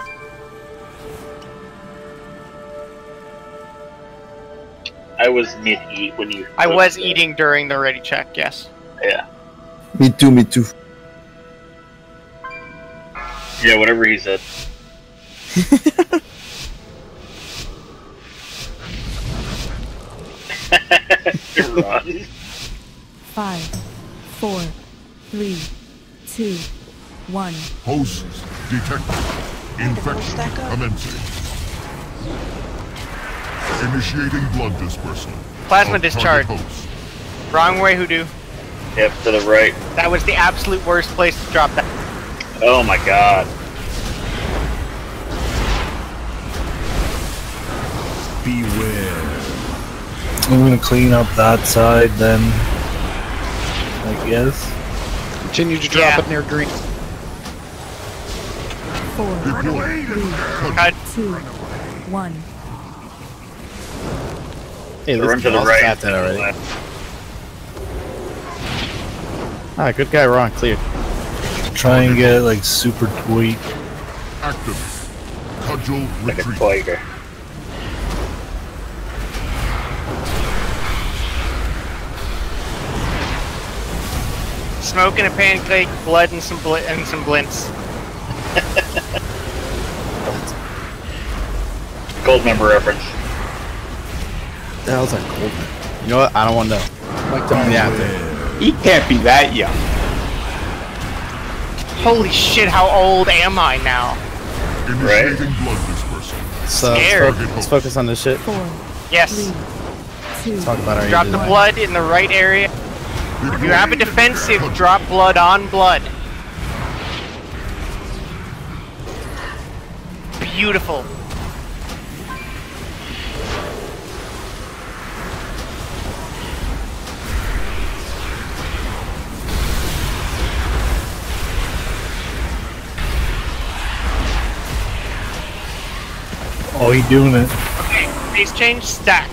I was mid-eat when you... I was eating during the ready check, yes. Yeah. Me too, me too. Yeah, whatever he said. Run. 5, 4, 3, 2, 1. Hosts detected. Infection commencing. Initiating blood dispersal. Plasma of discharge. target host. Wrong way, Hoodoo. Yep, to the right. That was the absolute worst place to drop that. Oh my god. Beware. I'm gonna clean up that side then. I guess. Continue to drop it near green. 4, 3, 2, 1. Hey, Run this to the boss right. got that already. Ah, good guy, Ron, cleared. Try and get like super tweak. Active. Cudgel Like a retreat. tiger. Smoke and a pancake, blood and some blints. Gold member reference. The hell's that cold? You know what? I don't want to know. Like, tell me after. He can't be that young. Holy shit, how old am I now? Initiating blood dispersal. So Scared. let's focus on this shit. 4, Yes. 3, 2, Let's talk about our Drop the ages. blood in the right area. If you have a defensive, drop blood on blood. Beautiful. Oh, he doing it. Okay, phase change, stack.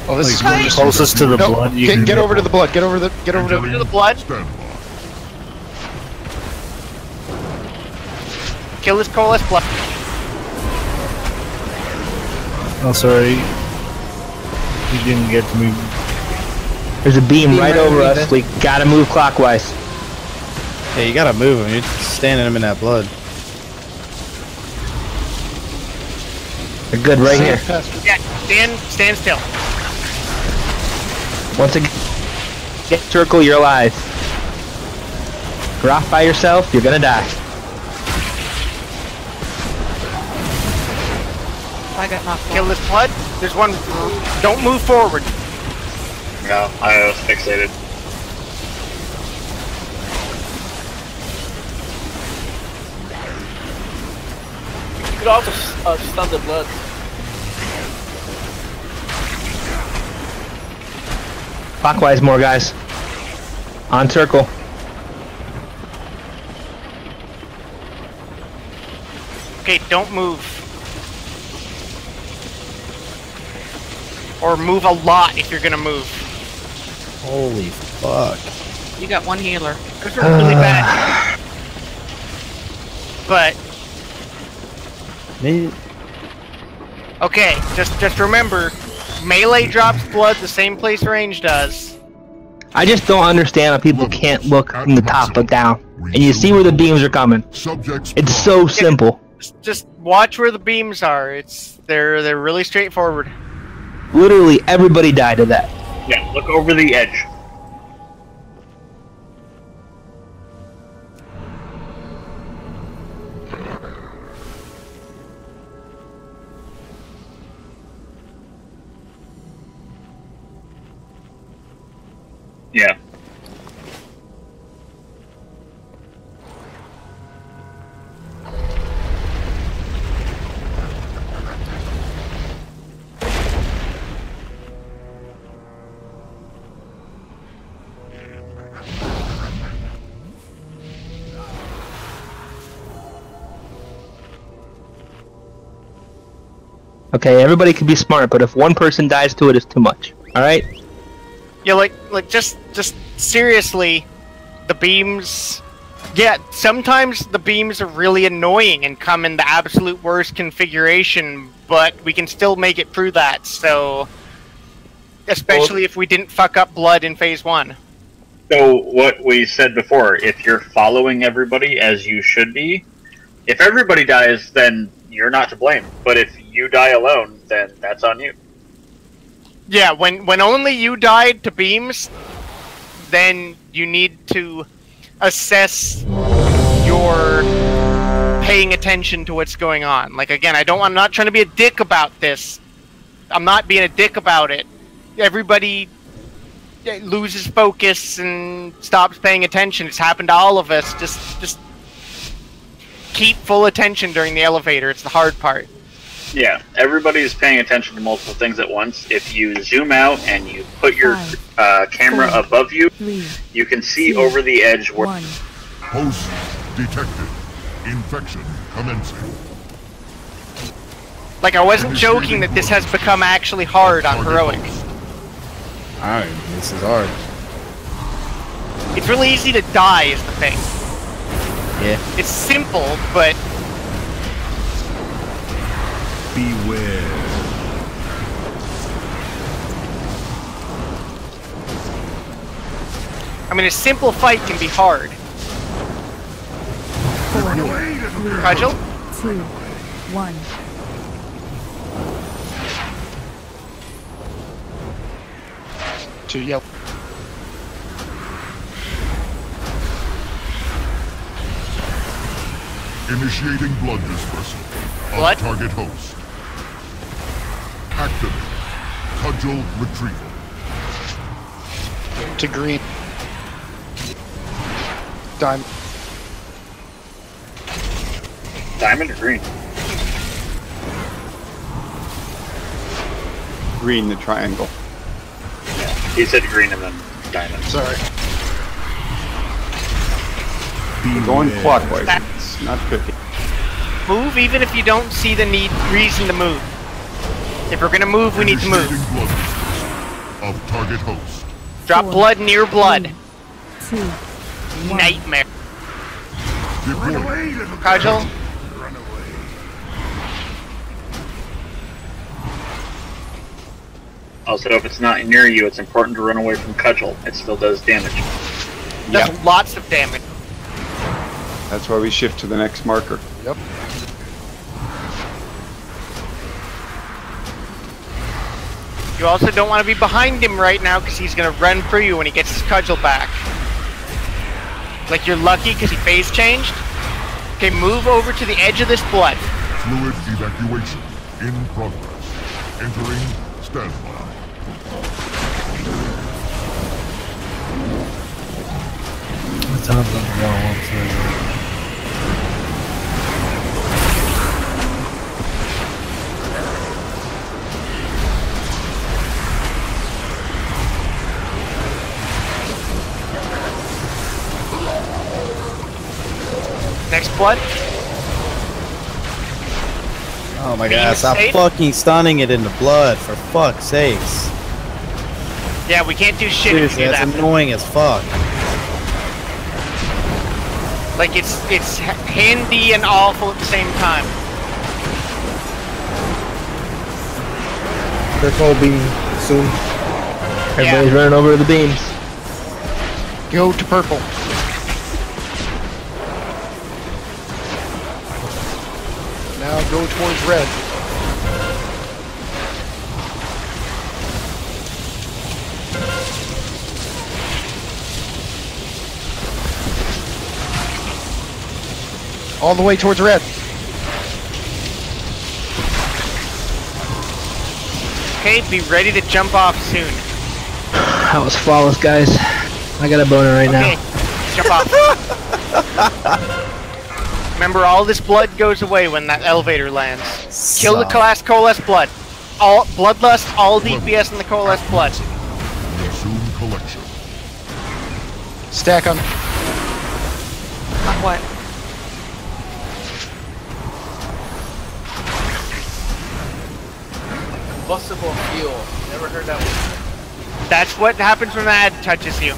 Oh, this is Like, closest to the No, blood. You get, can get over to the blood. Get over to To the blood. Kill this coalesce blood. Oh, sorry. He didn't get to me. there's a beam right over us. We gotta move clockwise. Hey, you gotta move him. You're standing him in that blood. They're good right here. Yeah, stand still. Once again, get circle, you're alive. You're off by yourself, you're gonna die. I got knocked Kill this blood. There's one. Don't move forward. No, I was fixated. You could also stun the blood. Clockwise more, guys. On circle. Okay, don't move. Or move a lot if you're gonna move. Holy fuck. You got one healer. Those are really bad. But Me? okay, just remember, melee drops blood the same place range does. I just don't understand how people can't look from the top but down. And you see where the beams are coming. It's so simple. Just watch where the beams are. They're really straightforward. Literally everybody died of that. Yeah, look over the edge. Yeah. Okay, everybody can be smart, but if one person dies to it, it's too much. All right? Yeah, like just seriously, the beams. Yeah, sometimes the beams are really annoying and come in the absolute worst configuration, but we can still make it through that. So, especially if we didn't fuck up blood in phase 1. So what we said before, if you're following everybody as you should be, if everybody dies, then you're not to blame. But if you die alone, then that's on you. Yeah, when only you died to beams, then you need to assess your paying attention to what's going on. Like, again, I'm not trying to be a dick about this. I'm not being a dick about it. Everybody loses focus and stops paying attention. It's happened to all of us. Just keep full attention during the elevator. It's the hard part. Yeah, everybody's paying attention to multiple things at once. If you zoom out and you put your camera above you, you can see over the edge where... Host detected. Infection commencing. Like, I wasn't joking that this has become actually hard on Heroic. Alright, this is hard. It's really easy to die, is the thing. Yeah. It's simple, but... Beware. I mean, a simple fight can be hard. Cudgel? 2, 1. To yell. Initiating blood dispersal of target host. Activate. Cudgel retrieval. To green. Diamond. Diamond or green? Green, the triangle. He said green and then diamond. Sorry. We're going clockwise. It's not cooking. Move even if you don't see the reason to move. If we're gonna move, we need to move. Blood of target host. Drop blood near blood. 2, 1. Nightmare. Cudgel? Also, if it's not near you, it's important to run away from Cudgel. It still does damage. Does lots of damage. That's why we shift to the next marker. Yep. You also don't want to be behind him right now because he's going to run through you when he gets his Cudgel back. Like, you're lucky because he phase changed. Okay, move over to the edge of this blood. Fluid evacuation in progress. Entering standby. Next blood. Oh my god, stop fucking stunning it in the blood, for fuck's sakes. Yeah, we can't do shit Seriously, if you do that's that. annoying as fuck. Like, it's handy and awful at the same time. Purple beam soon. Everybody's running over to the beams. Go to purple. Now go towards red. All the way towards red. Okay, be ready to jump off soon. That was flawless, guys. I got a boner right Okay, now. jump off. Remember, all this blood goes away when that elevator lands. Kill the last coalesced blood. All bloodlust, all DPS in the coalesced blood. Resume collection. Stack on. What? Combustible fuel. Never heard that one. That's what happens when that touches you.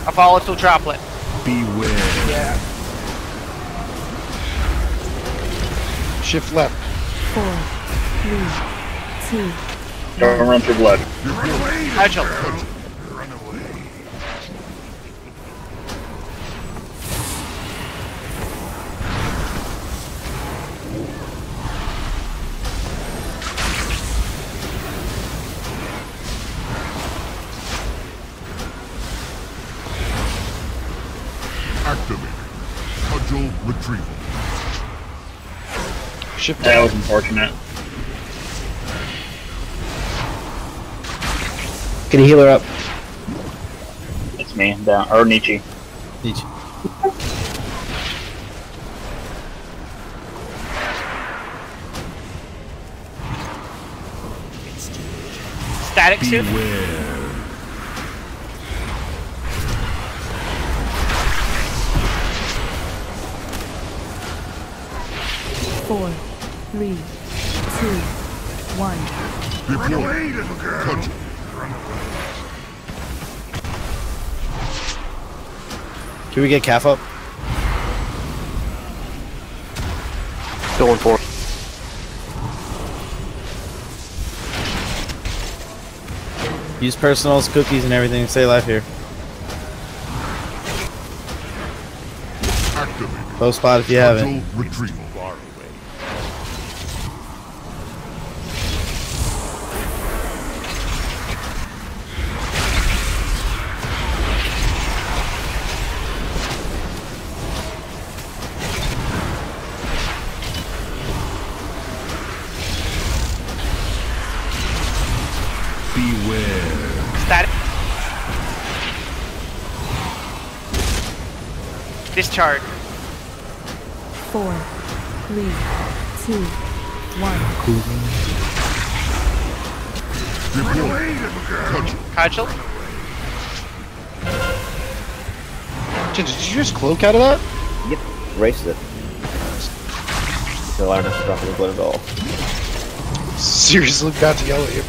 A volatile droplet. Beware. Yeah. Shift left. 4, 3, 2, Don't run through blood. Agile. Activate. Cudgel retrieval. Shift That was unfortunate. Get a healer up. It's me, down. Or Nietzsche. Nietzsche. Static suit. Beware. 4, 3, 2, 1. Run away, little girl. Cudgel. Can we get Calf up? Going for it. Use personals, cookies, and everything. Stay alive here. Activate. Close spot if you have Cudgel it. retrieval. Beware. Static. Discharge. 4, 3, 2, 1. Run away, little girl. Cudgel. Did you just cloak out of that? Yep. Erased it. So I don't have to drop any blood at all. Seriously, about to yell at you.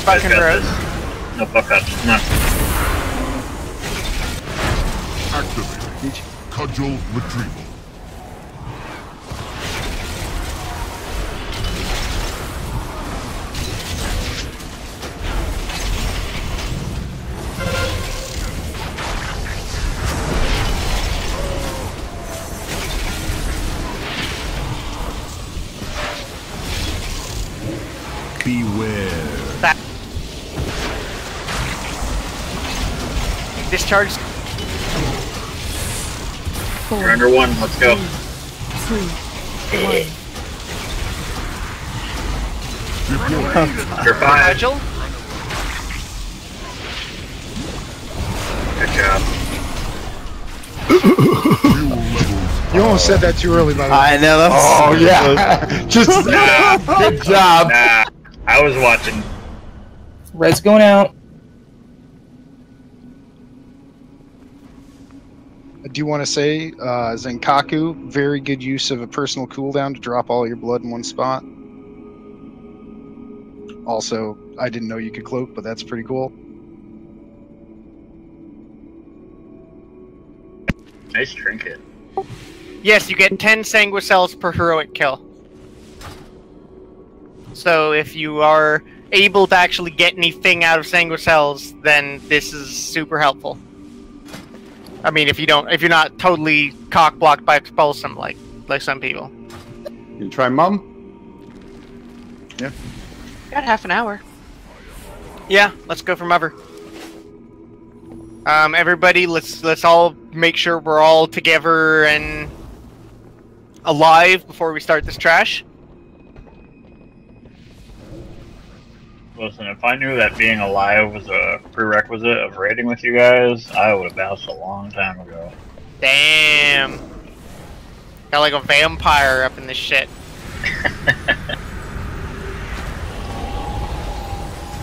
Fucking Rose. No, fuck up. No. Activate. Cudgel retrieval. Beware. That. Discharge. 4, You're under one. Let's go. 2, 1. You're fine. Cudgel. Good job. You almost said that too early, by the way. I know. That's Oh yeah. Just good job. Nah, I was watching. Red's going out. I do want to say, Zenkaku, very good use of a personal cooldown to drop all your blood in one spot. Also, I didn't know you could cloak, but that's pretty cool. Nice trinket. Yes, you get 10 sanguicells per heroic kill. So if you are able to actually get anything out of sanguicells, then this is super helpful. I mean, if you're not totally cock blocked by expulsum like some people. You try Mum? Yeah. Got half an hour. Yeah, let's go for Mother. Everybody, let's all make sure we're all together and alive before we start this trash. Listen, if I knew that being alive was a prerequisite of raiding with you guys, I would have bounced a long time ago. Damn. Got like a vampire up in this shit.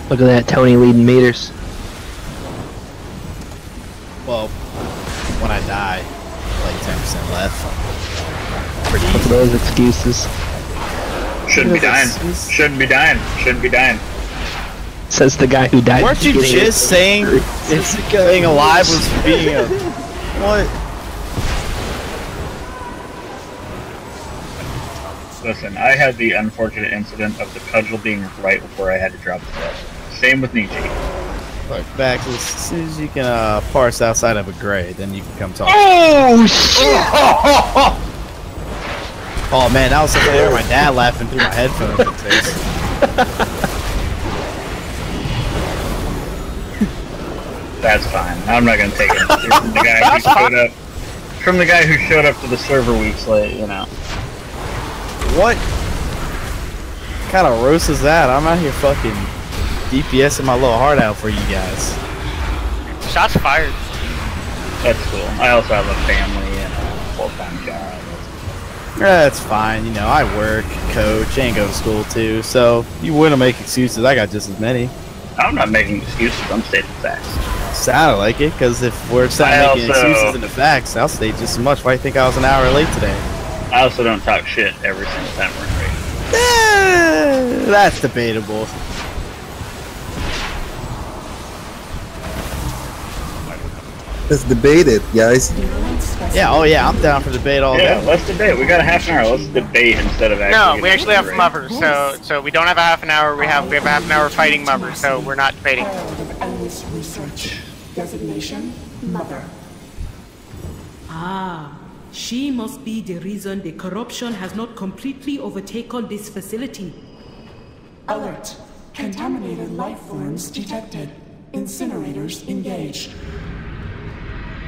Look at that, Tony leading meters. Well, when I die, like 10% left. Pretty Look at easy. those excuses. Shouldn't be dying. Shouldn't be dying. Shouldn't be dying. Says the guy who died. Weren't you just saying staying alive was being a what? Listen, I had the unfortunate incident of the cudgel being right before I had to drop the death. Same with Nietzsche. Look, Bax, as soon as you can parse outside of a gray, then you can come talk. Oh shit! Oh man, that was something there. My dad laughing through my headphones. That's fine. I'm not gonna take it. From the guy who showed up. From the guy who showed up to the server weeks late, you know. What kind of roast is that? I'm out here fucking DPSing my little heart out for you guys. Shots fired. That's cool. I also have a family and a full-time job. Yeah, that's fine. You know, I work, coach, and go to school too. So you wouldn't make excuses. I got just as many. I'm not making excuses. I'm stating facts. Sounded like it, because if we're making excuses in the facts, I'll state just as much. Why do you think I was an hour late today? I also don't talk shit every single time we're in raid. That's debatable. Let's debate it, guys. Yeah, oh yeah, I'm down for debate all day. Yeah, let's debate. We got a half an hour. Let's debate instead of actually. No, we actually have movers, so we don't have a half an hour. We have a half an hour fighting movers, so we're not debating. Endless research. Designation: Mother. Ah, she must be the reason the corruption has not completely overtaken this facility. Alert. Contaminated life forms detected. Incinerators engaged.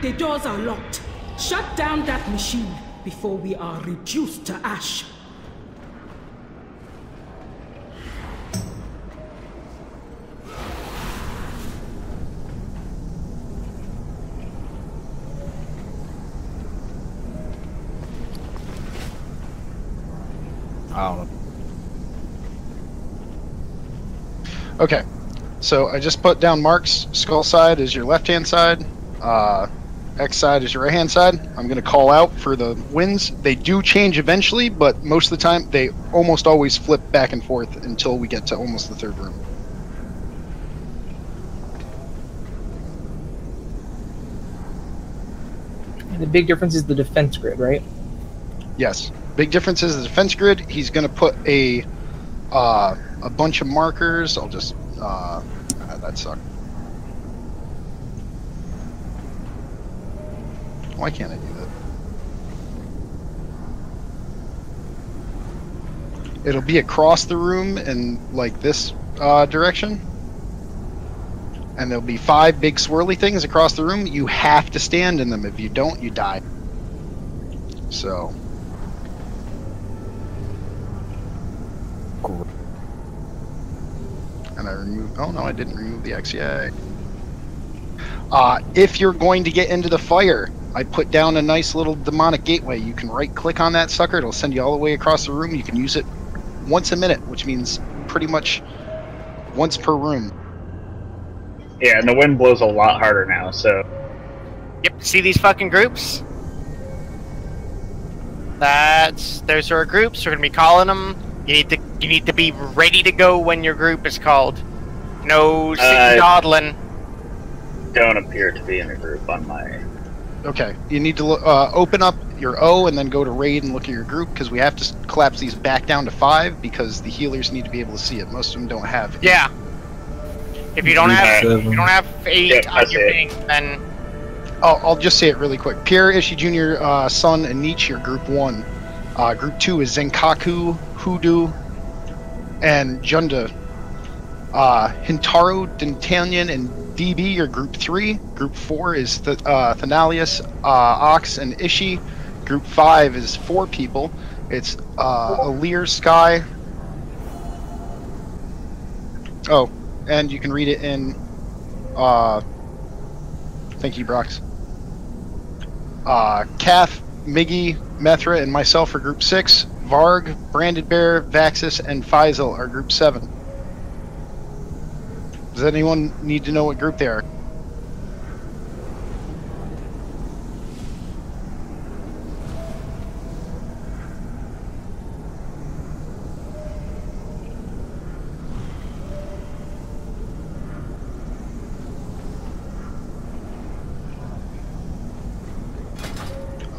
The doors are locked. Shut down that machine before we are reduced to ash. I don't know. Okay, so I just put down Mark's skull side as your left-hand side. X side is your right-hand side. I'm going to call out for the winds. They do change eventually, but most of the time they almost always flip back and forth until we get to almost the third room. And the big difference is the defense grid, right? Yes. Big difference is the defense grid. He's going to put a bunch of markers. I'll just... that sucked. Why can't I do that? It'll be across the room in like this direction. And there'll be 5 big swirly things across the room. You have to stand in them. If you don't, you die. So. And I removed... Oh no, I didn't remove the XEA. If you're going to get into the fire, I put down a nice little demonic gateway. You can right-click on that sucker. It'll send you all the way across the room. You can use it once a minute, which means pretty much once per room. Yeah, and the wind blows a lot harder now, so... Yep, see these fucking groups? Those are our groups. We're gonna be calling them. You need to be ready to go when your group is called. No sitting dawdling. Don't appear to be in a group on my... Okay, you need to open up your O and then go to raid and look at your group, because we have to collapse these back down to 5 because the healers need to be able to see it. Most of them don't have 8. Yeah. If you don't have 8 on your thing, then... I'll just say it really quick. Pierre, Ishii Jr., Sun, and Nietzsche are group 1. Group 2 is Zenkaku, Hoodoo, and Junda. Hintaro, D'Intanyan, and DB are group 3. Group 4 is Thanalius, Ox, and Ishii. Group 5 is 4 people. It's Alir, Sky. Oh, and you can read it in... thank you, Brox. Kath, Miggy, Methra, and myself are group 6. Varg, Branded Bear, Vaxis, and Faisal are group 7. Does anyone need to know what group they are?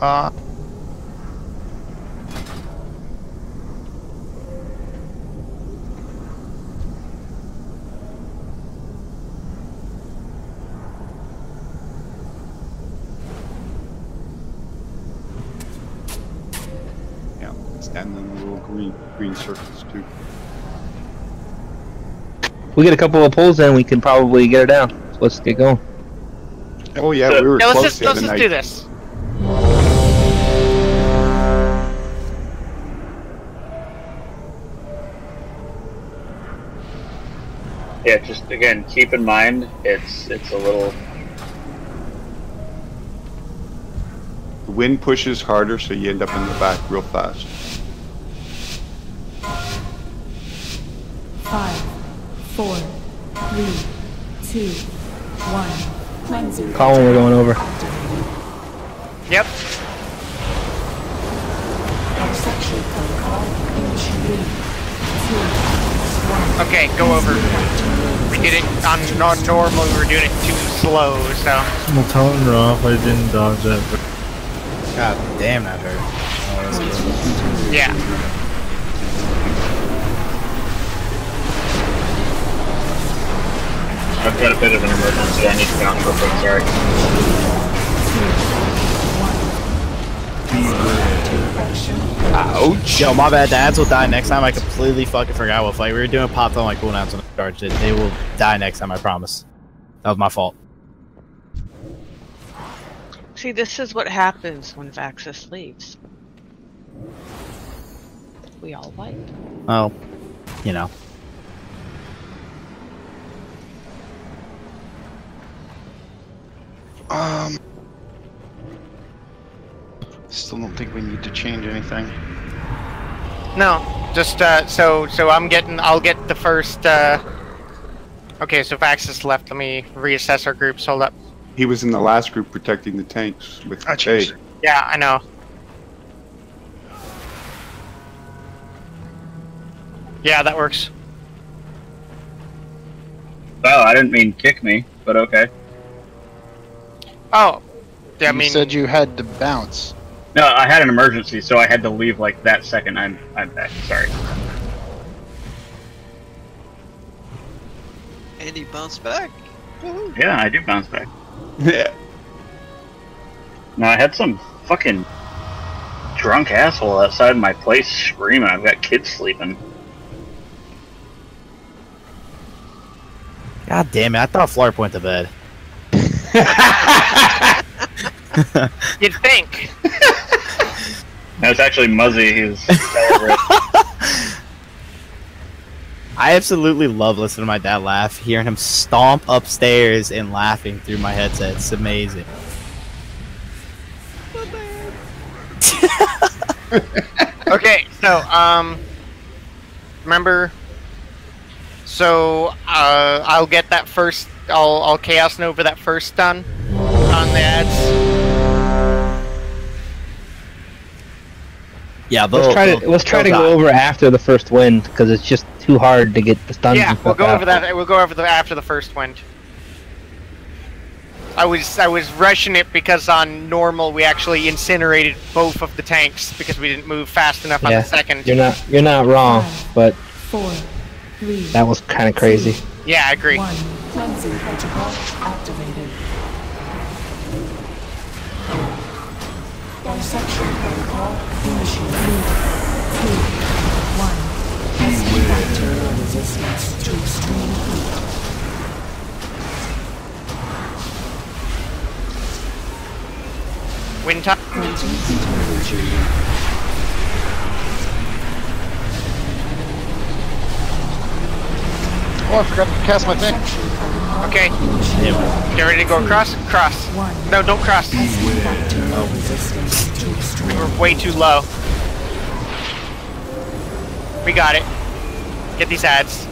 Yeah, stand in the little green circles too. We get a couple of pulls in, we can probably get her down. So let's get going. Oh yeah, we were Yeah, close the let's other just night. do this. Yeah, just again, keep in mind it's a little. The wind pushes harder, so you end up in the back real fast. 5, 4, 3, 2, 1. Cleansing. Call when we're going over. Yep. Section protocol initiated. 3, 1. Okay, go over. We did it on normal. We were doing it too slow, so. Well, telling her off, I didn't dodge that. God damn, that hurt. Oh, that's good. Yeah. I've got a bit of an emergency. I need to bounce real quick. Sorry. Ouch. Yo, my bad. The ads will die next time. I completely fucking forgot what fight we were doing. Popped on my cooldowns when I charged it. They will die next time, I promise. That was my fault. See, this is what happens when Vaxis leaves. We all wipe. Well, you know. Still don't think we need to change anything. No, just so I'll get the first. Okay, so Vaxis left. Let me reassess our groups. Hold up. He was in the last group protecting the tanks with Faye. Yeah, I know. Yeah, that works. Wow, I didn't mean kick me, but okay. Oh, yeah, I You mean, said you had to bounce. No, I had an emergency, so I had to leave like that second. I'm back. Sorry. And he bounced back. Woohoo. Yeah, I did bounce back. Yeah. No, I had some fucking drunk asshole outside my place screaming. I've got kids sleeping. God damn it, I thought Flarp went to bed. you'd think. No, it's actually Muzzy. He's celebrating. I absolutely love listening to my dad laugh, hearing him stomp upstairs and laughing through my headset. It's amazing. Okay, so remember. So I'll get that first. I'll Chaos Nova that first stun on the ads. Yeah, let's try to go over after the first wind because it's just too hard to get the stuns. Yeah, and we'll stuff go out. over that. We'll go over after the first wind. I was rushing it because on normal we actually incinerated both of the tanks because we didn't move fast enough on the second. You're not wrong, but 4, 3. that was kind of crazy. Yeah, I agree. 1. Cleansing protocol activated. Dissection protocol initiated. 2, 1. Testing bacterial resistance to extreme heat. Wind time. Granting intervention. Oh, I forgot to cast my thing. Okay. Get ready to go across? Cross. No, don't cross. We were way too low. We got it. Get these ads.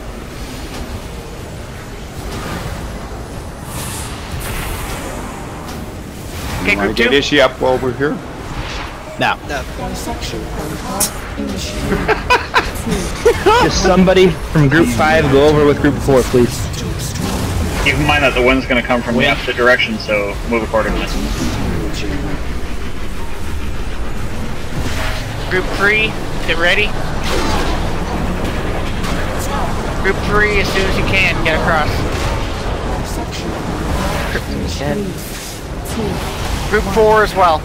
Okay, Want group to get 2. Ishii up while we're here? No. Dissection protocol initiated. Just somebody from Group 5 go over with Group 4, please. Keep in mind that the wind's going to come from the opposite direction, so move accordingly. Group 3, get ready. Group 3, as soon as you can, get across. Group 4 as well.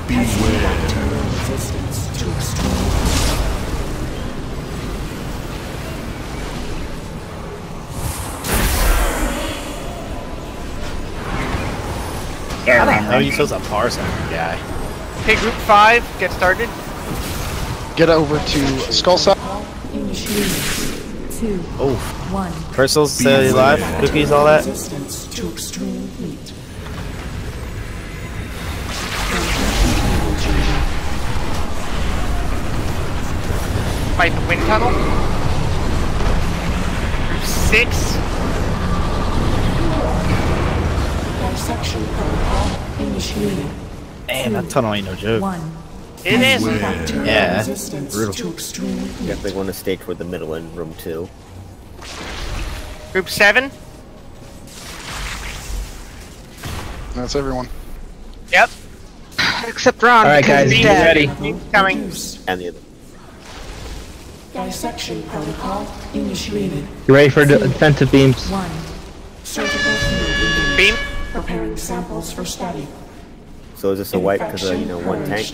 How the hell are you supposed to parse that guy? Okay, Group 5, get started. Get over to Skull Side. Oh. Crystals, stay alive, cookies, all that. Fight the wind tunnel. Group 6. Damn, that tunnel ain't no joke. It is. Yeah. Brutal. Definitely want to stay toward the middle in room 2. Group 7. That's everyone. Yep. Except Ron. Alright guys, he's get dead. ready. Coming. And the other. Dissection protocol initiated. You ready for the defensive beams? 1. Surgical field Beam. preparing samples for study. So is this a wipe because of, one tank?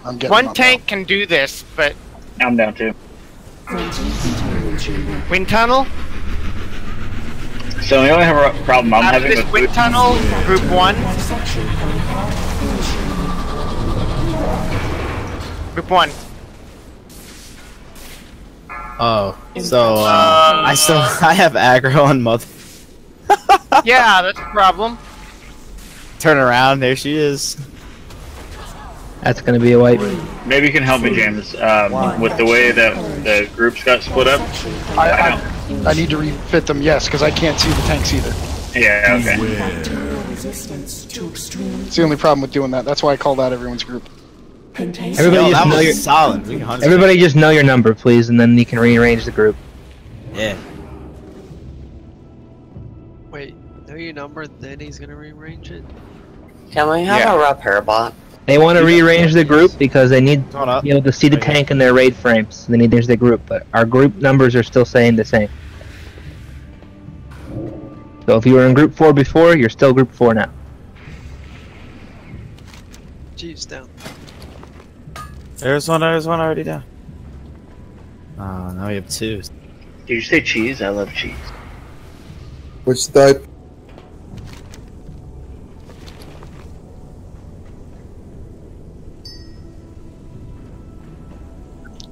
I'm getting One tank can do this, but I'm down too. wind tunnel. So the only problem I'm After having this with wind tunnel, Group 1. Group 1. Oh, so I have aggro on mother. Yeah, that's a problem. Turn around, there she is. That's gonna be a wipe. maybe you can help me, James, with the way that the groups got split up. I need to refit them, yes, because I can't see the tanks either. Yeah, okay. It's the only problem with doing that. That's why I called out everyone's group. Everybody just know your solid. Everybody just know your number, please, and then you can rearrange the group. Yeah. Wait, know your number, then he's gonna rearrange it? Can we have a repair bot? They want to rearrange the group because they need to be able to see the tank in their raid frames. They need to change the group, but our group numbers are still staying the same. So if you were in group 4 before, you're still group 4 now. Jeeves down. There's one already down. Oh, now we have 2. Did you say cheese? I love cheese. Which type?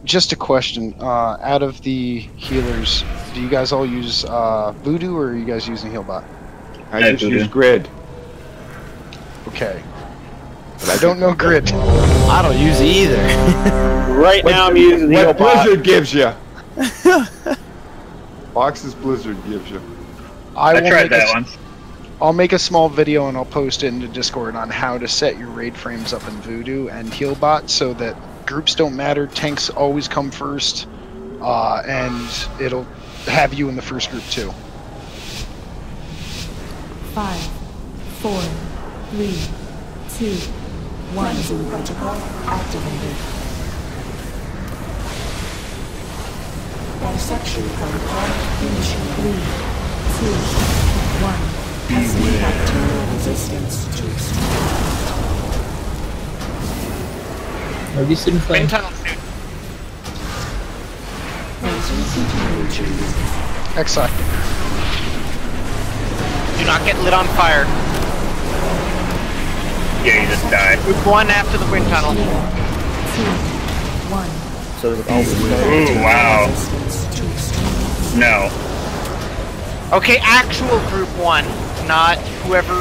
Just a question. Out of the healers, do you guys all use Voodoo, or are you guys using Healbot? I just use Grid. Okay. But I don't know Grid. I don't use either. Right now I'm using what Healbot. Blizzard gives you. Boxes Blizzard gives you. I tried that once. I'll make a small video and I'll post it into Discord on how to set your raid frames up in Voodoo and Healbot so that groups don't matter, tanks always come first, and it'll have you in the first group too. 5, 4, 3, 2, 1. Protocol activated. Dissection protocol initiated. 3, 2, 1. Testing bacterial resistance to extreme. Are you sitting Wind tunnel, dude. Exile. Do not get lit on fire. Yeah, you just died. Group 1 after the wind tunnel. 2, 1. So there's always Ooh, wow. No. Okay, actual Group 1, not whoever.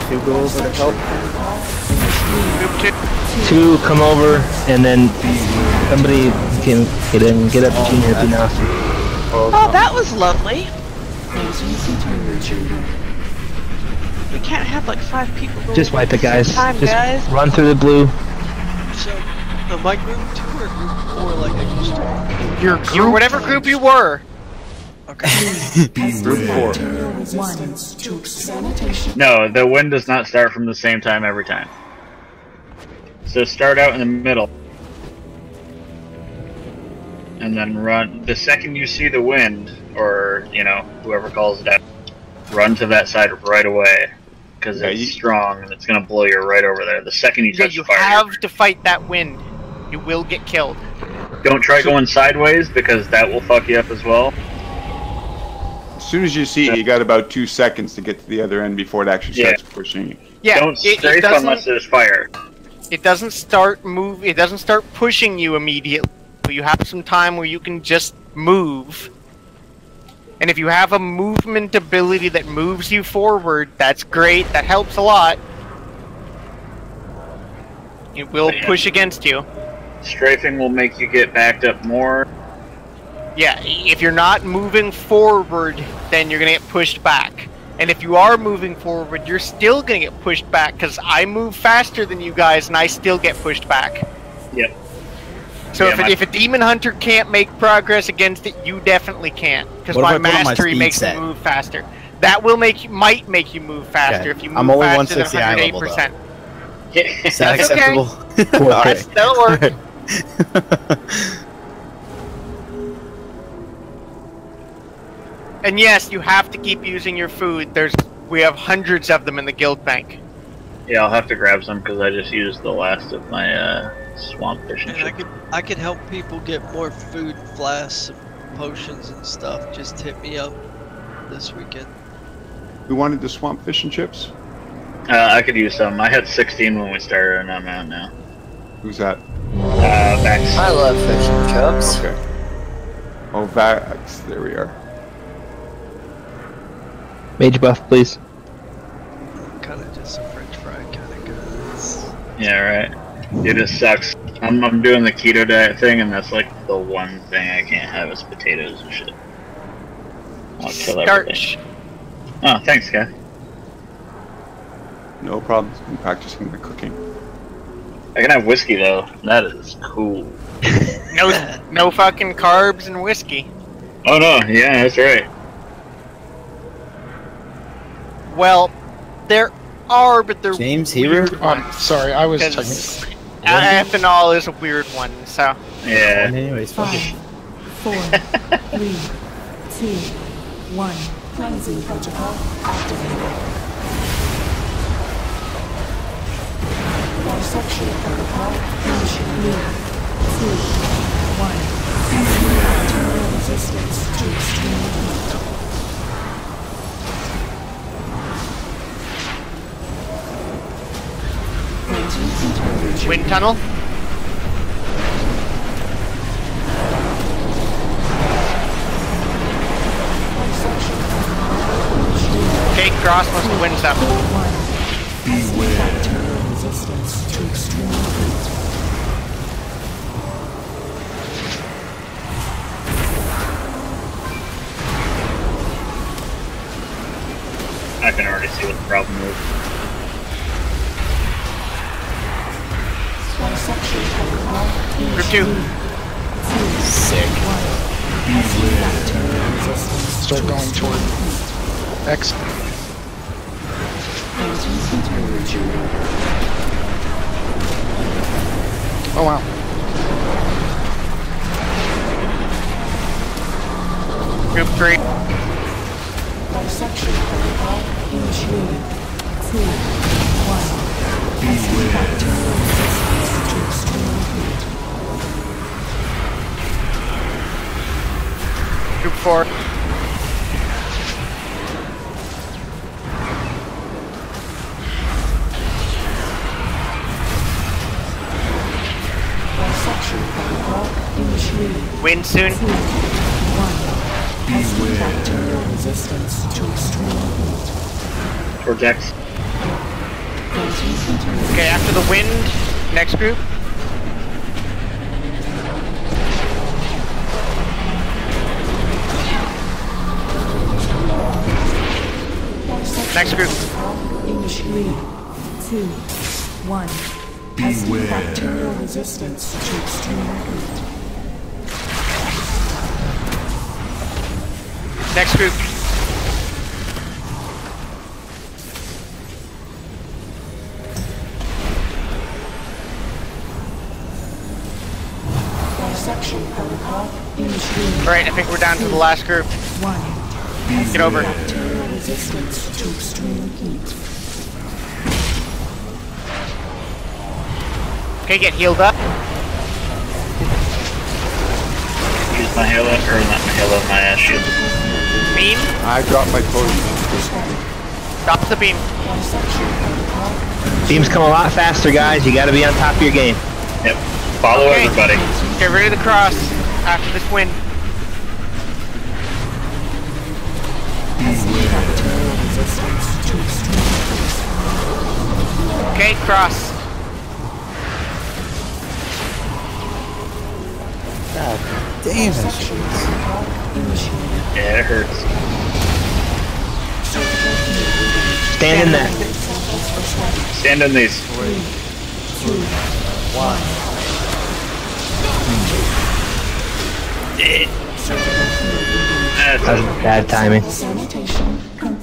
Two go over to help. Group 2 come over, and then somebody can get up to you. It'd be awesome. Oh, that was lovely. We can't have like 5 people go Just wipe it, guys. Time, Just guys. run through the blue. So, am I group 2 or group 4 like I used to? Your You're whatever group you were. Okay. Group 4. No, the wind does not start from the same time every time. So start out in the middle. And then run. The second you see the wind, or, you know, whoever calls it out, run to that side right away. Because it's strong and it's going to blow you right over there. The second you touch fire. You have to fight that wind. You will get killed. Don't try going sideways because that will fuck you up as well. As soon as you see it, you got about 2 seconds to get to the other end before it actually starts pushing you. Yeah, don't strafe unless there's fire. It doesn't start It doesn't start pushing you immediately. You have some time where you can just move. And if you have a movement ability that moves you forward, that's great. That helps a lot. It will push against you. Strafing will make you get backed up more. Yeah, if you're not moving forward, then you're gonna get pushed back. And if you are moving forward, you're still gonna get pushed back, because I move faster than you guys, and I still get pushed back. Yep. So if a demon hunter can't make progress against it, you definitely can't, because my mastery makes you move faster. That will might make you move faster if you move faster than 108%. Is that acceptable? Alright, that'll work. And yes, you have to keep using your food. We have hundreds of them in the guild bank. Yeah, I'll have to grab some because I just used the last of my swamp fish and shit. I could help people get more food, flasks, and potions and stuff. Just hit me up this weekend. We wanted the swamp fish and chips? I could use some. I had 16 when we started, and I'm out now. Who's that? Vax. I love fish and chips. Okay. Oh, Vax. There we are. Mage buff, please. Kind of just a French fry kind of guys. Yeah, right. It just sucks. I'm doing the keto diet thing, and that's like the one thing I can't have is potatoes and shit. I'll kill everything. Oh, thanks, guy. No problem. I'm practicing the cooking. I can have whiskey though. That is cool. No fucking carbs and whiskey. Oh no, yeah, that's right. Well, there are, but they're James weird Hero? ones. Sorry, I was technically. Ethanol is a weird one, so. Yeah. Anyways, 5, 4, 3, 2, 1. Cleansing protocol activated. Dissection protocol initiated. 3, 1. Bacterial resistance to extreme heat. Wind tunnel. Okay, cross once the wind's up. Bacterial resistance to extreme heat. I can already see what the problem is. Group 2. Sick. Start going toward X. Oh wow. Group 3. Dissection protocol initiated. 2, 1. Bacterial resistance to extreme heat. Group 4. Dissection protocol initiated. Wind soon. 2, 1. Testing bacterial resistance to extreme heat. Towards X. Okay, after the wind, next group. Next group. Initiated. 2, 1. Testing bacterial resistance to extreme heat. Next group. Alright, I think we're down to the last group. Get over. Resistance to extreme heat. Okay, get healed up. Use my halo, or not my halo, my shield. Beam. I dropped my potion. Drop the beam. Beams come a lot faster, guys. You gotta be on top of your game. Yep. Follow everybody. Get rid of the cross after this wind. Okay, cross. God damn it. Yeah, it hurts. Stand in there. Stand in these. 3, 2, 1. That was bad timing.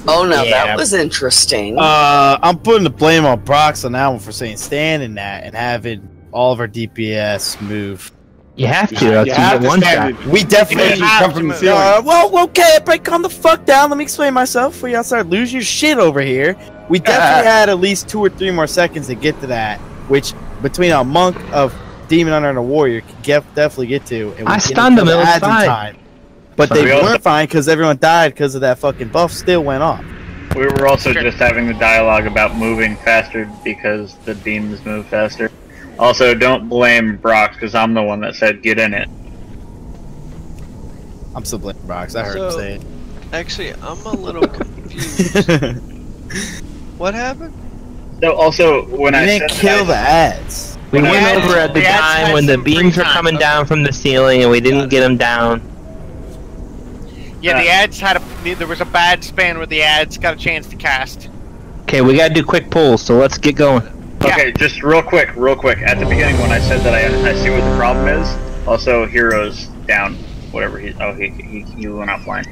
Oh no, Yeah. that was interesting. I'm putting the blame on Brox on that one for saying stand in that and having all of our DPS move. You have to, else you get one shot. We definitely come from the ceiling. well, okay, but calm the fuck down. Let me explain myself before y'all start losing your shit over here. We definitely had at least 2 or 3 more seconds to get to that, which between a monk, of demon hunter, and a warrior could definitely get to. And I stunned them. It was fine. time. But they weren't fine because everyone died because of that fucking buff still went off. We were also just having the dialogue about moving faster because the beams move faster. Also, don't blame Brox because I'm the one that said get in it. I'm still blaming Brox. I heard him say it. Actually, I'm a little confused. What happened? So also, when I didn't kill the ads. We went over at the time when the beams were coming down from the ceiling and we didn't get them down. Yeah, the ads had there was a bad span where the ads got a chance to cast. Okay, we gotta do quick pulls, so let's get going. Okay, just real quick. At the beginning when I said that I see what the problem is, also Hero's down, whatever he went offline.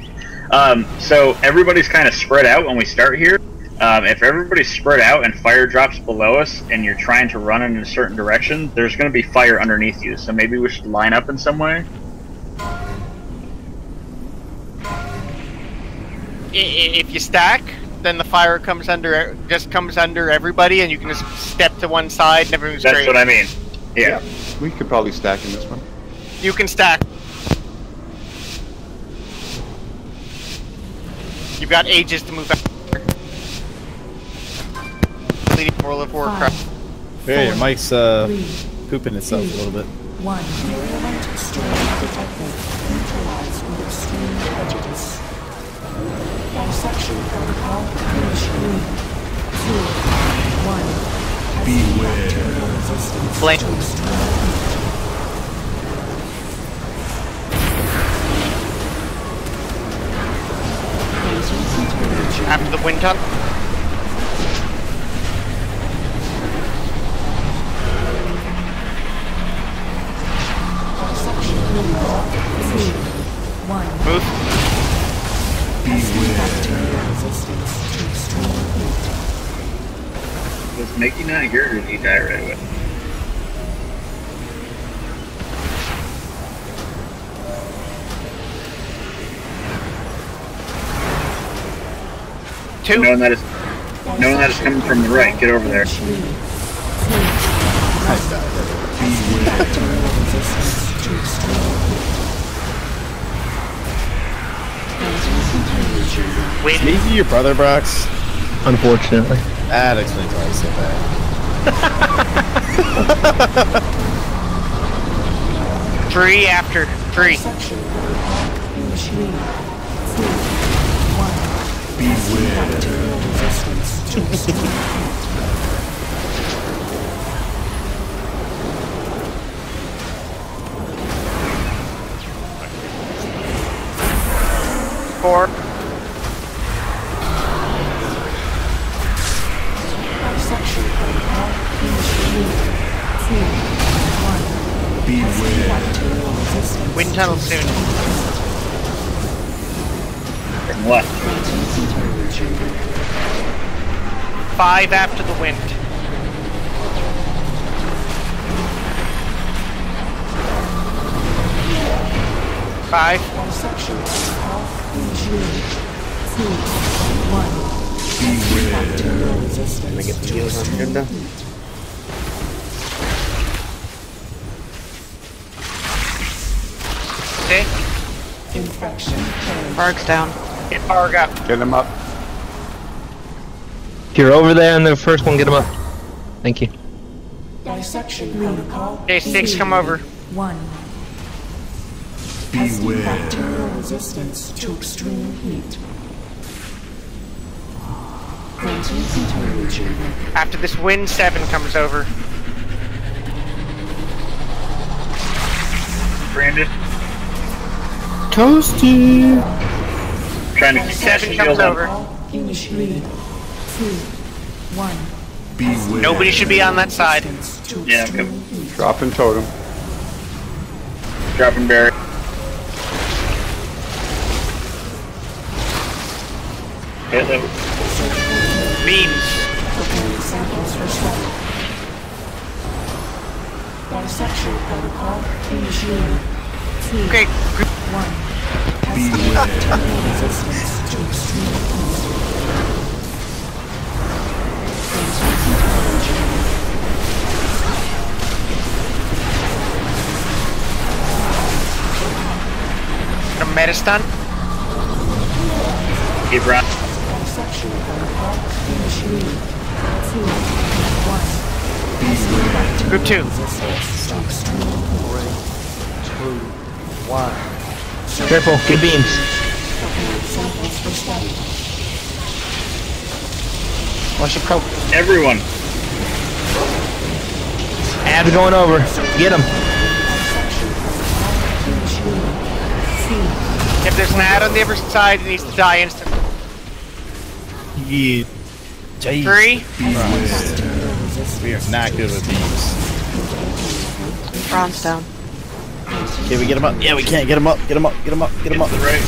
So everybody's kind of spread out when we start here. If everybody's spread out and fire drops below us and you're trying to run in a certain direction, there's going to be fire underneath you, so maybe we should line up in some way. If you stack, then the fire comes under everybody, and you can just step to one side and everyone's That's great. what I mean. Yeah. We could probably stack in this one. You can stack. You've got ages to move out. Leading World of Warcraft. Yeah, your mic's pooping itself a little bit. 1. Virulent storm detected. Neutralized with extreme prejudice. Dissection protocol initiated. 2, 1. Beware. Resistance Blame. to extreme heat. After the wind tunnel. Move. Was Mickey not here, or did he die right away? Knowing that is coming from the right, get over there. Is Maisie your brother, Brox? Unfortunately. That explains why you said that. 3 after 3. Four. Wind tunnel soon. Nothing left. 5 after the wind. Five. Can I get the heals on agenda? Okay. Barg's down. Get Barg up. Get him up. If you're over there on the first one, get him up. Thank you. Dissection protocol. Okay, 6, come over. 1. Testing bacterial resistance to extreme heat. Granting contamination. After this wind, 7 comes over. Brandon. Toasty. Trying to keep 7 comes over. Initiate. 2, 1. Nobody should be on that side. Yeah, I'm coming. Dropping totem. Dropping berry. Hit them. Beams. Samples for study. Dissection protocol initiated. 2, Okay. 1. Testing bacterial resistance to extreme heat. A Medistun. Keep running. Dissection protocol initiated. 2, 1. Testing bacterial Group 2. resistance to extreme heat. 3, 2, 1. Careful, get beams. Samples for study. Watch the pro. Everyone. Ab's going over. Get him. If there's an ad on the other side, it needs to die instantly. Yeah. 3. We are not good with beams. Ron's down. Can we get him up? Yeah, we can't. Get him up. Get him up. Get him up. Get him up. Right.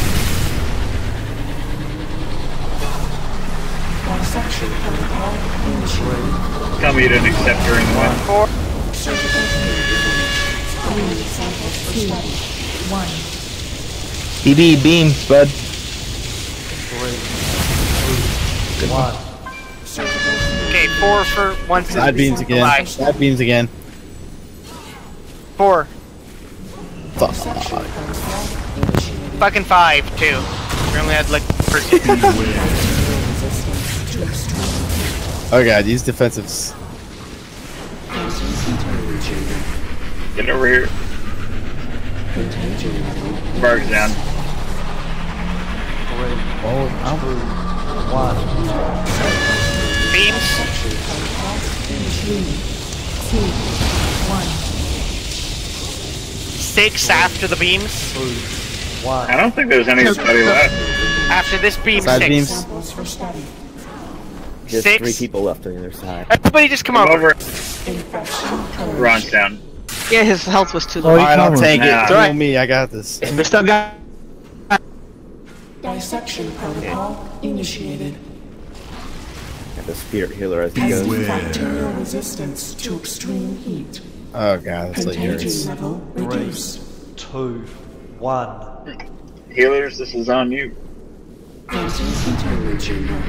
Dissection protocol initiated. Tell me you didn't accept during the wind. 4. Surgical field. 3 samples for study. 1. BB beams, bud. 3, 2, 1. Okay, 4 for once. Side beams again. Side beams again. 4. Fuck. Fucking 5, too. We only had like first. Oh god, these defensives. Get over here. Barg's down. 3, 2, 1. Beams. 6 after the beams. 2, 1. I don't think there's anybody left. After this beam, Side 6. beams. Samples for study. Just 6. 3 people left on the other side. Everybody just come Come over. Infection Ron's down. Yeah, his health was too Oh, low. alright, I'll take it. Nah. Throw me. I got this. Mr. Guy. Dissection protocol initiated. Got the spirit healer as he Testing goes. bacterial resistance to extreme heat. Oh god, that's like Contagion yours. level 3, reduced. 2, 1. Healers, this is on you. Granting containment chamber.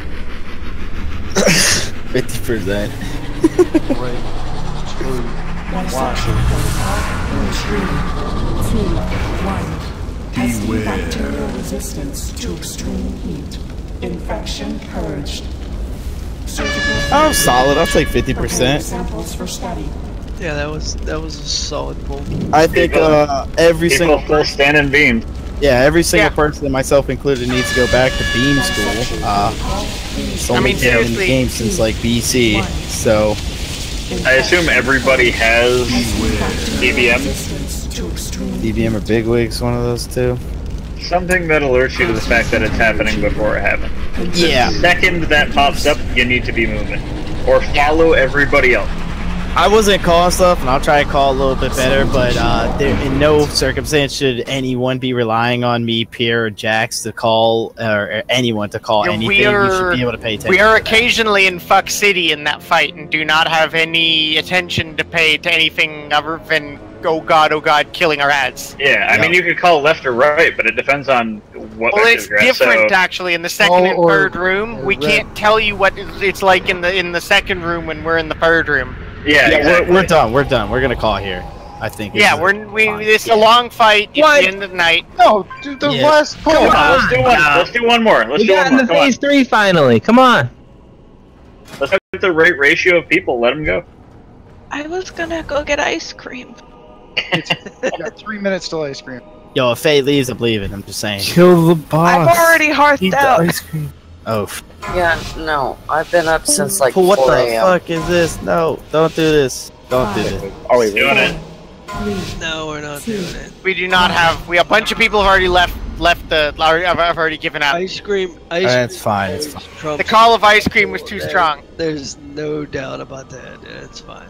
50%. 3, 2, 1. Dissection protocol initiated. 2, 1. Testing bacterial resistance to extreme heat. Infection purged. Surgical I'm solid. I'll take preparing 50%. samples for study. Yeah, that was a solid pull. I think every People single still standing beam. yeah, every single person, myself included, needs to go back to beam school. It's only been in the seriously. game since like BC, so I assume everybody has DBM. DBM or Bigwig's one of those two. Something that alerts you to the fact that it's happening before it happened. Yeah. The second that pops up, you need to be moving. Or follow everybody else. I wasn't calling stuff, and I'll try to call a little bit better, but in no circumstance should anyone be relying on me, Pierre, or Jax to call, or anyone to call anything. You should be able to pay attention. We are occasionally in Fuck City in that fight, and do not have any attention to pay to anything other than oh god, killing our ads. Yeah, I mean, you could call left or right, but it depends on what. Well, it's different actually. In the second and third room, we can't tell you what it's like in the second room when we're in the third room. Yeah, exactly. we're done. We're done. We're gonna call here. I think. Yeah, it's a long fight. It's the end of the night. No, dude, the last. Come on, let's do one. Let's do one more. Let's We do got one more. into Come on. phase 3 finally. Come on. Let's look at the ratio of people. Let them go. I was gonna go get ice cream. You got 3 minutes till ice cream. Yo, if Faye leaves, I'm leaving. I'm just saying. Kill the boss. I've already hearthed Eat the out. ice cream. Oh. Yeah, no. I've been up since like What 4 the a.m. fuck is this? No, don't do this. Don't do this. Are we doing it? No, we're not doing it. We do not have. We a bunch of people have already left the. I've already given up. Ice cream. It's fine. It's fine. The call of ice cream was too strong. There's no doubt about that. It's fine.